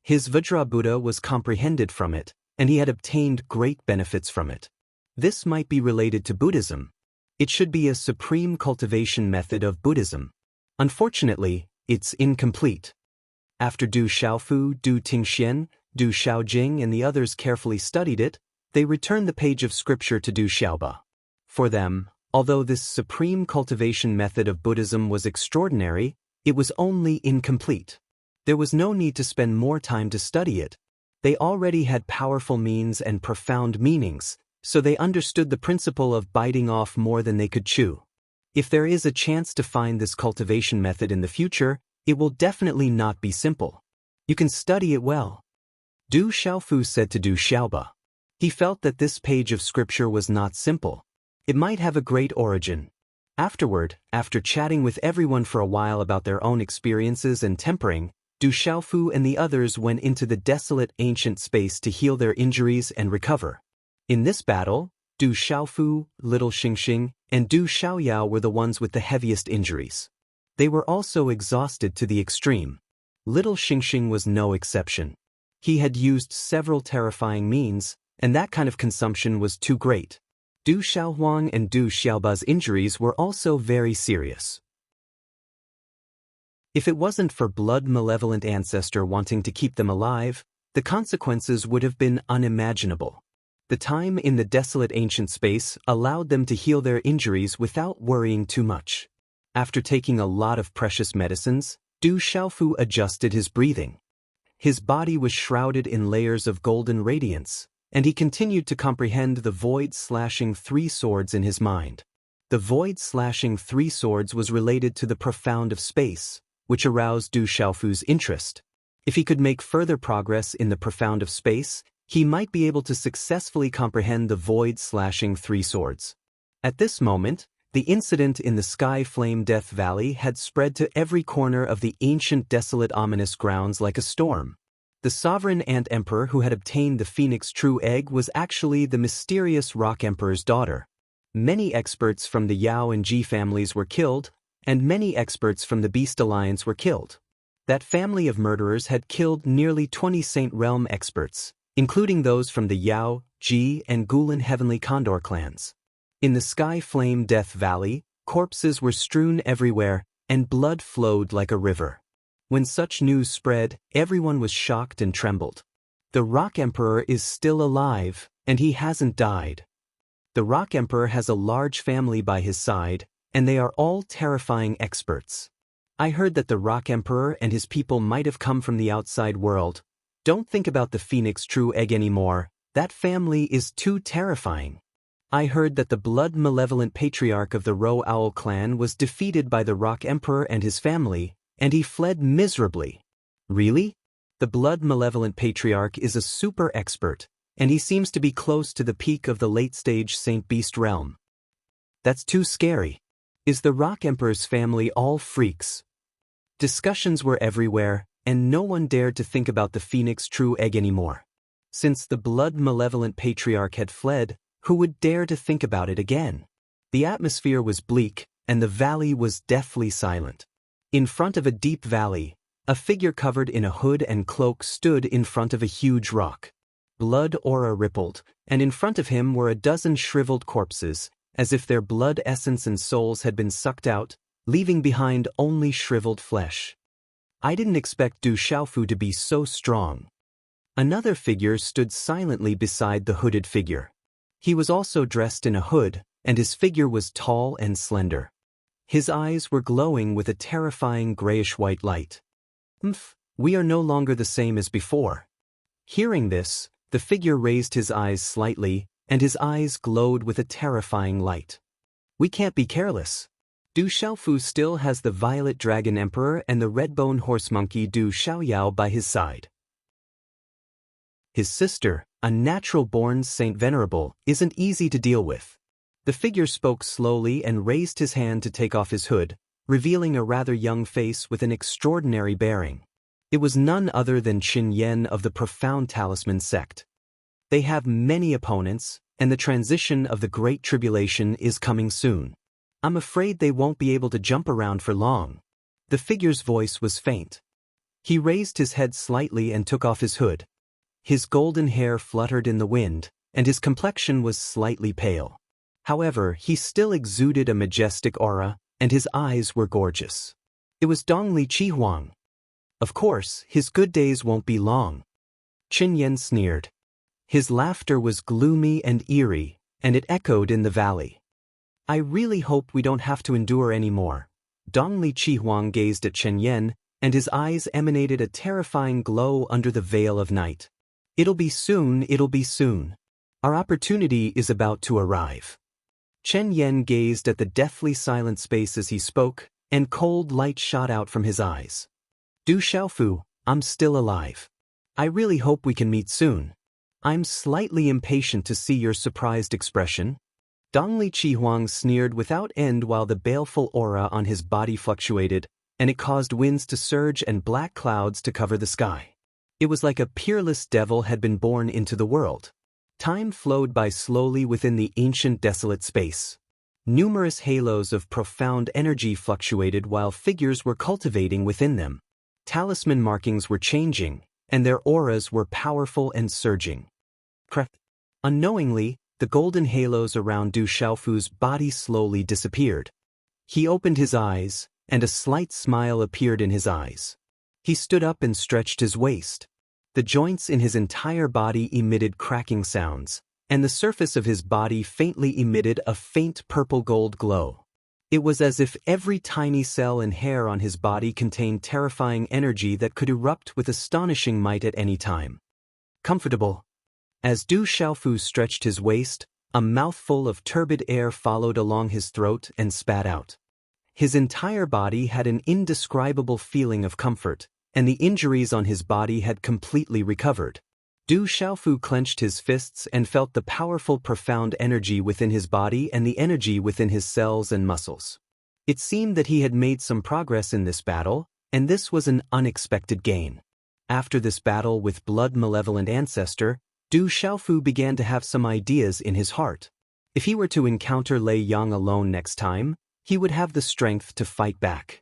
His Vajrabuddha was comprehended from it, and he had obtained great benefits from it. This might be related to Buddhism. It should be a supreme cultivation method of Buddhism. Unfortunately, it's incomplete. After Du Xiaofu, Du Tingxian, Du Xiaojing and the others carefully studied it, they returned the page of scripture to Du Xiaoba. For them, although this supreme cultivation method of Buddhism was extraordinary, it was only incomplete. There was no need to spend more time to study it. They already had powerful means and profound meanings, so they understood the principle of biting off more than they could chew. If there is a chance to find this cultivation method in the future, it will definitely not be simple. You can study it well. Du Xiaofu said to Du Xiaoba. He felt that this page of scripture was not simple. It might have a great origin. Afterward, after chatting with everyone for a while about their own experiences and tempering, Du Xiaofu and the others went into the desolate ancient space to heal their injuries and recover. In this battle, Du Xiaofu, Little Xingxing, and Du Xiaoyao were the ones with the heaviest injuries. They were also exhausted to the extreme. Little Xingxing was no exception. He had used several terrifying means, and that kind of consumption was too great. Du Xiaohuang and Du Xiaoba's injuries were also very serious. If it wasn't for blood-malevolent ancestor wanting to keep them alive, the consequences would have been unimaginable. The time in the desolate ancient space allowed them to heal their injuries without worrying too much. After taking a lot of precious medicines, Du Xiaofu adjusted his breathing. His body was shrouded in layers of golden radiance, and he continued to comprehend the void-slashing three swords in his mind. The void-slashing three swords was related to the profound of space, which aroused Du Xiaofu's interest. If he could make further progress in the profound of space, he might be able to successfully comprehend the void-slashing three swords. At this moment, the incident in the Sky Flame Death Valley had spread to every corner of the ancient desolate ominous grounds like a storm. The sovereign Ant Emperor who had obtained the Phoenix True Egg was actually the mysterious Rock Emperor's daughter. Many experts from the Yao and Ji families were killed, and many experts from the Beast Alliance were killed. That family of murderers had killed nearly 20 Saint Realm experts, including those from the Yao, Ji, and Gulan Heavenly Condor clans. In the Sky Flame Death Valley, corpses were strewn everywhere, and blood flowed like a river. When such news spread, everyone was shocked and trembled. The Rock Emperor is still alive, and he hasn't died. The Rock Emperor has a large family by his side, and they are all terrifying experts. I heard that the Rock Emperor and his people might have come from the outside world. Don't think about the Phoenix True Egg anymore, that family is too terrifying. I heard that the blood-malevolent patriarch of the Roe Owl clan was defeated by the Rock Emperor and his family, and he fled miserably. Really? The blood-malevolent patriarch is a super expert, and he seems to be close to the peak of the late-stage Saint Beast realm. That's too scary. Is the Rock Emperor's family all freaks? Discussions were everywhere, and no one dared to think about the Phoenix True Egg anymore. Since the blood-malevolent patriarch had fled, who would dare to think about it again? The atmosphere was bleak, and the valley was deathly silent. In front of a deep valley, a figure covered in a hood and cloak stood in front of a huge rock. Blood aura rippled, and in front of him were a dozen shriveled corpses, as if their blood essence and souls had been sucked out, leaving behind only shriveled flesh. I didn't expect Du Xiaofu to be so strong. Another figure stood silently beside the hooded figure. He was also dressed in a hood, and his figure was tall and slender. His eyes were glowing with a terrifying grayish-white light. We are no longer the same as before. Hearing this, the figure raised his eyes slightly, and his eyes glowed with a terrifying light. We can't be careless. Du Xiaofu still has the Violet Dragon Emperor and the Red-Bone Horse Monkey Du Xiaoyao by his side. His sister, a natural-born Saint Venerable, isn't easy to deal with. The figure spoke slowly and raised his hand to take off his hood, revealing a rather young face with an extraordinary bearing. It was none other than Qin Yan of the Profound Talisman sect. They have many opponents, and the transition of the Great Tribulation is coming soon. I'm afraid they won't be able to jump around for long. The figure's voice was faint. He raised his head slightly and took off his hood. His golden hair fluttered in the wind, and his complexion was slightly pale. However, he still exuded a majestic aura, and his eyes were gorgeous. It was Dongli Chihuang. Of course, his good days won't be long. Qin Yan sneered. His laughter was gloomy and eerie, and it echoed in the valley. I really hope we don't have to endure any more. Dongli Chihuang gazed at Qin Yan, and his eyes emanated a terrifying glow under the veil of night. It'll be soon, it'll be soon. Our opportunity is about to arrive. Qin Yan gazed at the deathly silent space as he spoke, and cold light shot out from his eyes. Du Xiaofu, I'm still alive. I really hope we can meet soon. I'm slightly impatient to see your surprised expression. Dongli Chihuang sneered without end while the baleful aura on his body fluctuated, and it caused winds to surge and black clouds to cover the sky. It was like a peerless devil had been born into the world. Time flowed by slowly within the ancient desolate space. Numerous halos of profound energy fluctuated while figures were cultivating within them. Talisman markings were changing, and their auras were powerful and surging. Unknowingly, the golden halos around Du Xiaofu's body slowly disappeared. He opened his eyes, and a slight smile appeared in his eyes. He stood up and stretched his waist. The joints in his entire body emitted cracking sounds, and the surface of his body faintly emitted a faint purple-gold glow. It was as if every tiny cell and hair on his body contained terrifying energy that could erupt with astonishing might at any time. Comfortable. As Du Xiaofu stretched his waist, a mouthful of turbid air followed along his throat and spat out. His entire body had an indescribable feeling of comfort, and the injuries on his body had completely recovered. Du Xiaofu clenched his fists and felt the powerful profound energy within his body and the energy within his cells and muscles. It seemed that he had made some progress in this battle, and this was an unexpected gain. After this battle with blood-malevolent ancestor, Du Xiaofu began to have some ideas in his heart. If he were to encounter Lei Yang alone next time, he would have the strength to fight back.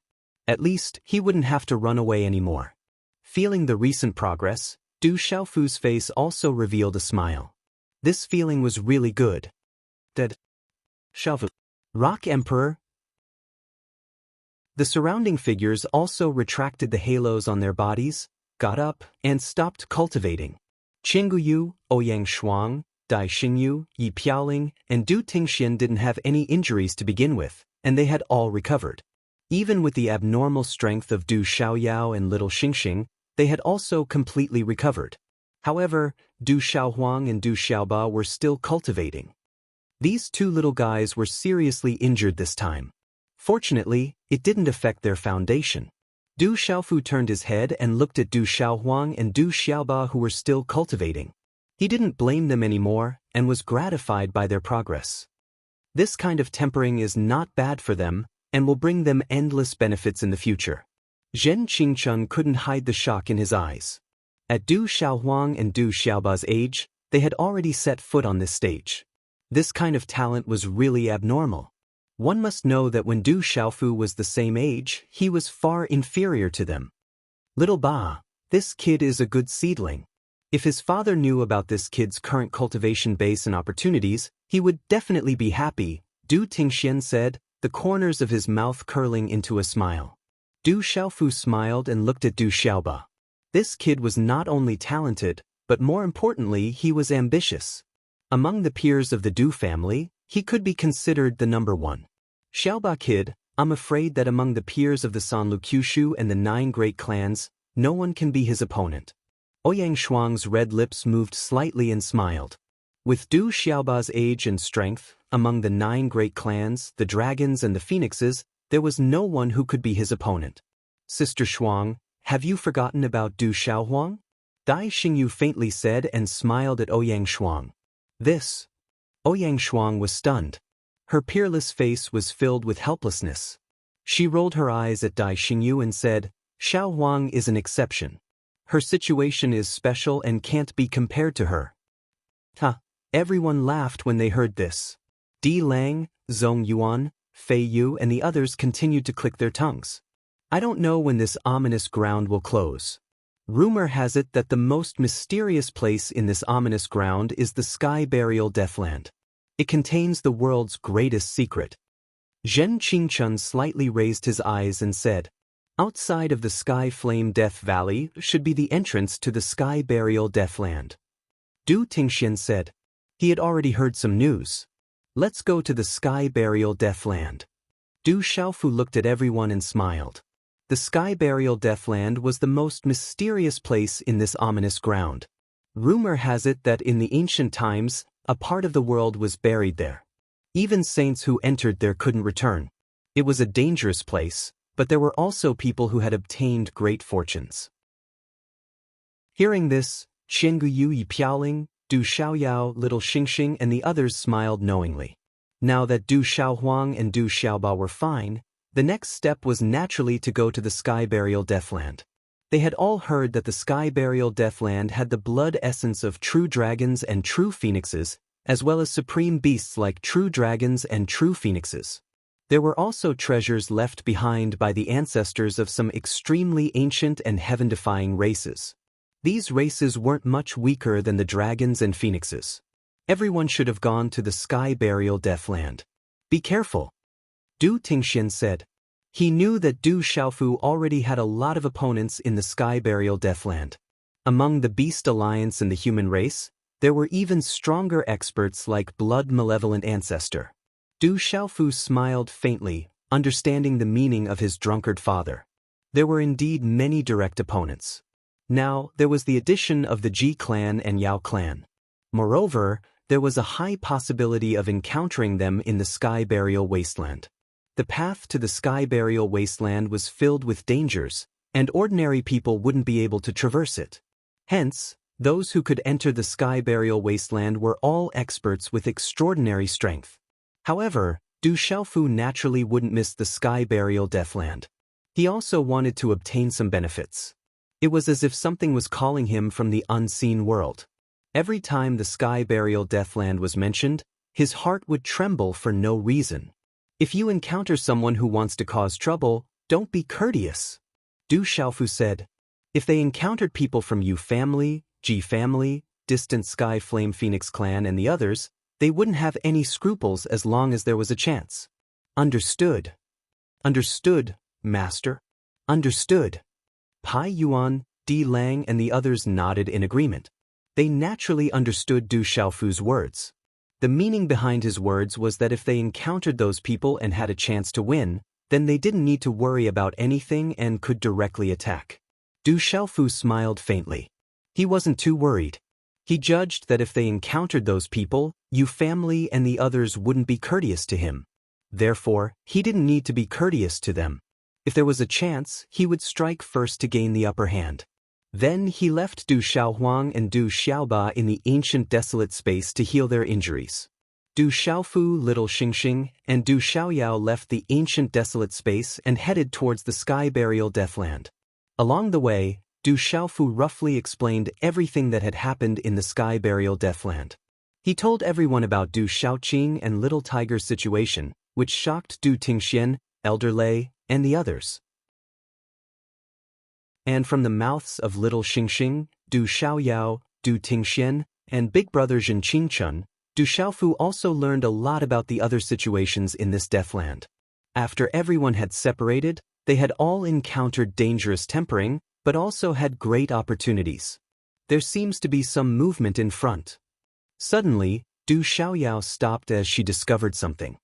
At least, he wouldn't have to run away anymore. Feeling the recent progress, Du Xiaofu's face also revealed a smile. This feeling was really good. Dead. Xiaofu. Rock Emperor. The surrounding figures also retracted the halos on their bodies, got up, and stopped cultivating. Qingguyu, Ouyang Shuang, Dai Xingyu, Yi Piaoling, and Du Tingxian didn't have any injuries to begin with, and they had all recovered. Even with the abnormal strength of Du Xiaoyao and Little Xingxing, they had also completely recovered. However, Du Xiaohuang and Du Xiaoba were still cultivating. These two little guys were seriously injured this time. Fortunately, it didn't affect their foundation. Du Xiaofu turned his head and looked at Du Xiaohuang and Du Xiaoba who were still cultivating. He didn't blame them anymore and was gratified by their progress. This kind of tempering is not bad for them and will bring them endless benefits in the future. Zhen Qingchun couldn't hide the shock in his eyes. At Du Xiaohuang and Du Xiaoba's age, they had already set foot on this stage. This kind of talent was really abnormal. One must know that when Du Xiaofu was the same age, he was far inferior to them. Little Ba, this kid is a good seedling. If his father knew about this kid's current cultivation base and opportunities, he would definitely be happy, Du Tingxian said, the corners of his mouth curling into a smile. Du Xiaofu smiled and looked at Du Xiaoba. This kid was not only talented, but more importantly he was ambitious. Among the peers of the Du family, he could be considered the number one. Xiaoba kid, I'm afraid that among the peers of the Sanlu Kyushu and the 9 great clans, no one can be his opponent. Ouyang Shuang's red lips moved slightly and smiled. With Du Xiaoba's age and strength, among the 9 great clans, the dragons and the phoenixes, there was no one who could be his opponent. Sister Shuang, have you forgotten about Du Xiaohuang? Dai Xingyu faintly said and smiled at Ouyang Shuang. This. Ouyang Shuang was stunned. Her peerless face was filled with helplessness. She rolled her eyes at Dai Xingyu and said, Xiao Huang is an exception. Her situation is special and can't be compared to her. Everyone laughed when they heard this. Di Lang, Zhong Yuan, Fei Yu and the others continued to click their tongues. I don't know when this ominous ground will close. Rumor has it that the most mysterious place in this ominous ground is the Sky Burial Deathland. It contains the world's greatest secret. Zhen Qingchun slightly raised his eyes and said, outside of the Sky Flame Death Valley should be the entrance to the Sky Burial Deathland. Du Tingxian said. He had already heard some news. Let's go to the Sky Burial Deathland. Du Xiaofu looked at everyone and smiled. The Sky Burial Deathland was the most mysterious place in this ominous ground. Rumor has it that in the ancient times, a part of the world was buried there. Even saints who entered there couldn't return. It was a dangerous place, but there were also people who had obtained great fortunes. Hearing this, Xianguyu Yipiaoling, Du Xiaoyao, Little Xingxing and the others smiled knowingly. Now that Du Xiaohuang and Du Xiaoba were fine, the next step was naturally to go to the Sky Burial Deathland. They had all heard that the Sky Burial Deathland had the blood essence of true dragons and true phoenixes, as well as supreme beasts like true dragons and true phoenixes. There were also treasures left behind by the ancestors of some extremely ancient and heaven-defying races. These races weren't much weaker than the dragons and phoenixes. Everyone should have gone to the Sky Burial Deathland. Be careful. Du Tingxian said. He knew that Du Xiaofu already had a lot of opponents in the Sky Burial Deathland. Among the Beast Alliance and the human race, there were even stronger experts like Blood Malevolent Ancestor. Du Xiaofu smiled faintly, understanding the meaning of his drunkard father. There were indeed many direct opponents. Now, there was the addition of the Ji clan and Yao clan. Moreover, there was a high possibility of encountering them in the Sky Burial Wasteland. The path to the Sky Burial Wasteland was filled with dangers, and ordinary people wouldn't be able to traverse it. Hence, those who could enter the Sky Burial Wasteland were all experts with extraordinary strength. However, Du Xiaofu naturally wouldn't miss the Sky Burial Deathland. He also wanted to obtain some benefits. It was as if something was calling him from the unseen world. Every time the Sky Burial Deathland was mentioned, his heart would tremble for no reason. If you encounter someone who wants to cause trouble, don't be courteous. Du Xiaofu said. If they encountered people from Yu family, Ji family, distant Sky Flame Phoenix clan and the others, they wouldn't have any scruples as long as there was a chance. Understood. Understood, Master. Understood. Pai Yuan, Di Lang and the others nodded in agreement. They naturally understood Du Xiaofu's words. The meaning behind his words was that if they encountered those people and had a chance to win, then they didn't need to worry about anything and could directly attack. Du Xiaofu smiled faintly. He wasn't too worried. He judged that if they encountered those people, Yu family and the others wouldn't be courteous to him. Therefore, he didn't need to be courteous to them. If there was a chance, he would strike first to gain the upper hand. Then he left Du Xiaohuang and Du Xiaoba in the ancient desolate space to heal their injuries. Du Xiaofu, Little Xingxing, and Du Xiaoyao left the ancient desolate space and headed towards the Sky Burial Deathland. Along the way, Du Xiaofu roughly explained everything that had happened in the Sky Burial Deathland. He told everyone about Du Xiaoqing and Little Tiger's situation, which shocked Du Tingxian, Elder Lei, and the others. And from the mouths of little Xingxing, Du Xiaoyao, Du Tingxian, and big brother Zhen Qingchun, Du Xiaofu also learned a lot about the other situations in this deathland. After everyone had separated, they had all encountered dangerous tempering, but also had great opportunities. There seems to be some movement in front. Suddenly, Du Xiaoyao stopped as she discovered something.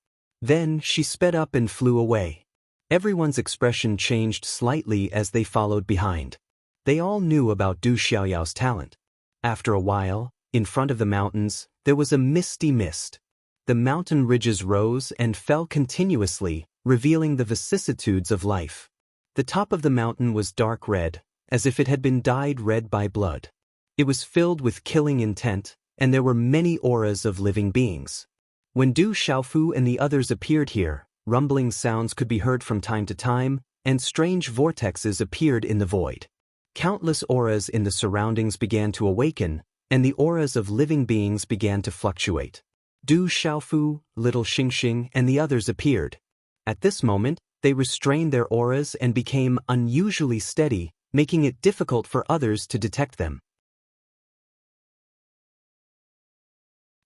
Then she sped up and flew away. Everyone's expression changed slightly as they followed behind. They all knew about Du Xiaoyao's talent. After a while, in front of the mountains, there was a misty mist. The mountain ridges rose and fell continuously, revealing the vicissitudes of life. The top of the mountain was dark red, as if it had been dyed red by blood. It was filled with killing intent, and there were many auras of living beings. When Du Xiaofu and the others appeared here, rumbling sounds could be heard from time to time, and strange vortexes appeared in the void. Countless auras in the surroundings began to awaken, and the auras of living beings began to fluctuate. Du Xiaofu, little Xingxing, and the others appeared. At this moment, they restrained their auras and became unusually steady, making it difficult for others to detect them.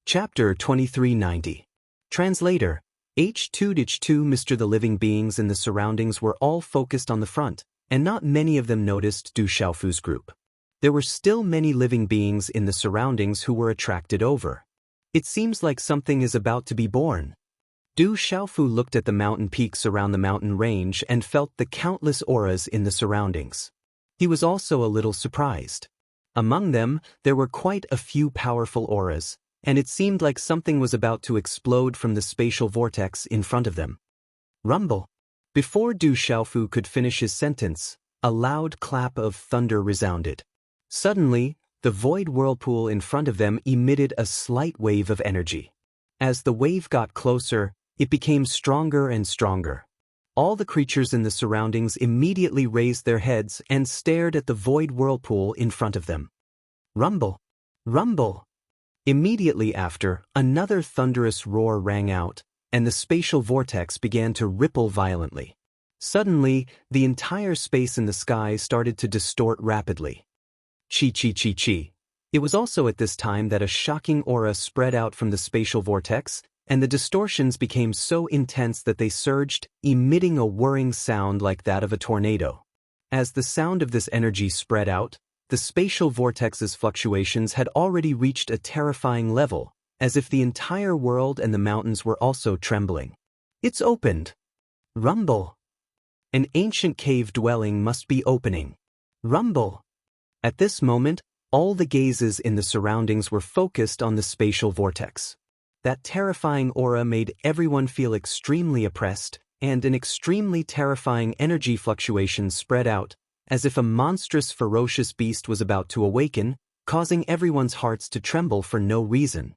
Chapter 2390. Translator. H2H2 Mr. The living beings in the surroundings were all focused on the front, and not many of them noticed Du Xiaofu's group. There were still many living beings in the surroundings who were attracted over. It seems like something is about to be born. Du Xiaofu looked at the mountain peaks around the mountain range and felt the countless auras in the surroundings. He was also a little surprised. Among them, there were quite a few powerful auras, and it seemed like something was about to explode from the spatial vortex in front of them. Rumble. Before Du Xiaofu could finish his sentence, a loud clap of thunder resounded. Suddenly, the void whirlpool in front of them emitted a slight wave of energy. As the wave got closer, it became stronger and stronger. All the creatures in the surroundings immediately raised their heads and stared at the void whirlpool in front of them. Rumble! Rumble! Immediately after, another thunderous roar rang out, and the spatial vortex began to ripple violently. Suddenly, the entire space in the sky started to distort rapidly. Chi chi chi chi. It was also at this time that a shocking aura spread out from the spatial vortex, and the distortions became so intense that they surged, emitting a whirring sound like that of a tornado. As the sound of this energy spread out, the spatial vortex's fluctuations had already reached a terrifying level, as if the entire world and the mountains were also trembling. It's opened. Rumble. An ancient cave dwelling must be opening. Rumble. At this moment, all the gazes in the surroundings were focused on the spatial vortex. That terrifying aura made everyone feel extremely oppressed, and an extremely terrifying energy fluctuation spread out, as if a monstrous ferocious beast was about to awaken, causing everyone's hearts to tremble for no reason.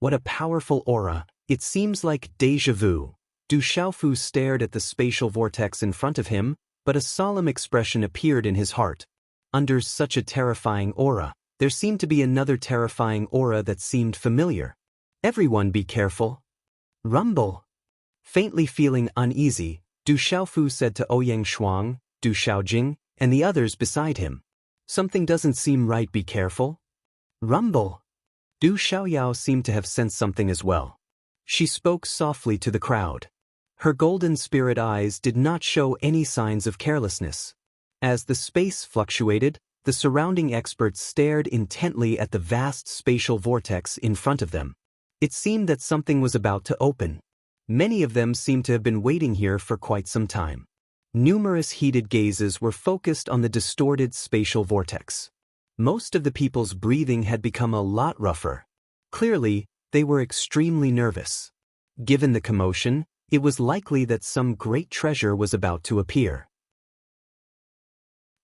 What a powerful aura! It seems like déjà vu. Du Xiaofu stared at the spatial vortex in front of him, but a solemn expression appeared in his heart. Under such a terrifying aura, there seemed to be another terrifying aura that seemed familiar. Everyone be careful. Rumble. Faintly feeling uneasy, Du Xiaofu said to Ouyang Shuang, Du Xiaojing, and the others beside him. Something doesn't seem right, be careful. Rumble. Du Xiaoyao seemed to have sensed something as well. She spoke softly to the crowd. Her golden spirit eyes did not show any signs of carelessness. As the space fluctuated, the surrounding experts stared intently at the vast spatial vortex in front of them. It seemed that something was about to open. Many of them seemed to have been waiting here for quite some time. Numerous heated gazes were focused on the distorted spatial vortex. Most of the people's breathing had become a lot rougher. Clearly, they were extremely nervous. Given the commotion, it was likely that some great treasure was about to appear.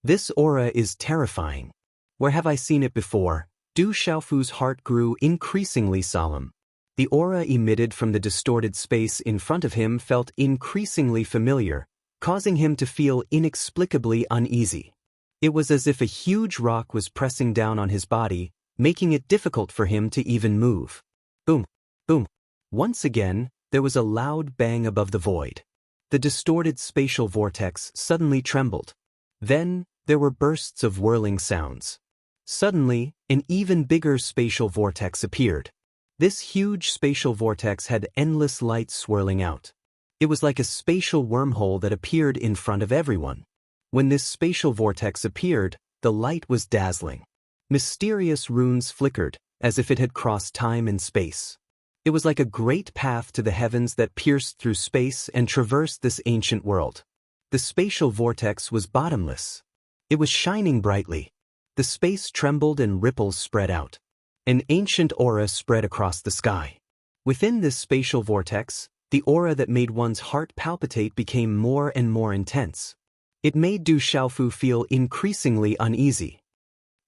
This aura is terrifying. Where have I seen it before? Du Xiaofu's heart grew increasingly solemn. The aura emitted from the distorted space in front of him felt increasingly familiar, causing him to feel inexplicably uneasy. It was as if a huge rock was pressing down on his body, making it difficult for him to even move. Boom, boom. Once again, there was a loud bang above the void. The distorted spatial vortex suddenly trembled. Then, there were bursts of whirling sounds. Suddenly, an even bigger spatial vortex appeared. This huge spatial vortex had endless light swirling out. It was like a spatial wormhole that appeared in front of everyone. When this spatial vortex appeared, the light was dazzling. Mysterious runes flickered, as if it had crossed time and space. It was like a great path to the heavens that pierced through space and traversed this ancient world. The spatial vortex was bottomless. It was shining brightly. The space trembled and ripples spread out. An ancient aura spread across the sky. Within this spatial vortex, the aura that made one's heart palpitate became more and more intense. It made Du Xiaofu feel increasingly uneasy.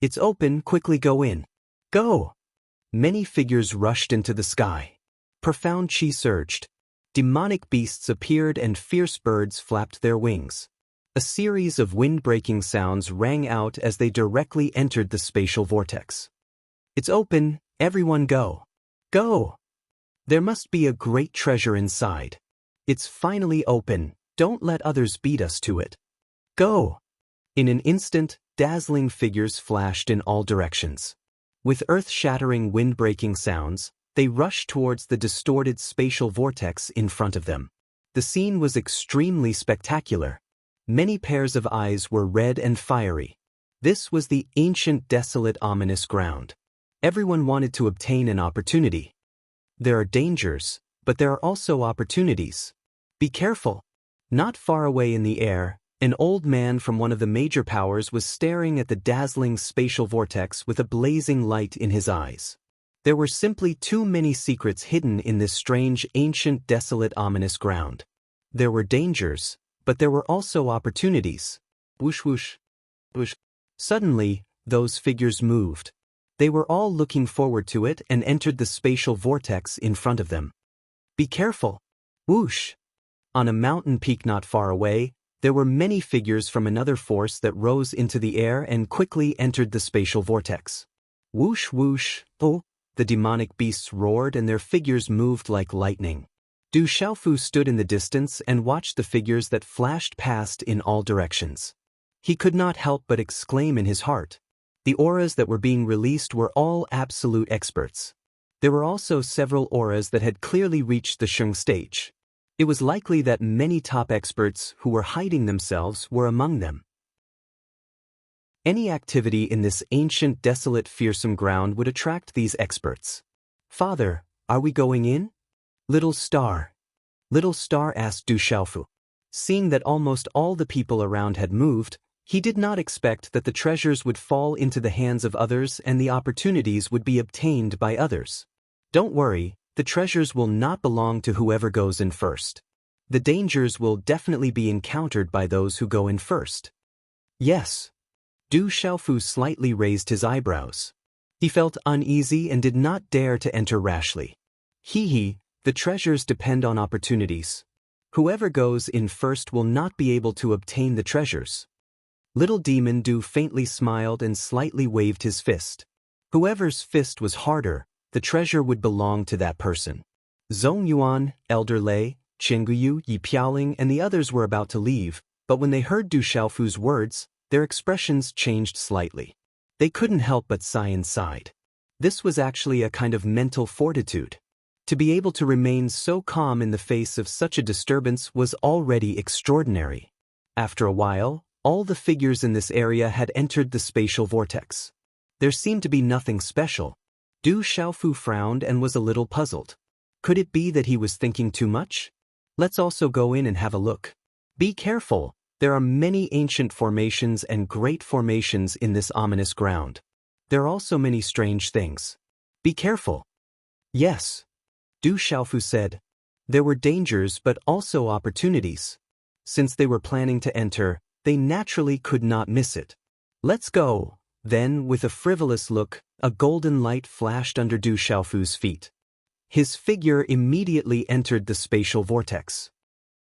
"It's open, quickly go in." "Go!" Many figures rushed into the sky. Profound chi surged. Demonic beasts appeared and fierce birds flapped their wings. A series of wind-breaking sounds rang out as they directly entered the spatial vortex. "It's open, everyone go. Go! There must be a great treasure inside. It's finally open, don't let others beat us to it. Go!" In an instant, dazzling figures flashed in all directions. With earth-shattering wind-breaking sounds, they rushed towards the distorted spatial vortex in front of them. The scene was extremely spectacular. Many pairs of eyes were red and fiery. This was the ancient, desolate, ominous ground. Everyone wanted to obtain an opportunity. There are dangers, but there are also opportunities. Be careful. Not far away in the air, an old man from one of the major powers was staring at the dazzling spatial vortex with a blazing light in his eyes. There were simply too many secrets hidden in this strange, ancient, desolate, ominous ground. There were dangers, but there were also opportunities. Whoosh whoosh, whoosh. Suddenly, those figures moved. They were all looking forward to it and entered the spatial vortex in front of them. Be careful. Whoosh. On a mountain peak not far away, there were many figures from another force that rose into the air and quickly entered the spatial vortex. Whoosh whoosh, oh, the demonic beasts roared and their figures moved like lightning. Du Xiaofu stood in the distance and watched the figures that flashed past in all directions. He could not help but exclaim in his heart. The auras that were being released were all absolute experts. There were also several auras that had clearly reached the Sheng stage. It was likely that many top experts who were hiding themselves were among them. Any activity in this ancient, desolate, fearsome ground would attract these experts. "Father, are we going in?" Little Star asked Du Xiaofu. Seeing that almost all the people around had moved, he did not expect that the treasures would fall into the hands of others and the opportunities would be obtained by others. "Don't worry, the treasures will not belong to whoever goes in first. The dangers will definitely be encountered by those who go in first." "Yes." Du Xiaofu slightly raised his eyebrows. He felt uneasy and did not dare to enter rashly. The treasures depend on opportunities. Whoever goes in first will not be able to obtain the treasures. Little Demon Du faintly smiled and slightly waved his fist. Whoever's fist was harder, the treasure would belong to that person. Zhong Yuan, Elder Lei, Qinguyu, Yi Piaoling, and the others were about to leave, but when they heard Du Xiaofu's words, their expressions changed slightly. They couldn't help but sigh inside. This was actually a kind of mental fortitude. To be able to remain so calm in the face of such a disturbance was already extraordinary. After a while, all the figures in this area had entered the spatial vortex. There seemed to be nothing special. Du Xiaofu frowned and was a little puzzled. Could it be that he was thinking too much? Let's also go in and have a look. Be careful, there are many ancient formations and great formations in this ominous ground. There are also many strange things. Be careful. Yes. Du Xiaofu said. There were dangers but also opportunities. Since they were planning to enter, they naturally could not miss it. Let's go. Then, with a frivolous look, a golden light flashed under Du Xiaofu's feet. His figure immediately entered the spatial vortex.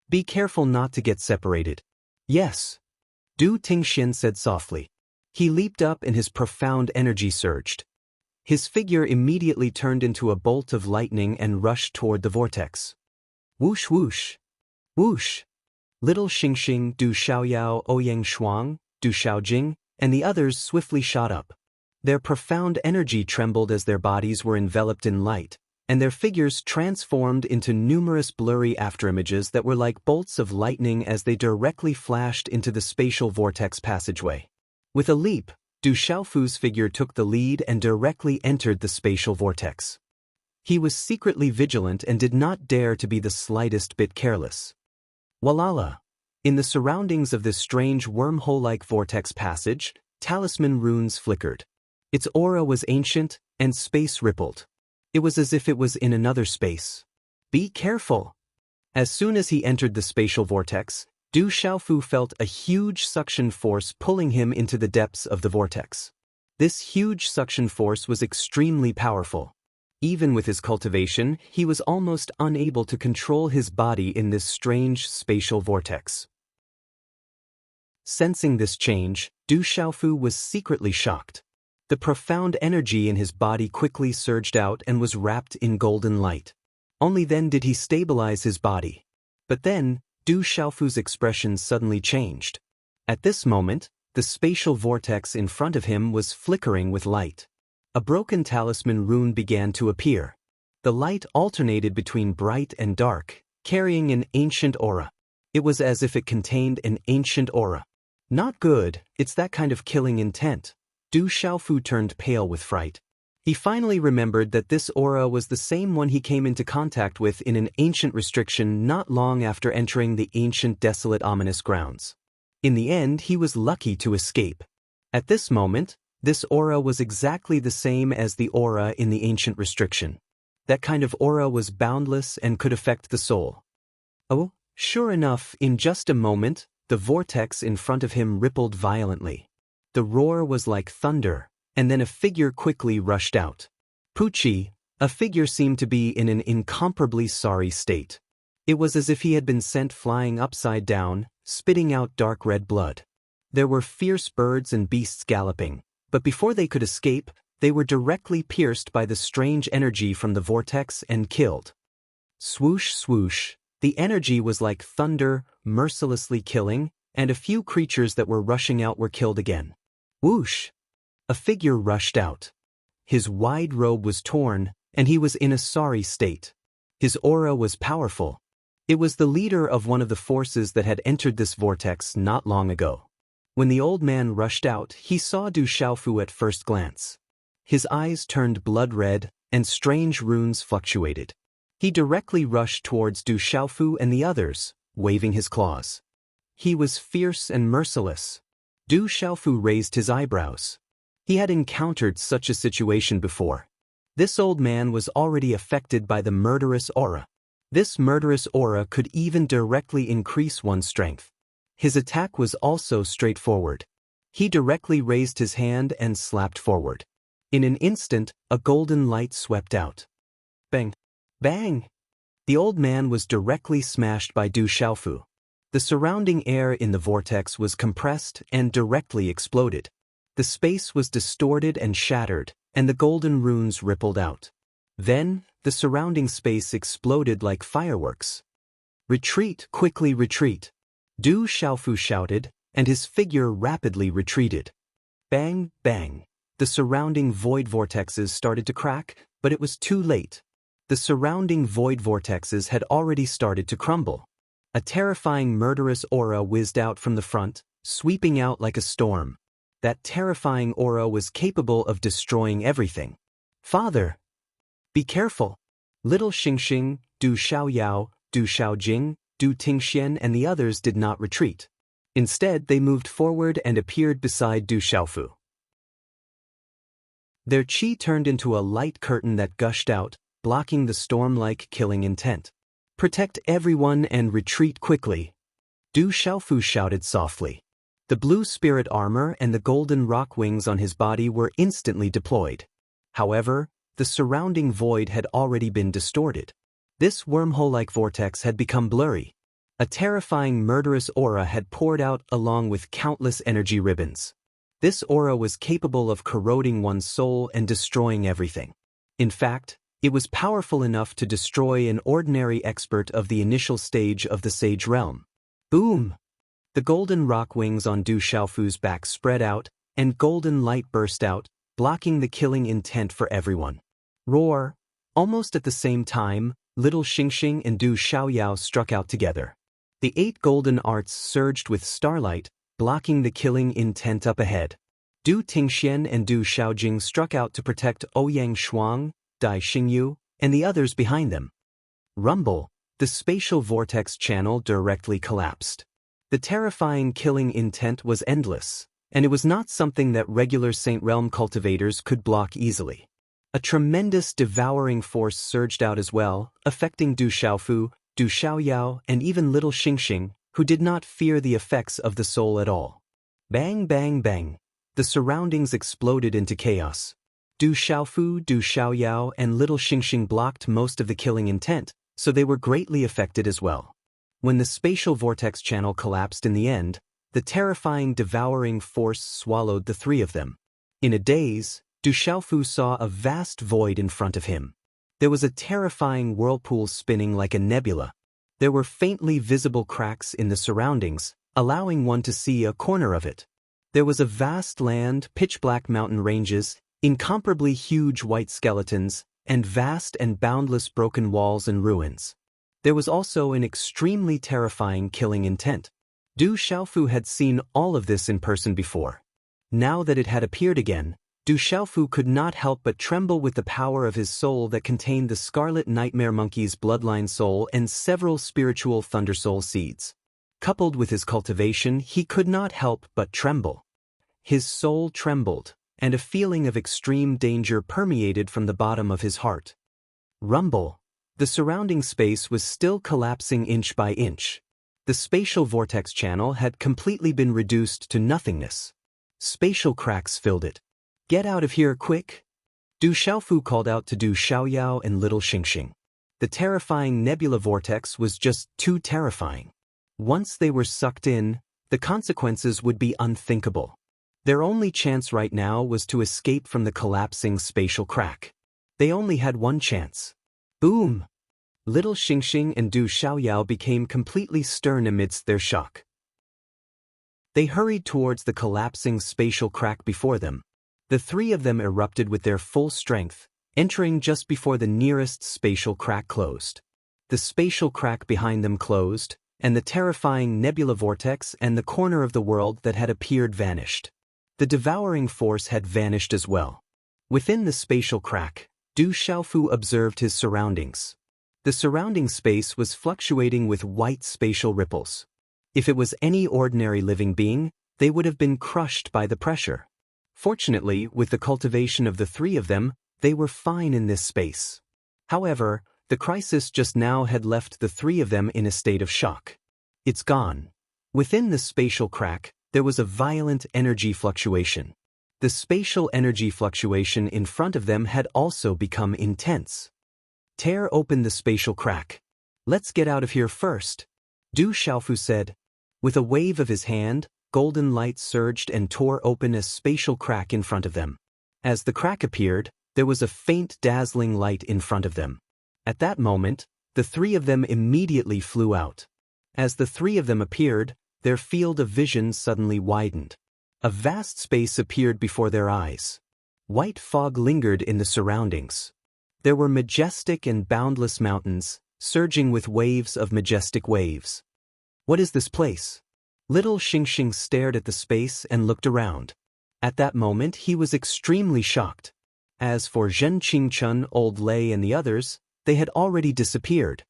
Be careful not to get separated. Yes. Du Tingxian said softly. He leaped up and his profound energy surged. His figure immediately turned into a bolt of lightning and rushed toward the vortex. Whoosh whoosh. Whoosh. Little Xingxing, Du Xiaoyao, Ouyang Shuang, Du Xiaojing, and the others swiftly shot up. Their profound energy trembled as their bodies were enveloped in light, and their figures transformed into numerous blurry afterimages that were like bolts of lightning as they directly flashed into the spatial vortex passageway. With a leap, Du Xiaofu's figure took the lead and directly entered the spatial vortex. He was secretly vigilant and did not dare to be the slightest bit careless. Walala! In the surroundings of this strange wormhole-like vortex passage, talisman runes flickered. Its aura was ancient, and space rippled. It was as if it was in another space. Be careful! As soon as he entered the spatial vortex, Du Xiaofu felt a huge suction force pulling him into the depths of the vortex. This huge suction force was extremely powerful. Even with his cultivation, he was almost unable to control his body in this strange spatial vortex. Sensing this change, Du Xiaofu was secretly shocked. The profound energy in his body quickly surged out and was wrapped in golden light. Only then did he stabilize his body. But then, Du Xiaofu's expression suddenly changed. At this moment, the spatial vortex in front of him was flickering with light. A broken talisman rune began to appear. The light alternated between bright and dark, carrying an ancient aura. It was as if it contained an ancient aura. Not good, it's that kind of killing intent. Du Xiaofu turned pale with fright. He finally remembered that this aura was the same one he came into contact with in an ancient restriction not long after entering the ancient desolate ominous grounds. In the end, he was lucky to escape. At this moment, this aura was exactly the same as the aura in the ancient restriction. That kind of aura was boundless and could affect the soul. Oh, sure enough, in just a moment, the vortex in front of him rippled violently. The roar was like thunder, and then a figure quickly rushed out. Pucci, a figure seemed to be in an incomparably sorry state. It was as if he had been sent flying upside down, spitting out dark red blood. There were fierce birds and beasts galloping, but before they could escape, they were directly pierced by the strange energy from the vortex and killed. Swoosh swoosh, the energy was like thunder, mercilessly killing, and a few creatures that were rushing out were killed again. Whoosh! A figure rushed out. His wide robe was torn, and he was in a sorry state. His aura was powerful. It was the leader of one of the forces that had entered this vortex not long ago. When the old man rushed out, he saw Du Xiaofu at first glance. His eyes turned blood red, and strange runes fluctuated. He directly rushed towards Du Xiaofu and the others, waving his claws. He was fierce and merciless. Du Xiaofu raised his eyebrows. He had encountered such a situation before. This old man was already affected by the murderous aura. This murderous aura could even directly increase one's strength. His attack was also straightforward. He directly raised his hand and slapped forward. In an instant, a golden light swept out. Bang! Bang! The old man was directly smashed by Du Xiaofu. The surrounding air in the vortex was compressed and directly exploded. The space was distorted and shattered, and the golden runes rippled out. Then, the surrounding space exploded like fireworks. Retreat, quickly retreat! Du Xiaofu shouted, and his figure rapidly retreated. Bang, bang! The surrounding void vortexes started to crack, but it was too late. The surrounding void vortexes had already started to crumble. A terrifying murderous aura whizzed out from the front, sweeping out like a storm. That terrifying aura was capable of destroying everything. Father! Be careful! Little Xingxing, Du Xiaoyao, Du Xiaojing, Du Tingxian and the others did not retreat. Instead, they moved forward and appeared beside Du Xiaofu. Their qi turned into a light curtain that gushed out, blocking the storm-like killing intent. Protect everyone and retreat quickly. Du Xiaofu shouted softly. The blue spirit armor and the golden rock wings on his body were instantly deployed. However, the surrounding void had already been distorted. This wormhole-like vortex had become blurry. A terrifying murderous aura had poured out along with countless energy ribbons. This aura was capable of corroding one's soul and destroying everything. In fact, It was powerful enough to destroy an ordinary expert of the initial stage of the Sage Realm. Boom! The golden rock wings on Du Xiaofu's back spread out, and golden light burst out, blocking the killing intent for everyone. Roar! Almost at the same time, little Xingxing and Du Xiaoyao struck out together. The 8 golden arts surged with starlight, blocking the killing intent up ahead. Du Tingxian and Du Xiaojing struck out to protect Ouyang Shuang, Dai Xingyu, and the others behind them. Rumble! The spatial vortex channel directly collapsed. The terrifying killing intent was endless, and it was not something that regular Saint Realm cultivators could block easily. A tremendous devouring force surged out as well, affecting Du Xiaofu, Du Xiaoyao, and even little Xingxing, who did not fear the effects of the soul at all. Bang bang bang! The surroundings exploded into chaos. Du Xiaofu, Du Xiaoyao, and little Xingxing blocked most of the killing intent, so they were greatly affected as well. When the spatial vortex channel collapsed in the end, the terrifying devouring force swallowed the 3 of them. In a daze, Du Xiaofu saw a vast void in front of him. There was a terrifying whirlpool spinning like a nebula. There were faintly visible cracks in the surroundings, allowing one to see a corner of it. There was a vast land, pitch-black mountain ranges, incomparably huge white skeletons, and vast and boundless broken walls and ruins. There was also an extremely terrifying killing intent. Du Xiaofu had seen all of this in person before. Now that it had appeared again, Du Xiaofu could not help but tremble with the power of his soul that contained the Scarlet Nightmare Monkey's bloodline soul and several spiritual Thunder Soul seeds. Coupled with his cultivation, he could not help but tremble. His soul trembled, and a feeling of extreme danger permeated from the bottom of his heart. Rumble! The surrounding space was still collapsing inch by inch. The spatial vortex channel had completely been reduced to nothingness. Spatial cracks filled it. Get out of here quick! Du Xiaofu called out to Du Xiaoyao and little Xingxing. The terrifying nebula vortex was just too terrifying. Once they were sucked in, the consequences would be unthinkable. Their only chance right now was to escape from the collapsing spatial crack. They only had one chance. Boom! Little Xingxing and Du Xiaoyao became completely stern amidst their shock. They hurried towards the collapsing spatial crack before them. The 3 of them erupted with their full strength, entering just before the nearest spatial crack closed. The spatial crack behind them closed, and the terrifying nebula vortex and the corner of the world that had appeared vanished. The devouring force had vanished as well. Within the spatial crack, Du Xiaofu observed his surroundings. The surrounding space was fluctuating with white spatial ripples. If it was any ordinary living being, they would have been crushed by the pressure. Fortunately, with the cultivation of the 3 of them, they were fine in this space. However, the crisis just now had left the 3 of them in a state of shock. It's gone. Within the spatial crack, there was a violent energy fluctuation. The spatial energy fluctuation in front of them had also become intense. Tear open the spatial crack. Let's get out of here first, Du Xiaofu said. With a wave of his hand, golden light surged and tore open a spatial crack in front of them. As the crack appeared, there was a faint dazzling light in front of them. At that moment, the 3 of them immediately flew out. As the 3 of them appeared, their field of vision suddenly widened. A vast space appeared before their eyes. White fog lingered in the surroundings. There were majestic and boundless mountains, surging with waves of majestic waves. What is this place? Little Xingxing stared at the space and looked around. At that moment he was extremely shocked. As for Zhen Qingchun, Old Lei and the others, they had already disappeared.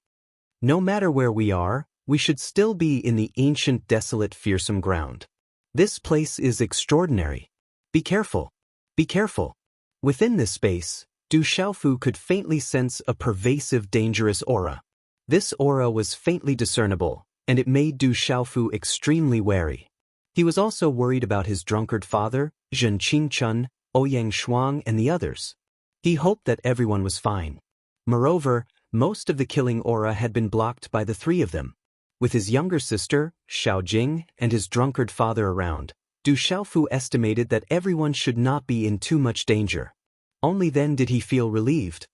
No matter where we are, we should still be in the ancient, desolate, fearsome ground. This place is extraordinary. Be careful. Be careful. Within this space, Du Xiaofu could faintly sense a pervasive, dangerous aura. This aura was faintly discernible, and it made Du Xiaofu extremely wary. He was also worried about his drunkard father, Zhen Qingchun, Ouyang Shuang, and the others. He hoped that everyone was fine. Moreover, most of the killing aura had been blocked by the 3 of them. With his younger sister, Xiaojing, and his drunkard father around, Du Xiaofu estimated that everyone should not be in too much danger. Only then did he feel relieved.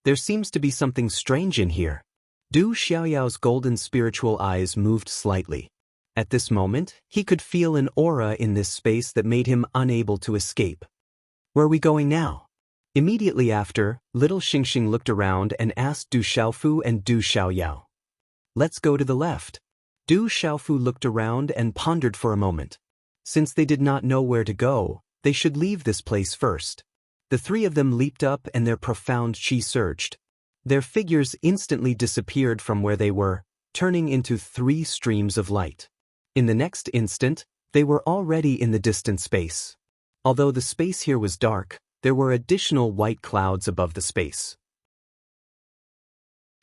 There seems to be something strange in here. Du Xiaoyao's golden spiritual eyes moved slightly. At this moment, he could feel an aura in this space that made him unable to escape. Where are we going now? Immediately after, little Xingxing looked around and asked Du Xiaofu and Du Xiaoyao. Let's go to the left. Du Xiaofu looked around and pondered for a moment. Since they did not know where to go, they should leave this place first. The three of them leaped up and their profound qi surged. Their figures instantly disappeared from where they were, turning into 3 streams of light. In the next instant, they were already in the distant space. Although the space here was dark, there were additional white clouds above the space.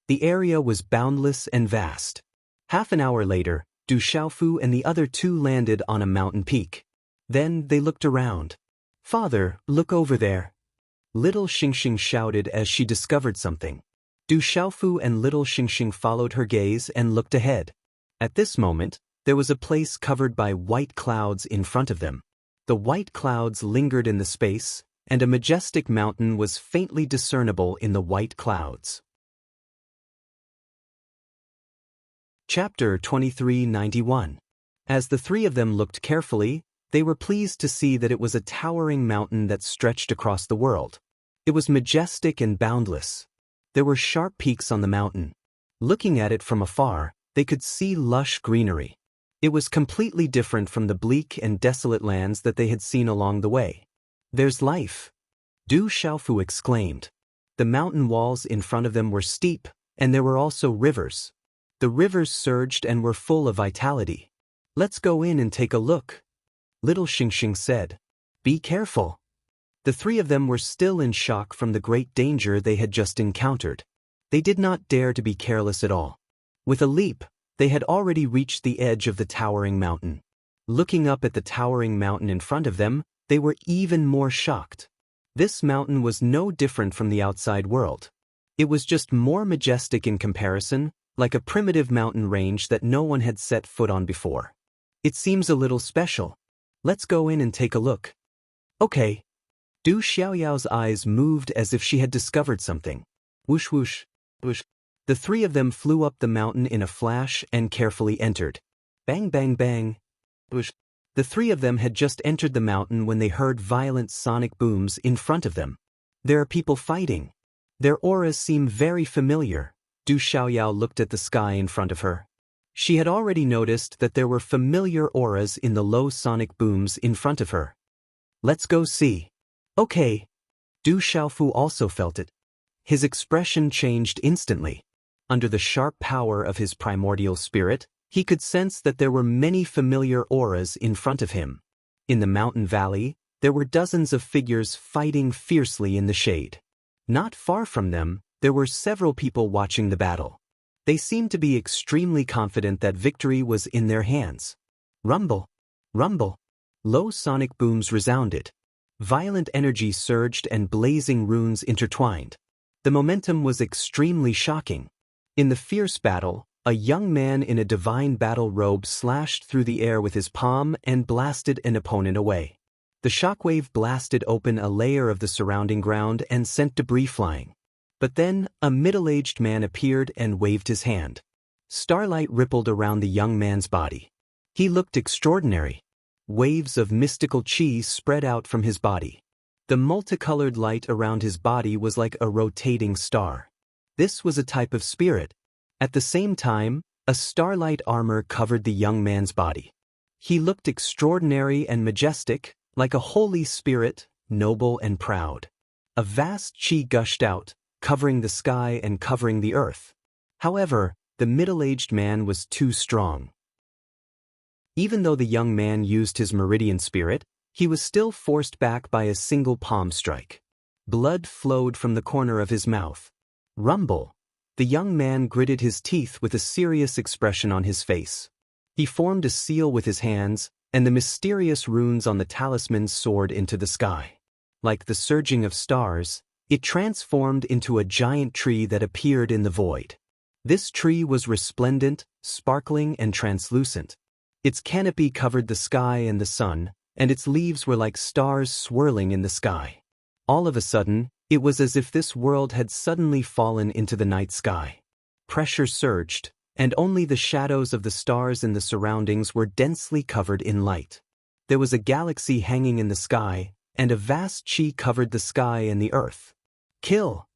The area was boundless and vast. Half an hour later, Du Xiaofu and the other 2 landed on a mountain peak. Then they looked around. Father, look over there. Little Xingxing shouted as she discovered something. Du Xiaofu and little Xingxing followed her gaze and looked ahead. At this moment, there was a place covered by white clouds in front of them. The white clouds lingered in the space, and a majestic mountain was faintly discernible in the white clouds. Chapter 2391. As the 3 of them looked carefully, they were pleased to see that it was a towering mountain that stretched across the world. It was majestic and boundless. There were sharp peaks on the mountain. Looking at it from afar, they could see lush greenery. It was completely different from the bleak and desolate lands that they had seen along the way. There's life, Du Xiaofu exclaimed. The mountain walls in front of them were steep, and there were also rivers. The rivers surged and were full of vitality. Let's go in and take a look, little Xingxing said. Be careful. The 3 of them were still in shock from the great danger they had just encountered. They did not dare to be careless at all. With a leap, they had already reached the edge of the towering mountain. Looking up at the towering mountain in front of them, they were even more shocked. This mountain was no different from the outside world. It was just more majestic in comparison, like a primitive mountain range that no one had set foot on before. It seems a little special. Let's go in and take a look. Okay. Du Xiaoyao's eyes moved as if she had discovered something. Whoosh whoosh, whoosh. The 3 of them flew up the mountain in a flash and carefully entered. Bang bang bang. Whoosh. The 3 of them had just entered the mountain when they heard violent sonic booms in front of them. There are people fighting. Their auras seem very familiar. Du Xiaoyao looked at the sky in front of her. She had already noticed that there were familiar auras in the low sonic booms in front of her. Let's go see. Okay. Du Xiaofu also felt it. His expression changed instantly. Under the sharp power of his primordial spirit, he could sense that there were many familiar auras in front of him. In the mountain valley, there were dozens of figures fighting fiercely in the shade. Not far from them, there were several people watching the battle. They seemed to be extremely confident that victory was in their hands. Rumble, rumble. Low sonic booms resounded. Violent energy surged and blazing runes intertwined. The momentum was extremely shocking. In the fierce battle, a young man in a divine battle robe slashed through the air with his palm and blasted an opponent away. The shockwave blasted open a layer of the surrounding ground and sent debris flying. But then, a middle-aged man appeared and waved his hand. Starlight rippled around the young man's body. He looked extraordinary. Waves of mystical qi spread out from his body. The multicolored light around his body was like a rotating star. This was a type of spirit. At the same time, a starlight armor covered the young man's body. He looked extraordinary and majestic, like a holy spirit, noble and proud. A vast qi gushed out, covering the sky and covering the earth. However, the middle-aged man was too strong. Even though the young man used his meridian spirit, he was still forced back by a single palm strike. Blood flowed from the corner of his mouth. Rumble. The young man gritted his teeth with a serious expression on his face. He formed a seal with his hands, and the mysterious runes on the talisman soared into the sky. Like the surging of stars, it transformed into a giant tree that appeared in the void. This tree was resplendent, sparkling, and translucent. Its canopy covered the sky and the sun, and its leaves were like stars swirling in the sky. All of a sudden, It was as if this world had suddenly fallen into the night sky. Pressure surged, and only the shadows of the stars in the surroundings were densely covered in light. There was a galaxy hanging in the sky, and a vast chi covered the sky and the earth. "Kill!"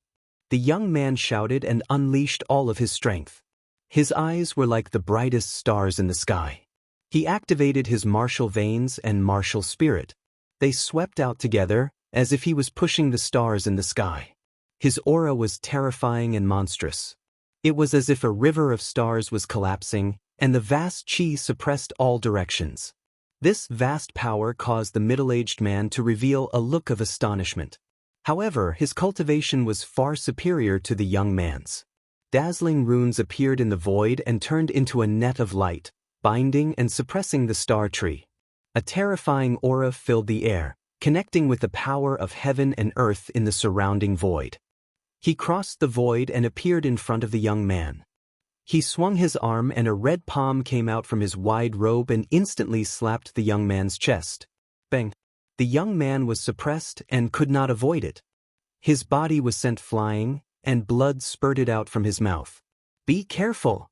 The young man shouted and unleashed all of his strength. His eyes were like the brightest stars in the sky. He activated his martial veins and martial spirit. They swept out together, as if he was pushing the stars in the sky. His aura was terrifying and monstrous. It was as if a river of stars was collapsing, and the vast chi suppressed all directions. This vast power caused the middle-aged man to reveal a look of astonishment. However, his cultivation was far superior to the young man's. Dazzling runes appeared in the void and turned into a net of light, binding and suppressing the star tree. A terrifying aura filled the air, connecting with the power of heaven and earth in the surrounding void. He crossed the void and appeared in front of the young man. He swung his arm and a red palm came out from his wide robe and instantly slapped the young man's chest. Bang! The young man was suppressed and could not avoid it. His body was sent flying, and blood spurted out from his mouth. "Be careful!"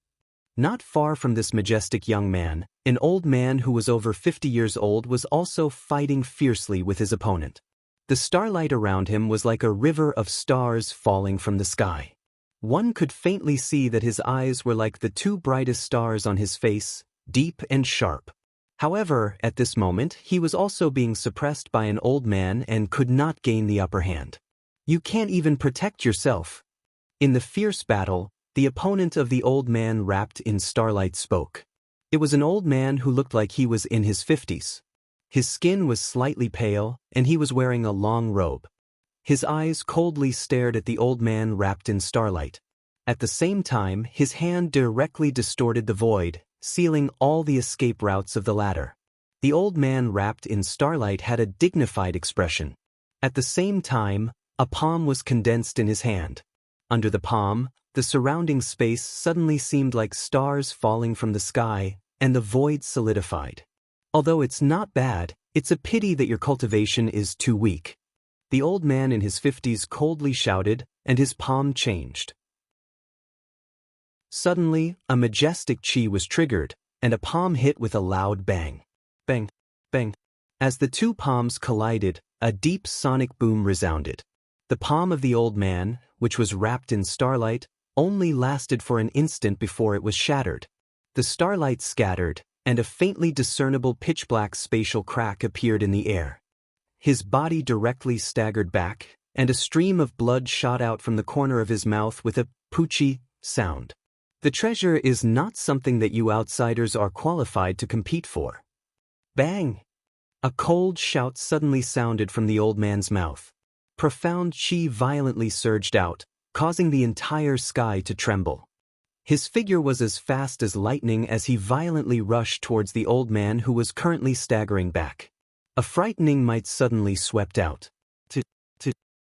Not far from this majestic young man, an old man who was over 50 years old was also fighting fiercely with his opponent. The starlight around him was like a river of stars falling from the sky. One could faintly see that his eyes were like the two brightest stars on his face, deep and sharp. However, at this moment, he was also being suppressed by an old man and could not gain the upper hand. "You can't even protect yourself." In the fierce battle, the opponent of the old man wrapped in starlight spoke. It was an old man who looked like he was in his 50s. His skin was slightly pale, and he was wearing a long robe. His eyes coldly stared at the old man wrapped in starlight. At the same time, his hand directly distorted the void, sealing all the escape routes of the latter. The old man wrapped in starlight had a dignified expression. At the same time, a palm was condensed in his hand. Under the palm, the surrounding space suddenly seemed like stars falling from the sky, and the void solidified. "Although it's not bad, it's a pity that your cultivation is too weak." The old man in his 50s coldly shouted, and his palm changed. Suddenly, a majestic chi was triggered, and a palm hit with a loud bang. Bang, bang. As the two palms collided, a deep sonic boom resounded. The palm of the old man, which was wrapped in starlight, only lasted for an instant before it was shattered. The starlight scattered, and a faintly discernible pitch-black spatial crack appeared in the air. His body directly staggered back, and a stream of blood shot out from the corner of his mouth with a poochie sound. The treasure is not something that you outsiders are qualified to compete for. Bang! A cold shout suddenly sounded from the old man's mouth. Profound chi violently surged out, causing the entire sky to tremble. His figure was as fast as lightning as he violently rushed towards the old man who was currently staggering back. A frightening might suddenly swept out.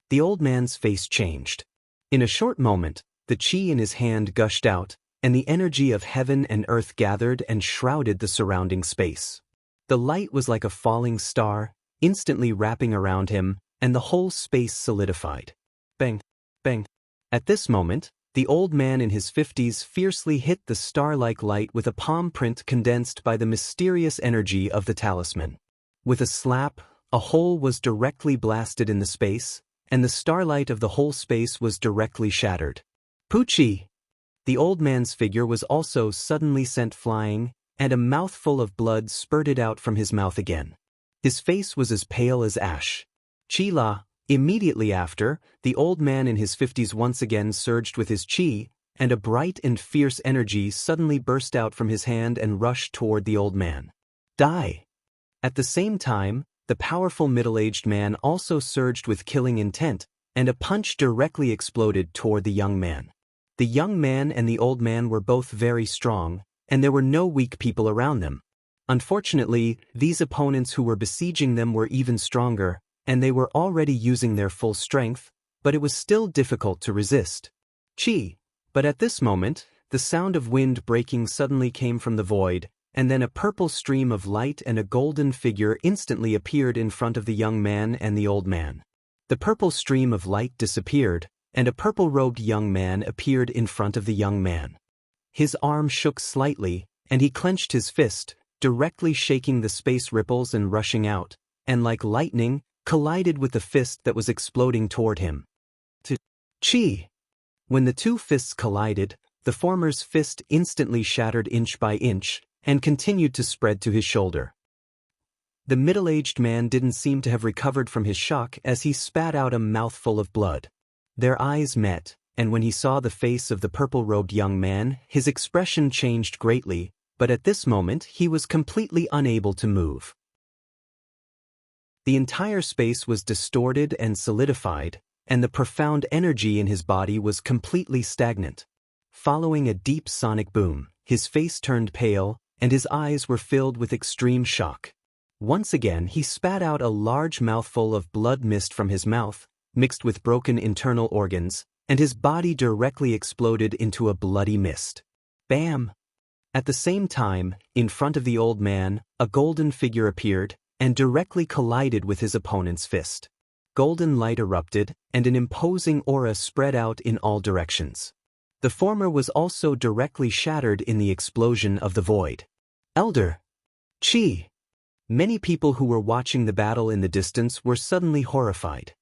The old man's face changed. In a short moment, the chi in his hand gushed out, and the energy of heaven and earth gathered and shrouded the surrounding space. The light was like a falling star, instantly wrapping around him, and the whole space solidified. Bang, bang. At this moment, the old man in his 50s fiercely hit the star-like light with a palm print condensed by the mysterious energy of the talisman. With a slap, a hole was directly blasted in the space, and the starlight of the whole space was directly shattered. Poochie! The old man's figure was also suddenly sent flying, and a mouthful of blood spurted out from his mouth again. His face was as pale as ash. Chi-la! Immediately after, the old man in his 50s once again surged with his chi, and a bright and fierce energy suddenly burst out from his hand and rushed toward the old man. Die! At the same time, the powerful middle-aged man also surged with killing intent, and a punch directly exploded toward the young man. The young man and the old man were both very strong, and there were no weak people around them. Unfortunately, these opponents who were besieging them were even stronger, and they were already using their full strength, but it was still difficult to resist. Chi! But at this moment, the sound of wind breaking suddenly came from the void, and then a purple stream of light and a golden figure instantly appeared in front of the young man and the old man. The purple stream of light disappeared, and a purple-robed young man appeared in front of the young man. His arm shook slightly, and he clenched his fist, directly shaking the space ripples and rushing out, and like lightning, collided with the fist that was exploding toward him. Chi! When the two fists collided, the former's fist instantly shattered inch by inch, and continued to spread to his shoulder. The middle-aged man didn't seem to have recovered from his shock as he spat out a mouthful of blood. Their eyes met, and when he saw the face of the purple-robed young man, his expression changed greatly, but at this moment he was completely unable to move. The entire space was distorted and solidified, and the profound energy in his body was completely stagnant. Following a deep sonic boom, his face turned pale, and his eyes were filled with extreme shock. Once again he spat out a large mouthful of blood mist from his mouth, mixed with broken internal organs, and his body directly exploded into a bloody mist. Bam! At the same time, in front of the old man, a golden figure appeared, and directly collided with his opponent's fist. Golden light erupted, and an imposing aura spread out in all directions. The former was also directly shattered in the explosion of the void. Elder! Chi! Many people who were watching the battle in the distance were suddenly horrified.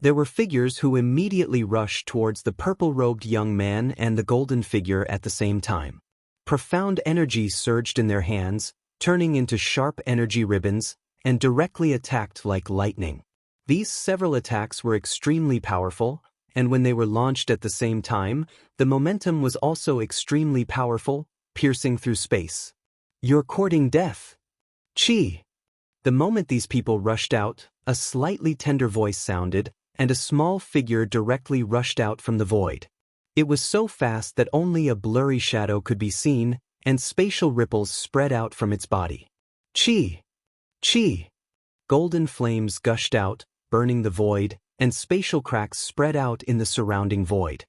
There were figures who immediately rushed towards the purple-robed young man and the golden figure at the same time. Profound energy surged in their hands, turning into sharp energy ribbons, and directly attacked like lightning. These several attacks were extremely powerful, and when they were launched at the same time, the momentum was also extremely powerful, piercing through space. You're courting death. Chi! The moment these people rushed out, a slightly tender voice sounded, and a small figure directly rushed out from the void. It was so fast that only a blurry shadow could be seen, and spatial ripples spread out from its body. Chi! Chi! Golden flames gushed out, burning the void, and spatial cracks spread out in the surrounding void.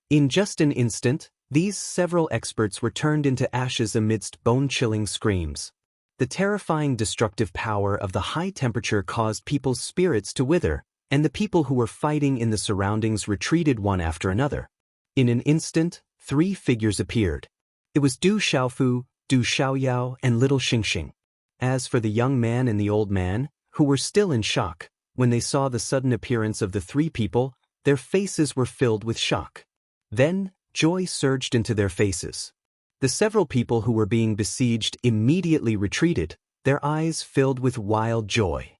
In just an instant, these several experts were turned into ashes amidst bone-chilling screams. The terrifying destructive power of the high temperature caused people's spirits to wither, and the people who were fighting in the surroundings retreated one after another. In an instant, 3 figures appeared. It was Du Xiaofu, Du Xiaoyao, and Little Xingxing. As for the young man and the old man, who were still in shock, when they saw the sudden appearance of the 3 people, their faces were filled with shock. Then, joy surged into their faces. The several people who were being besieged immediately retreated, their eyes filled with wild joy.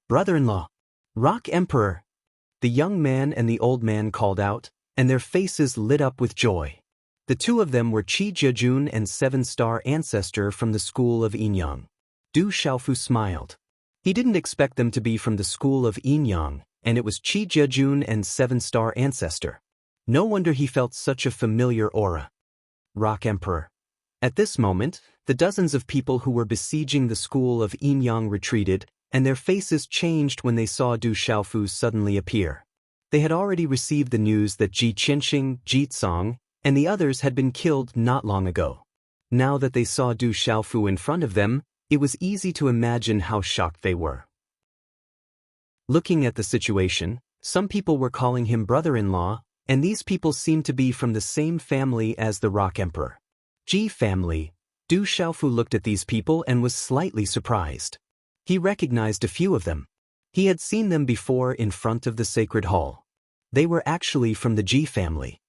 Brother-in-law! Rock Emperor! The young man and the old man called out, and their faces lit up with joy. The 2 of them were Qi Jiejun and 7-star ancestor from the school of Yinyang. Du Xiaofu smiled. He didn't expect them to be from the school of Yinyang, and it was Qi Jiejun and 7-star ancestor. No wonder he felt such a familiar aura. Rock Emperor. At this moment, the dozens of people who were besieging the school of Yinyang retreated, and their faces changed when they saw Du Xiaofu suddenly appear. They had already received the news that Ji Qianxing, Ji Tsong, and the others had been killed not long ago. Now that they saw Du Xiaofu in front of them, it was easy to imagine how shocked they were. Looking at the situation, some people were calling him brother-in-law, and these people seemed to be from the same family as the Rock Emperor. Ji family. Du Xiaofu looked at these people and was slightly surprised. He recognized a few of them. He had seen them before in front of the sacred hall. They were actually from the Ji family.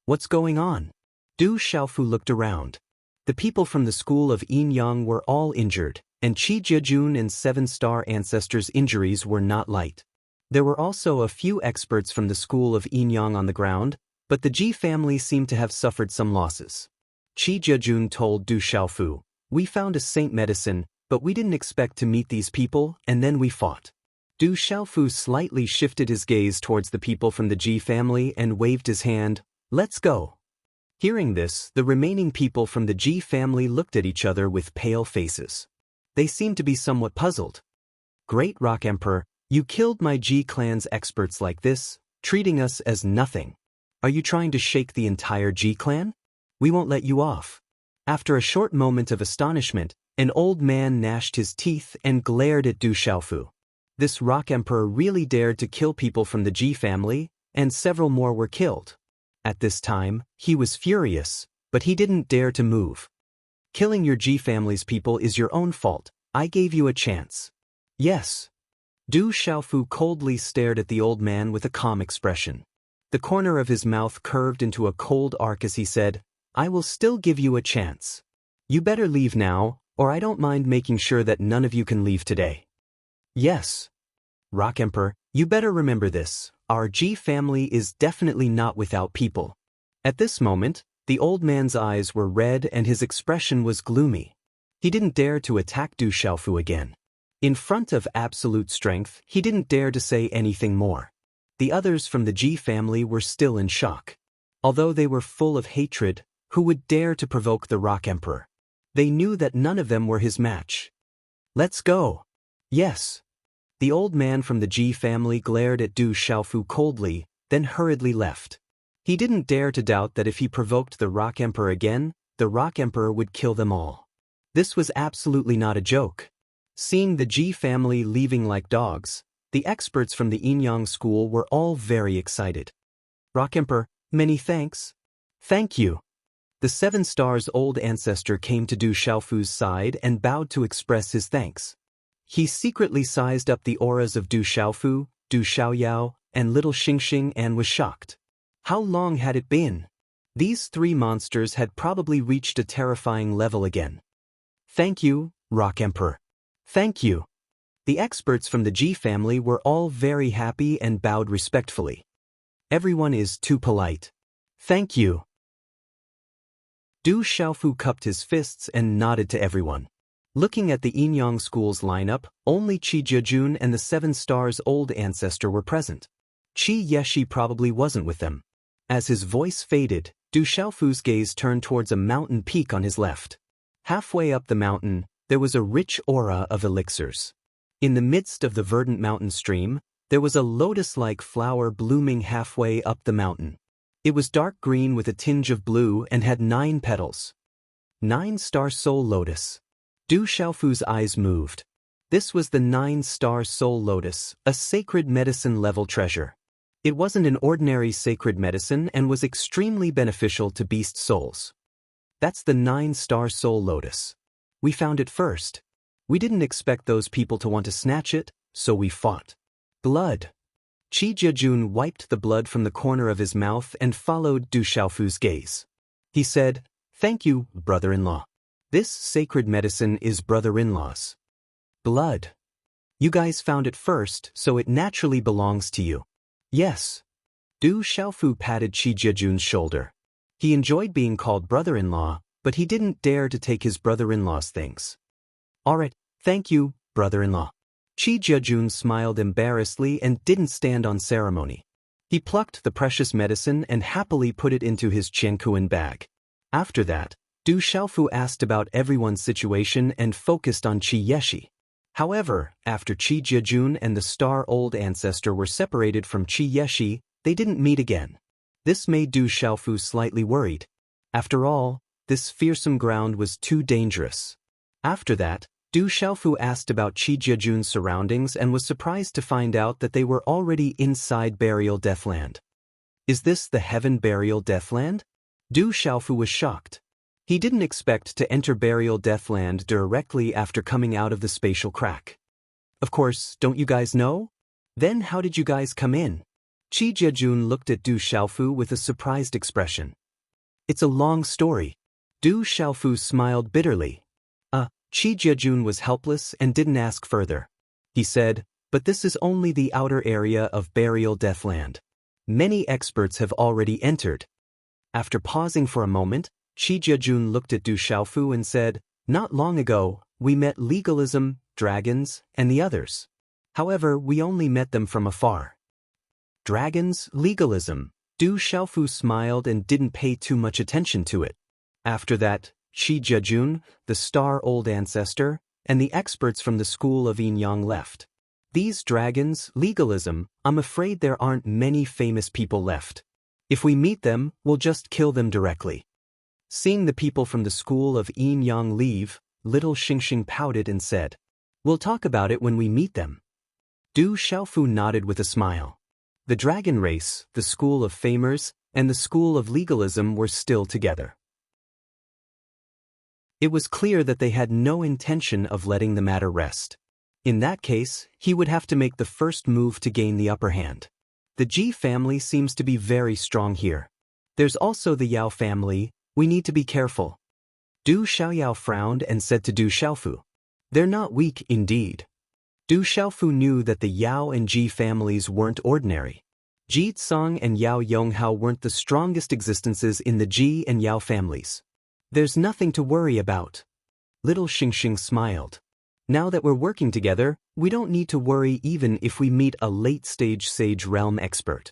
What's going on? Du Xiaofu looked around. The people from the school of Yinyang were all injured, and Qi Jiejun and 7-star ancestors' injuries were not light. There were also a few experts from the school of Yinyang on the ground, but the Ji family seemed to have suffered some losses. Qi Jiejun told Du Xiaofu, "We found a saint medicine, but we didn't expect to meet these people, and then we fought." Du Xiaofu slightly shifted his gaze towards the people from the Ji family and waved his hand, "Let's go." Hearing this, the remaining people from the Ji family looked at each other with pale faces. They seemed to be somewhat puzzled. "Great Rock Emperor, you killed my Ji clan's experts like this, treating us as nothing. Are you trying to shake the entire Ji clan? We won't let you off." After a short moment of astonishment, an old man gnashed his teeth and glared at Du Xiaofu. This rock emperor really dared to kill people from the Ji family, and several more were killed. At this time, he was furious, but he didn't dare to move. Killing your Ji family's people is your own fault. I gave you a chance. Yes. Du Xiaofu coldly stared at the old man with a calm expression. The corner of his mouth curved into a cold arc as he said, I will still give you a chance. You better leave now, or I don't mind making sure that none of you can leave today. Yes. Rock Emperor, you better remember this. Our Ji family is definitely not without people. At this moment, the old man's eyes were red and his expression was gloomy. He didn't dare to attack Du Xiaofu again. In front of absolute strength, he didn't dare to say anything more. The others from the Ji family were still in shock. Although they were full of hatred, who would dare to provoke the Rock Emperor? They knew that none of them were his match. Let's go. Yes. The old man from the Ji family glared at Du Xiaofu coldly, then hurriedly left. He didn't dare to doubt that if he provoked the Rock Emperor again, the Rock Emperor would kill them all. This was absolutely not a joke. Seeing the Ji family leaving like dogs, the experts from the Yinyang school were all very excited. Rock Emperor, many thanks. Thank you. The 7 stars old ancestor came to Du Xiaofu's side and bowed to express his thanks. He secretly sized up the auras of Du Xiaofu, Du Xiaoyao, and little Xingxing and was shocked. How long had it been? These 3 monsters had probably reached a terrifying level again. Thank you, Rock Emperor. Thank you. The experts from the Ji family were all very happy and bowed respectfully. Everyone is too polite. Thank you. Du Xiaofu cupped his fists and nodded to everyone. Looking at the Yinyang school's lineup, only Qi Jejun and the 7 stars old ancestor were present. Qi Yeshi probably wasn't with them. As his voice faded, Du Xiaofu's gaze turned towards a mountain peak on his left. Halfway up the mountain, there was a rich aura of elixirs. In the midst of the verdant mountain stream, there was a lotus-like flower blooming halfway up the mountain. It was dark green with a tinge of blue and had 9 petals. 9-star soul lotus. Du Xiaofu's eyes moved. This was the 9-star soul lotus, a sacred medicine-level treasure. It wasn't an ordinary sacred medicine and was extremely beneficial to beast souls. That's the 9-star soul lotus. We found it first. We didn't expect those people to want to snatch it, so we fought. Blood. Qi Jejun wiped the blood from the corner of his mouth and followed Du Xiaofu's gaze. He said, Thank you, brother-in-law. This sacred medicine is brother-in-law's. Blood. You guys found it first, so it naturally belongs to you. Yes. Du Xiaofu patted Qi Jejun's shoulder. He enjoyed being called brother-in-law, but he didn't dare to take his brother-in-law's things. Alright, thank you, brother-in-law. Qi Jejun smiled embarrassedly and didn't stand on ceremony. He plucked the precious medicine and happily put it into his Qiankuan bag. After that, Du Xiaofu asked about everyone's situation and focused on Qi Yeshi. However, after Qi Jejun and the star old ancestor were separated from Qi Yeshi, they didn't meet again. This made Du Xiaofu slightly worried. After all, this fearsome ground was too dangerous. After that, Du Xiaofu asked about Qi Jejun's surroundings and was surprised to find out that they were already inside Burial Deathland. Is this the Heaven Burial Deathland? Du Xiaofu was shocked. He didn't expect to enter Burial Deathland directly after coming out of the spatial crack. Of course, don't you guys know? Then how did you guys come in? Qi Jejun looked at Du Xiaofu with a surprised expression. It's a long story. Du Xiaofu smiled bitterly. Qi Jejun was helpless and didn't ask further. He said, but this is only the outer area of Burial Deathland. Many experts have already entered. After pausing for a moment, Qi Jejun looked at Du Xiaofu and said, not long ago, we met Legalism, Dragons, and the others. However, we only met them from afar. Dragons, Legalism. Du Xiaofu smiled and didn't pay too much attention to it. After that, Qi Jejun, the star old ancestor, and the experts from the school of Yinyang left. These dragons, Legalism, I'm afraid there aren't many famous people left. If we meet them, we'll just kill them directly. Seeing the people from the school of Yinyang leave, little Xingxing pouted and said, we'll talk about it when we meet them. Du Xiaofu nodded with a smile. The dragon race, the school of famers, and the school of legalism were still together. It was clear that they had no intention of letting the matter rest. In that case, he would have to make the first move to gain the upper hand. The Ji family seems to be very strong here. There's also the Yao family. We need to be careful. Du Xiaoyao frowned and said to Du Xiaofu, "They're not weak indeed." Du Xiaofu knew that the Yao and Ji families weren't ordinary. Ji Tsang and Yao Yonghao weren't the strongest existences in the Ji and Yao families. There's nothing to worry about. Little Xingxing smiled. Now that we're working together, we don't need to worry even if we meet a late-stage Sage Realm expert.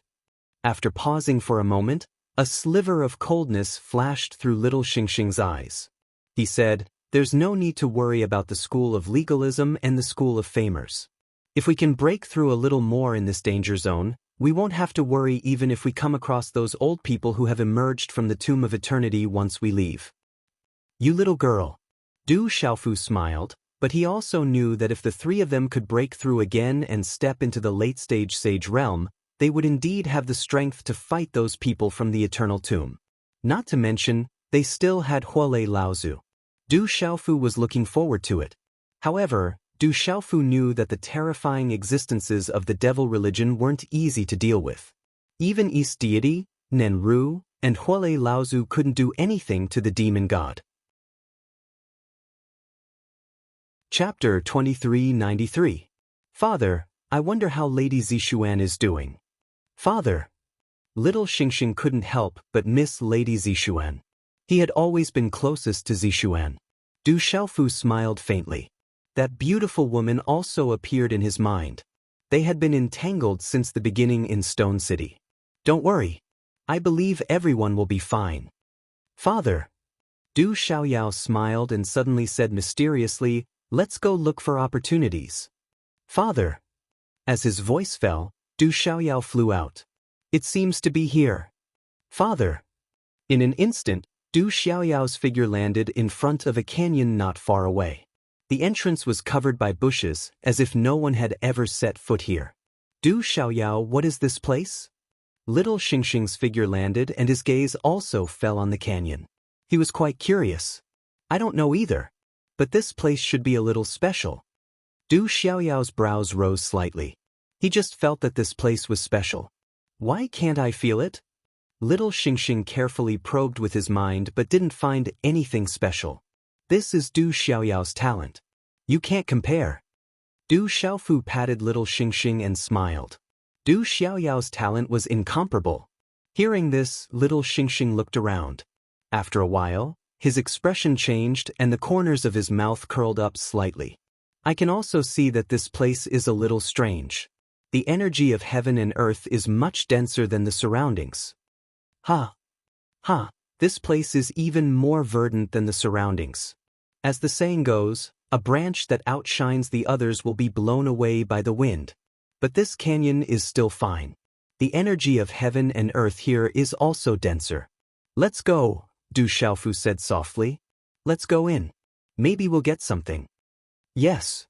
After pausing for a moment, a sliver of coldness flashed through Little Xingxing's eyes. He said, "There's no need to worry about the school of legalism and the school of famers. If we can break through a little more in this danger zone, we won't have to worry even if we come across those old people who have emerged from the tomb of eternity once we leave." "You little girl." Du Xiaofu smiled, but he also knew that if the three of them could break through again and step into the late-stage Sage Realm, they would indeed have the strength to fight those people from the eternal tomb. Not to mention, they still had Huolei Laozu. Du Xiaofu was looking forward to it. However, Du Xiaofu knew that the terrifying existences of the devil religion weren't easy to deal with. Even East Deity, Nenru, and Huolei Laozu couldn't do anything to the demon god. Chapter 2393. Father, I wonder how Lady Zixuan is doing. Father. Little Xingxing couldn't help but miss Lady Zixuan. He had always been closest to Zixuan. Du Xiaofu smiled faintly. That beautiful woman also appeared in his mind. They had been entangled since the beginning in Stone City. Don't worry. I believe everyone will be fine. Father. Du Xiaoyao smiled and suddenly said mysteriously, "Let's go look for opportunities." Father. As his voice fell, Du Xiaoyao flew out. "It seems to be here." Father. In an instant, Du Xiaoyao's figure landed in front of a canyon not far away. The entrance was covered by bushes, as if no one had ever set foot here. Du Xiaoyao, what is this place? Little Xingxing's figure landed and his gaze also fell on the canyon. He was quite curious. I don't know either. But this place should be a little special. Du Xiaoyao's brows rose slightly. He just felt that this place was special. Why can't I feel it? Little Xingxing carefully probed with his mind but didn't find anything special. This is Du Xiaoyao's talent. You can't compare. Du Xiaofu patted Little Xingxing and smiled. Du Xiaoyao's talent was incomparable. Hearing this, Little Xingxing looked around. After a while, his expression changed and the corners of his mouth curled up slightly. I can also see that this place is a little strange. The energy of heaven and earth is much denser than the surroundings. This place is even more verdant than the surroundings. As the saying goes, a branch that outshines the others will be blown away by the wind. But this canyon is still fine. The energy of heaven and earth here is also denser. Let's go, Du Xiaofu said softly. Let's go in. Maybe we'll get something. Yes.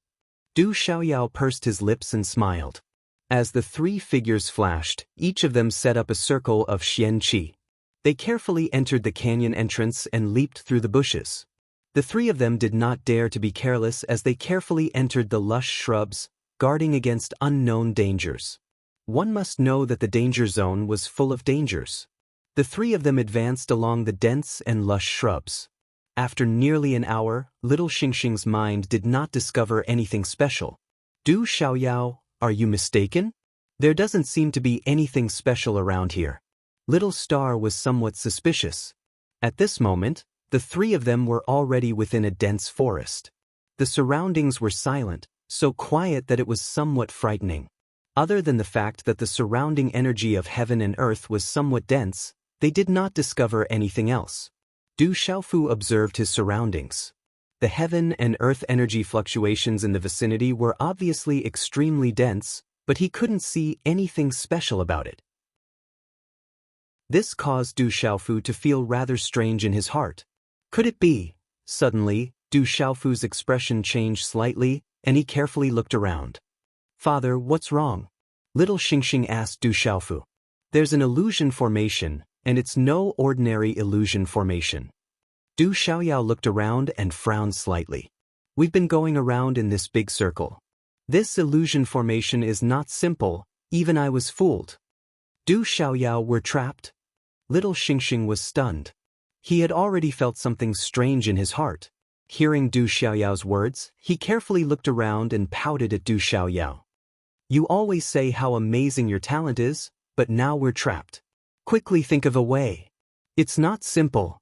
Du Xiaoyao pursed his lips and smiled. As the three figures flashed, each of them set up a circle of Xian Qi. They carefully entered the canyon entrance and leaped through the bushes. The three of them did not dare to be careless as they carefully entered the lush shrubs, guarding against unknown dangers. One must know that the danger zone was full of dangers. The three of them advanced along the dense and lush shrubs. After nearly an hour, Little Xingxing's mind did not discover anything special. Du Xiaoyao, are you mistaken? There doesn't seem to be anything special around here. Little Star was somewhat suspicious. At this moment, the three of them were already within a dense forest. The surroundings were silent, so quiet that it was somewhat frightening. Other than the fact that the surrounding energy of heaven and earth was somewhat dense, they did not discover anything else. Du Xiaofu observed his surroundings. The heaven and earth energy fluctuations in the vicinity were obviously extremely dense, but he couldn't see anything special about it. This caused Du Xiaofu to feel rather strange in his heart. Could it be? Suddenly, Du Xiaofu's expression changed slightly, and he carefully looked around. Father, what's wrong? Little Xingxing asked Du Xiaofu. There's an illusion formation, and it's no ordinary illusion formation. Du Xiaoyao looked around and frowned slightly. We've been going around in this big circle. This illusion formation is not simple, even I was fooled. Du Xiaoyao, we're trapped? Little Xingxing was stunned. He had already felt something strange in his heart. Hearing Du Xiaoyao's words, he carefully looked around and pouted at Du Xiaoyao. You always say how amazing your talent is, but now we're trapped. Quickly think of a way. It's not simple.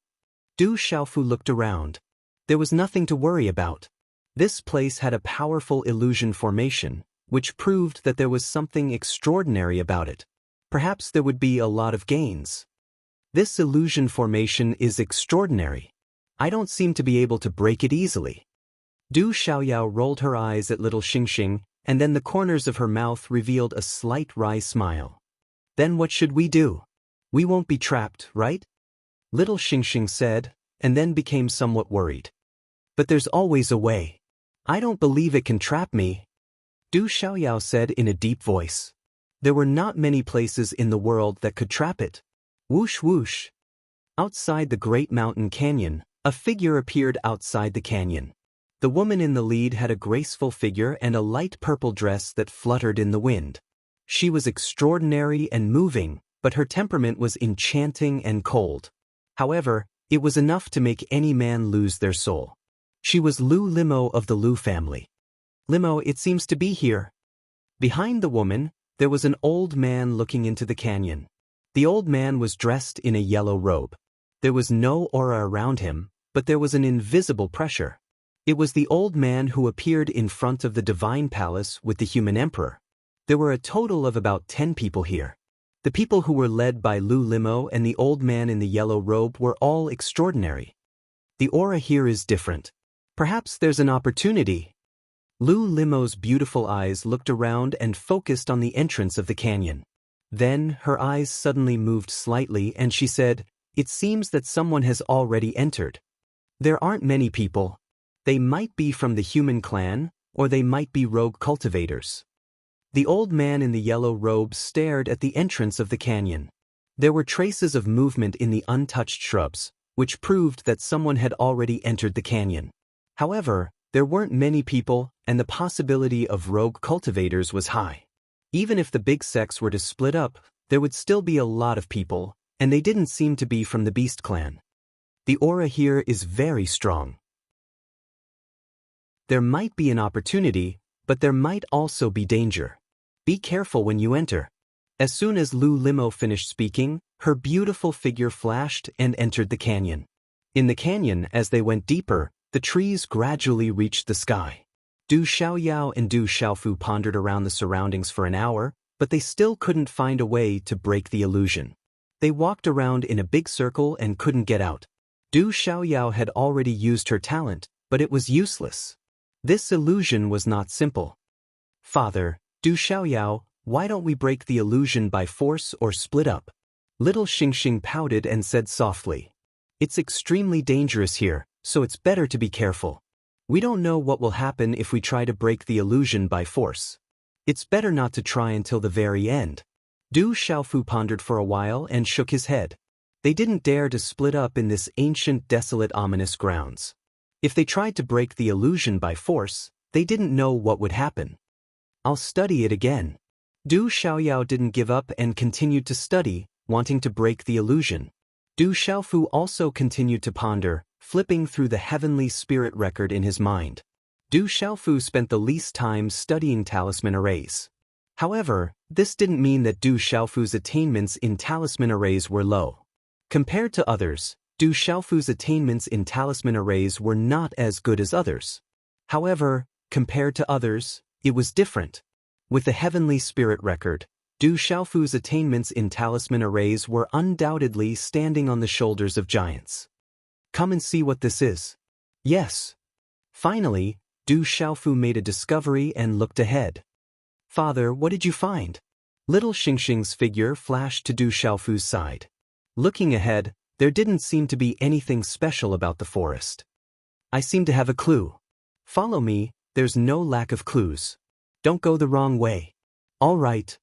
Du Xiaofu looked around. There was nothing to worry about. This place had a powerful illusion formation, which proved that there was something extraordinary about it. Perhaps there would be a lot of gains. This illusion formation is extraordinary. I don't seem to be able to break it easily. Du Xiaoyao rolled her eyes at little Xingxing, and then the corners of her mouth revealed a slight wry smile. Then what should we do? We won't be trapped, right? Little Xingxing said, and then became somewhat worried. But there's always a way. I don't believe it can trap me. Du Xiaoyao said in a deep voice. There were not many places in the world that could trap it. Whoosh whoosh. Outside the great mountain canyon, a figure appeared outside the canyon. The woman in the lead had a graceful figure and a light purple dress that fluttered in the wind. She was extraordinary and moving, but her temperament was enchanting and cold. However, it was enough to make any man lose their soul. She was Lu Limo of the Lu family. Limo, it seems to be here. Behind the woman, there was an old man looking into the canyon. The old man was dressed in a yellow robe. There was no aura around him, but there was an invisible pressure. It was the old man who appeared in front of the divine palace with the human emperor. There were a total of about 10 people here. The people who were led by Lu Limo and the old man in the yellow robe were all extraordinary. The aura here is different. Perhaps there's an opportunity. Lu Limo's beautiful eyes looked around and focused on the entrance of the canyon. Then her eyes suddenly moved slightly and she said, "It seems that someone has already entered. There aren't many people. They might be from the human clan, or they might be rogue cultivators." The old man in the yellow robe stared at the entrance of the canyon. There were traces of movement in the untouched shrubs, which proved that someone had already entered the canyon. However, there weren't many people, and the possibility of rogue cultivators was high. Even if the big sects were to split up, there would still be a lot of people, and they didn't seem to be from the Beast clan. The aura here is very strong. There might be an opportunity, but there might also be danger. Be careful when you enter. As soon as Lu Limo finished speaking, her beautiful figure flashed and entered the canyon. In the canyon, as they went deeper, the trees gradually reached the sky. Du Xiaoyao and Du Xiaofu pondered around the surroundings for an hour, but they still couldn't find a way to break the illusion. They walked around in a big circle and couldn't get out. Du Xiaoyao had already used her talent, but it was useless. This illusion was not simple. Father, Du Xiaoyao, why don't we break the illusion by force or split up? Little Xingxing pouted and said softly. It's extremely dangerous here, so it's better to be careful. We don't know what will happen if we try to break the illusion by force. It's better not to try until the very end. Du Xiaofu pondered for a while and shook his head. They didn't dare to split up in this ancient, desolate, ominous grounds. If they tried to break the illusion by force, they didn't know what would happen. I'll study it again. Du Xiaoyao didn't give up and continued to study, wanting to break the illusion. Du Xiaofu also continued to ponder, flipping through the heavenly spirit record in his mind. Du Xiaofu spent the least time studying talisman arrays. However, this didn't mean that Du Xiaofu's attainments in talisman arrays were low. Compared to others, Du Xiaofu's attainments in talisman arrays were not as good as others. However, compared to others, it was different. With the heavenly spirit record, Du Xiaofu's attainments in talisman arrays were undoubtedly standing on the shoulders of giants. Come and see what this is. Yes. Finally, Du Xiaofu made a discovery and looked ahead. Father, what did you find? Little Xingxing's figure flashed to Du Xiaofu's side. Looking ahead, there didn't seem to be anything special about the forest. I seem to have a clue. Follow me, there's no lack of clues. Don't go the wrong way. All right.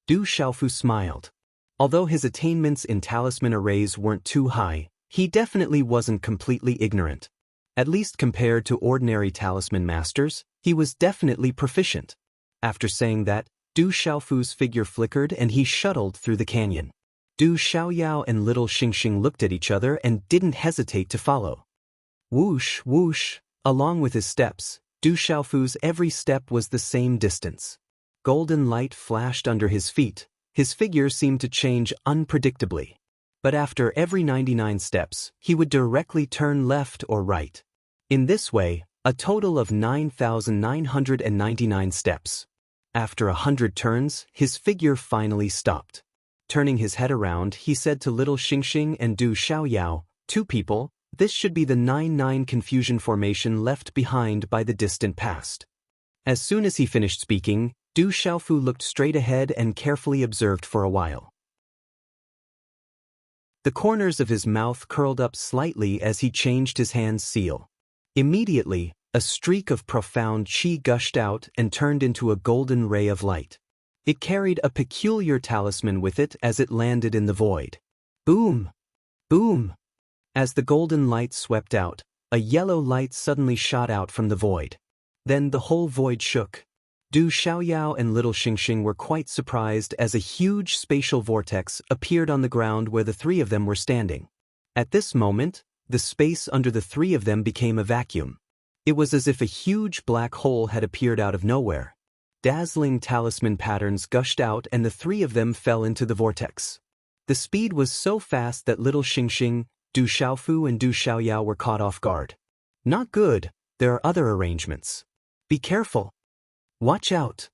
Du Xiaofu smiled. Although his attainments in talisman arrays weren't too high, he definitely wasn't completely ignorant. At least compared to ordinary talisman masters, he was definitely proficient. After saying that, Du Xiaofu's figure flickered and he shuttled through the canyon. Du Xiaoyao and little Xingxing looked at each other and didn't hesitate to follow. Whoosh, whoosh, along with his steps, Du Xiaofu's every step was the same distance. Golden light flashed under his feet, his figure seemed to change unpredictably. But after every 99 steps, he would directly turn left or right. In this way, a total of 9,999 steps. After 100 turns, his figure finally stopped. Turning his head around, he said to little Xingxing and Du Xiaoyao, "Two people, this should be the 9-9 confusion formation left behind by the distant past." As soon as he finished speaking, Du Xiaofu looked straight ahead and carefully observed for a while. The corners of his mouth curled up slightly as he changed his hand's seal. Immediately, a streak of profound qi gushed out and turned into a golden ray of light. It carried a peculiar talisman with it as it landed in the void. Boom! Boom! As the golden light swept out, a yellow light suddenly shot out from the void. Then the whole void shook. Du Xiaoyao and little Xingxing were quite surprised as a huge spatial vortex appeared on the ground where the three of them were standing. At this moment, the space under the three of them became a vacuum. It was as if a huge black hole had appeared out of nowhere. Dazzling talisman patterns gushed out and the three of them fell into the vortex. The speed was so fast that little Xingxing, Du Xiaofu and Du Xiaoyao were caught off guard. Not good, there are other arrangements. Be careful. Watch out.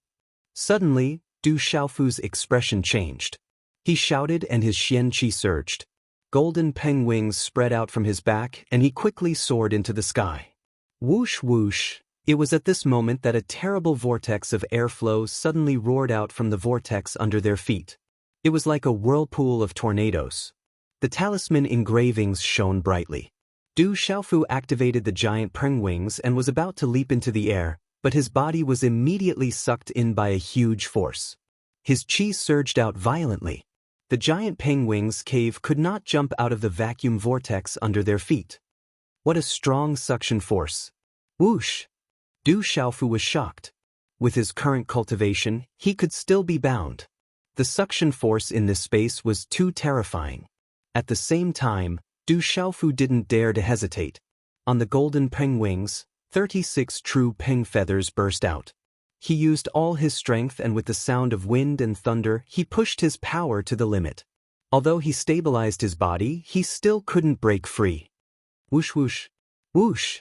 Suddenly, Du Xiaofu's expression changed. He shouted and his xian qi surged. Golden peng wings spread out from his back and he quickly soared into the sky. Whoosh whoosh. It was at this moment that a terrible vortex of airflow suddenly roared out from the vortex under their feet. It was like a whirlpool of tornadoes. The talisman engravings shone brightly. Du Xiaofu activated the giant peng wings and was about to leap into the air, but his body was immediately sucked in by a huge force. His qi surged out violently. The giant peng wings cave could not jump out of the vacuum vortex under their feet. What a strong suction force. Whoosh! Du Xiaofu was shocked. With his current cultivation, he could still be bound. The suction force in this space was too terrifying. At the same time, Du Xiaofu didn't dare to hesitate. On the golden peng wings, 36 true peng feathers burst out. He used all his strength and with the sound of wind and thunder, he pushed his power to the limit. Although he stabilized his body, he still couldn't break free. Whoosh whoosh, whoosh.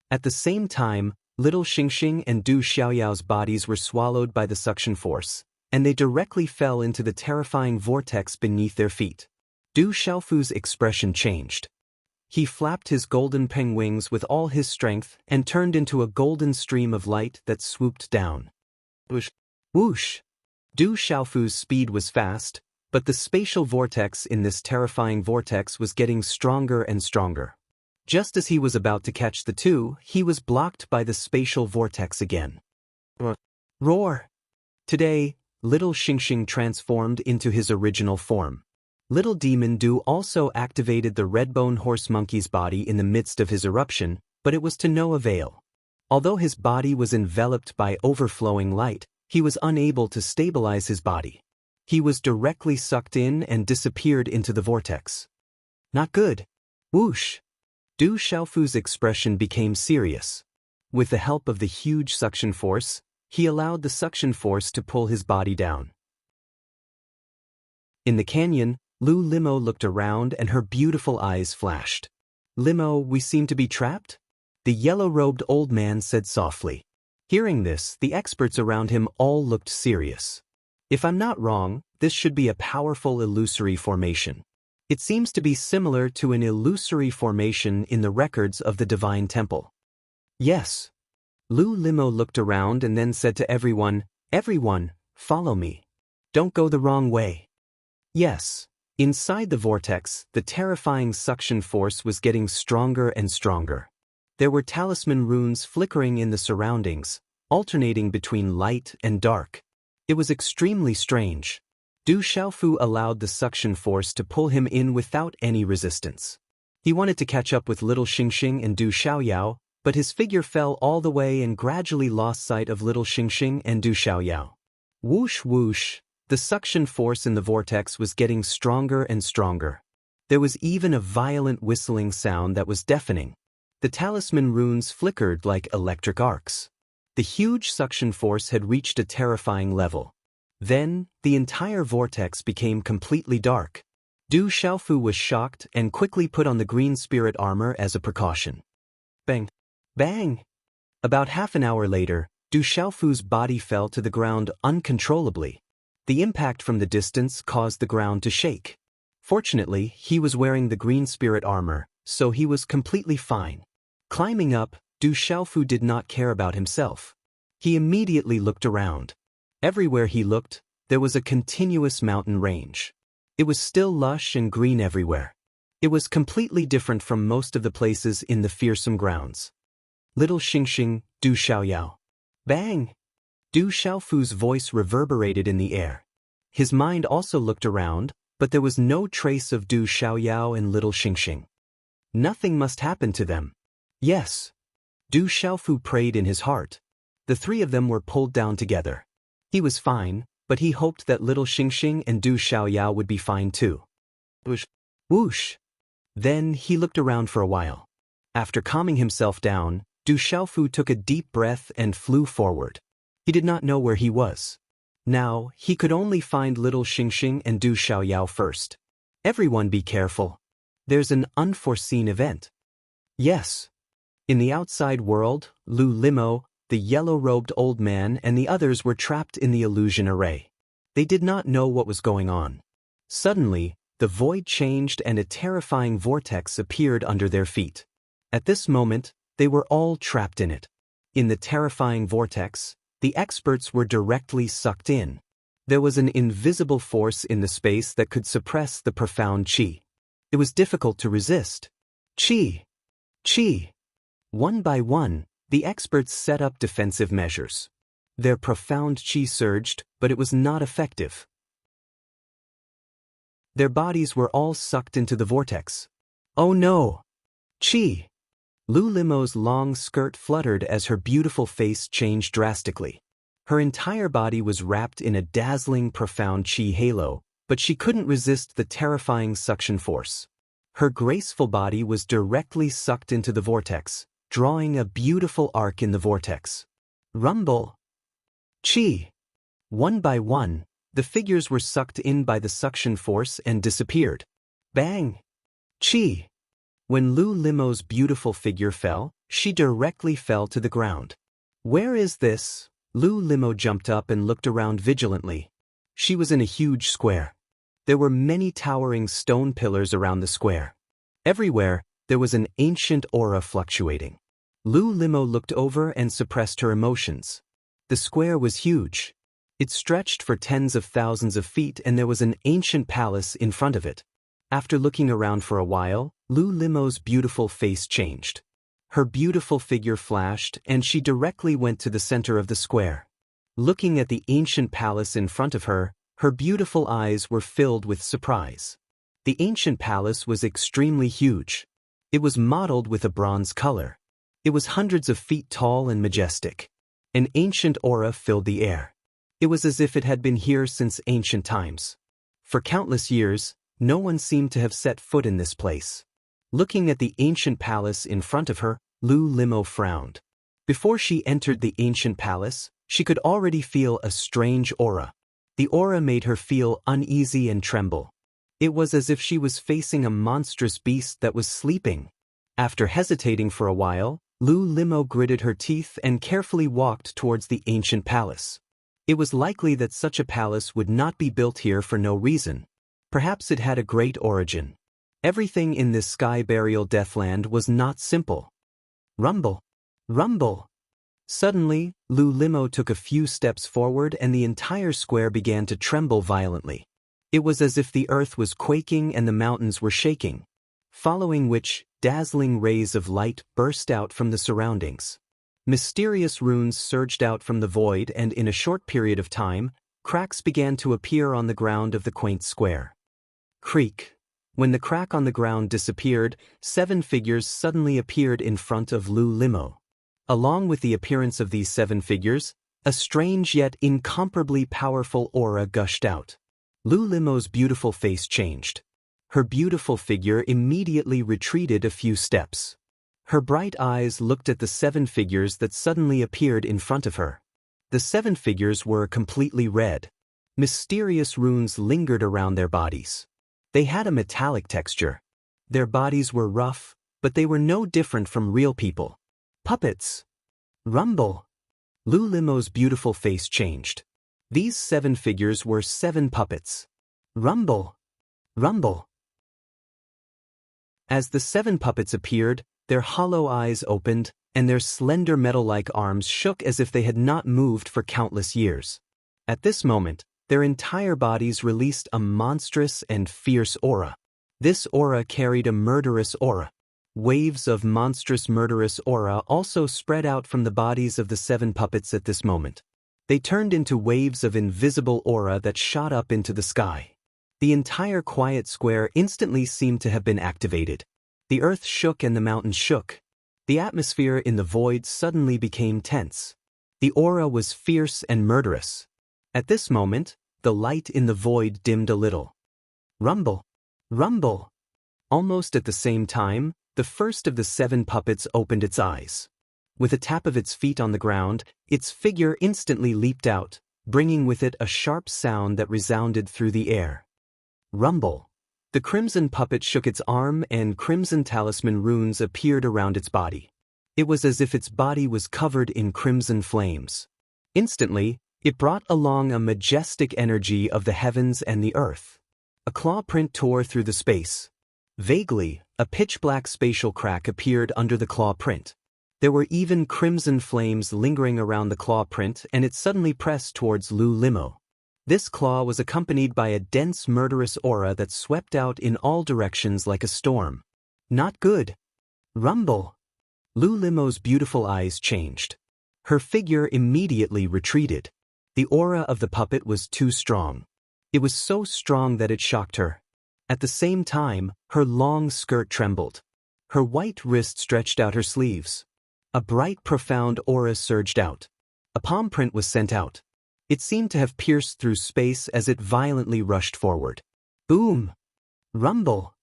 At the same time, little Xingxing and Du Xiaoyao's bodies were swallowed by the suction force, and they directly fell into the terrifying vortex beneath their feet. Du Xiaofu's expression changed. He flapped his golden peng wings with all his strength and turned into a golden stream of light that swooped down. Whoosh! Whoosh! Du Xiaofu's speed was fast, but the spatial vortex in this terrifying vortex was getting stronger and stronger. Just as he was about to catch the two, he was blocked by the spatial vortex again. Roar! Today, little Xingxing transformed into his original form. Little Demon Du also activated the redbone horse monkey's body in the midst of his eruption, but it was to no avail. Although his body was enveloped by overflowing light, he was unable to stabilize his body. He was directly sucked in and disappeared into the vortex. Not good. Whoosh! Du Xiaofu's expression became serious. With the help of the huge suction force, he allowed the suction force to pull his body down. In the canyon, Lu Limo looked around and her beautiful eyes flashed. Limo, we seem to be trapped? The yellow-robed old man said softly. Hearing this, the experts around him all looked serious. If I'm not wrong, this should be a powerful illusory formation. It seems to be similar to an illusory formation in the records of the Divine Temple. Yes. Lu Limo looked around and then said to everyone, "Everyone, follow me. Don't go the wrong way." Yes. Inside the vortex, the terrifying suction force was getting stronger and stronger. There were talisman runes flickering in the surroundings, alternating between light and dark. It was extremely strange. Du Xiaofu allowed the suction force to pull him in without any resistance. He wanted to catch up with little Xingxing and Du Xiaoyao, but his figure fell all the way and gradually lost sight of little Xingxing and Du Xiaoyao. Whoosh whoosh, the suction force in the vortex was getting stronger and stronger. There was even a violent whistling sound that was deafening. The talisman runes flickered like electric arcs. The huge suction force had reached a terrifying level. Then, the entire vortex became completely dark. Du Xiaofu was shocked and quickly put on the green spirit armor as a precaution. Bang! Bang! About half an hour later, Du Xiaofu's body fell to the ground uncontrollably. The impact from the distance caused the ground to shake. Fortunately, he was wearing the green spirit armor, so he was completely fine. Climbing up, Du Xiaofu did not care about himself. He immediately looked around. Everywhere he looked, there was a continuous mountain range. It was still lush and green everywhere. It was completely different from most of the places in the fearsome grounds. Little Xingxing, Du Xiaoyao. Bang! Du Xiaofu's voice reverberated in the air. His mind also looked around, but there was no trace of Du Xiaoyao and little Xingxing. Nothing must happen to them. Yes. Du Xiaofu prayed in his heart. The three of them were pulled down together. He was fine, but he hoped that little Xingxing and Du Xiaoyao would be fine too. Whoosh! Whoosh! Then he looked around for a while. After calming himself down, Du Xiaofu took a deep breath and flew forward. He did not know where he was. Now, he could only find little Xingxing and Du Xiaoyao first. Everyone be careful. There's an unforeseen event. Yes. In the outside world, Lu Limo, the yellow-robed old man and the others were trapped in the illusion array. They did not know what was going on. Suddenly, the void changed and a terrifying vortex appeared under their feet. At this moment, they were all trapped in it. In the terrifying vortex, the experts were directly sucked in. There was an invisible force in the space that could suppress the profound qi. It was difficult to resist. Qi! Qi! One by one, the experts set up defensive measures. Their profound qi surged, but it was not effective. Their bodies were all sucked into the vortex. Oh no! Qi! Lu Limo's long skirt fluttered as her beautiful face changed drastically. Her entire body was wrapped in a dazzling profound qi halo, but she couldn't resist the terrifying suction force. Her graceful body was directly sucked into the vortex, drawing a beautiful arc in the vortex. Rumble! Qi! One by one, the figures were sucked in by the suction force and disappeared. Bang! Qi! When Lu Limo's beautiful figure fell, she directly fell to the ground. Where is this? Lu Limo jumped up and looked around vigilantly. She was in a huge square. There were many towering stone pillars around the square. Everywhere, there was an ancient aura fluctuating. Lu Limo looked over and suppressed her emotions. The square was huge. It stretched for tens of thousands of feet and there was an ancient palace in front of it. After looking around for a while, Lu Limo's beautiful face changed. Her beautiful figure flashed and she directly went to the center of the square. Looking at the ancient palace in front of her, her beautiful eyes were filled with surprise. The ancient palace was extremely huge. It was modeled with a bronze color. It was hundreds of feet tall and majestic. An ancient aura filled the air. It was as if it had been here since ancient times. For countless years, no one seemed to have set foot in this place. Looking at the ancient palace in front of her, Lu Limo frowned. Before she entered the ancient palace, she could already feel a strange aura. The aura made her feel uneasy and tremble. It was as if she was facing a monstrous beast that was sleeping. After hesitating for a while, Lu Limo gritted her teeth and carefully walked towards the ancient palace. It was likely that such a palace would not be built here for no reason. Perhaps it had a great origin. Everything in this sky burial deathland was not simple. Rumble! Rumble! Suddenly, Lu Limo took a few steps forward and the entire square began to tremble violently. It was as if the earth was quaking and the mountains were shaking. Following which, dazzling rays of light burst out from the surroundings. Mysterious runes surged out from the void, and in a short period of time, cracks began to appear on the ground of the quaint square. Creak. When the crack on the ground disappeared, 7 figures suddenly appeared in front of Lu Limo. Along with the appearance of these 7 figures, a strange yet incomparably powerful aura gushed out. Lu Limo's beautiful face changed. Her beautiful figure immediately retreated a few steps. Her bright eyes looked at the 7 figures that suddenly appeared in front of her. The 7 figures were completely red. Mysterious runes lingered around their bodies. They had a metallic texture. Their bodies were rough, but they were no different from real people. Puppets. Rumble. Lu Limo's beautiful face changed. These 7 figures were 7 puppets. Rumble. Rumble. As the 7 puppets appeared, their hollow eyes opened, and their slender metal-like arms shook as if they had not moved for countless years. At this moment, their entire bodies released a monstrous and fierce aura. This aura carried a murderous aura. Waves of monstrous murderous aura also spread out from the bodies of the 7 puppets at this moment. They turned into waves of invisible aura that shot up into the sky. The entire quiet square instantly seemed to have been activated. The earth shook and the mountains shook. The atmosphere in the void suddenly became tense. The aura was fierce and murderous. At this moment, the light in the void dimmed a little. Rumble. Rumble. Almost at the same time, the first of the 7 puppets opened its eyes. With a tap of its feet on the ground, its figure instantly leaped out, bringing with it a sharp sound that resounded through the air. Rumble. The crimson puppet shook its arm and crimson talisman runes appeared around its body. It was as if its body was covered in crimson flames. Instantly, it brought along a majestic energy of the heavens and the earth. A claw print tore through the space. Vaguely, a pitch-black spatial crack appeared under the claw print. There were even crimson flames lingering around the claw print, and it suddenly pressed towards Lu Limo. This claw was accompanied by a dense murderous aura that swept out in all directions like a storm. Not good. Rumble. Lu Limo's beautiful eyes changed. Her figure immediately retreated. The aura of the puppet was too strong. It was so strong that it shocked her. At the same time, her long skirt trembled. Her white wrist stretched out her sleeves. A bright, profound aura surged out. A palm print was sent out. It seemed to have pierced through space as it violently rushed forward. Boom! Rumble!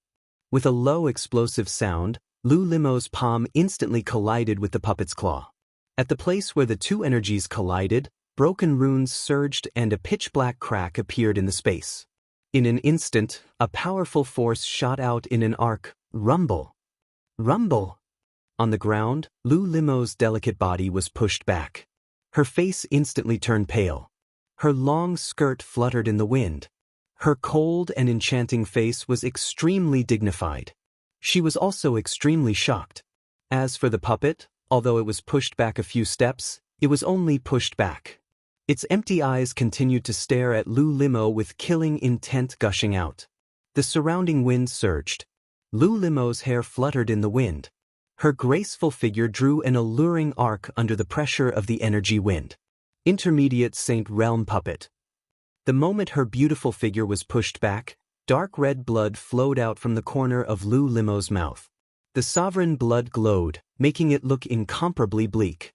With a low, explosive sound, Lu Limo's palm instantly collided with the puppet's claw. At the place where the 2 energies collided, broken runes surged and a pitch-black crack appeared in the space. In an instant, a powerful force shot out in an arc. Rumble! Rumble! On the ground, Lu Limo's delicate body was pushed back. Her face instantly turned pale. Her long skirt fluttered in the wind. Her cold and enchanting face was extremely dignified. She was also extremely shocked. As for the puppet, although it was pushed back a few steps, it was only pushed back. Its empty eyes continued to stare at Lu Limo with killing intent gushing out. The surrounding wind surged. Lu Limo's hair fluttered in the wind. Her graceful figure drew an alluring arc under the pressure of the energy wind. Intermediate Saint Realm Puppet. The moment her beautiful figure was pushed back, dark red blood flowed out from the corner of Lu Limo's mouth. The sovereign blood glowed, making it look incomparably bleak.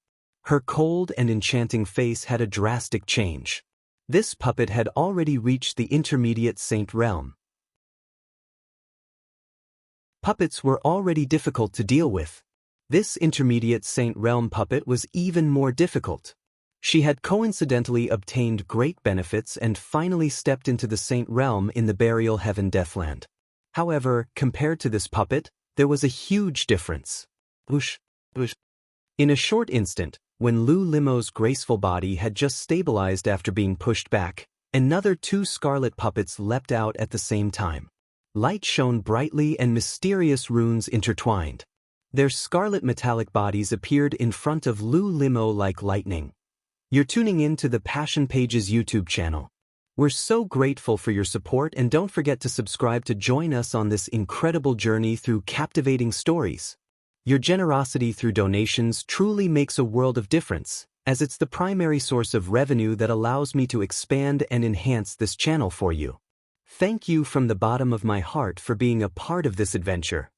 Her cold and enchanting face had a drastic change. This puppet had already reached the intermediate Saint Realm. Puppets were already difficult to deal with. This intermediate Saint Realm puppet was even more difficult. She had coincidentally obtained great benefits and finally stepped into the Saint Realm in the Burial Heaven Deathland. However, compared to this puppet, there was a huge difference. Whoosh, whoosh. In a short instant, when Lu Limo's graceful body had just stabilized after being pushed back, another 2 scarlet puppets leapt out at the same time. Light shone brightly and mysterious runes intertwined. Their scarlet metallic bodies appeared in front of Lu Limo like lightning. You're tuning in to the Passion Pages YouTube channel. We're so grateful for your support, and don't forget to subscribe to join us on this incredible journey through captivating stories. Your generosity through donations truly makes a world of difference, as it's the primary source of revenue that allows me to expand and enhance this channel for you. Thank you from the bottom of my heart for being a part of this adventure.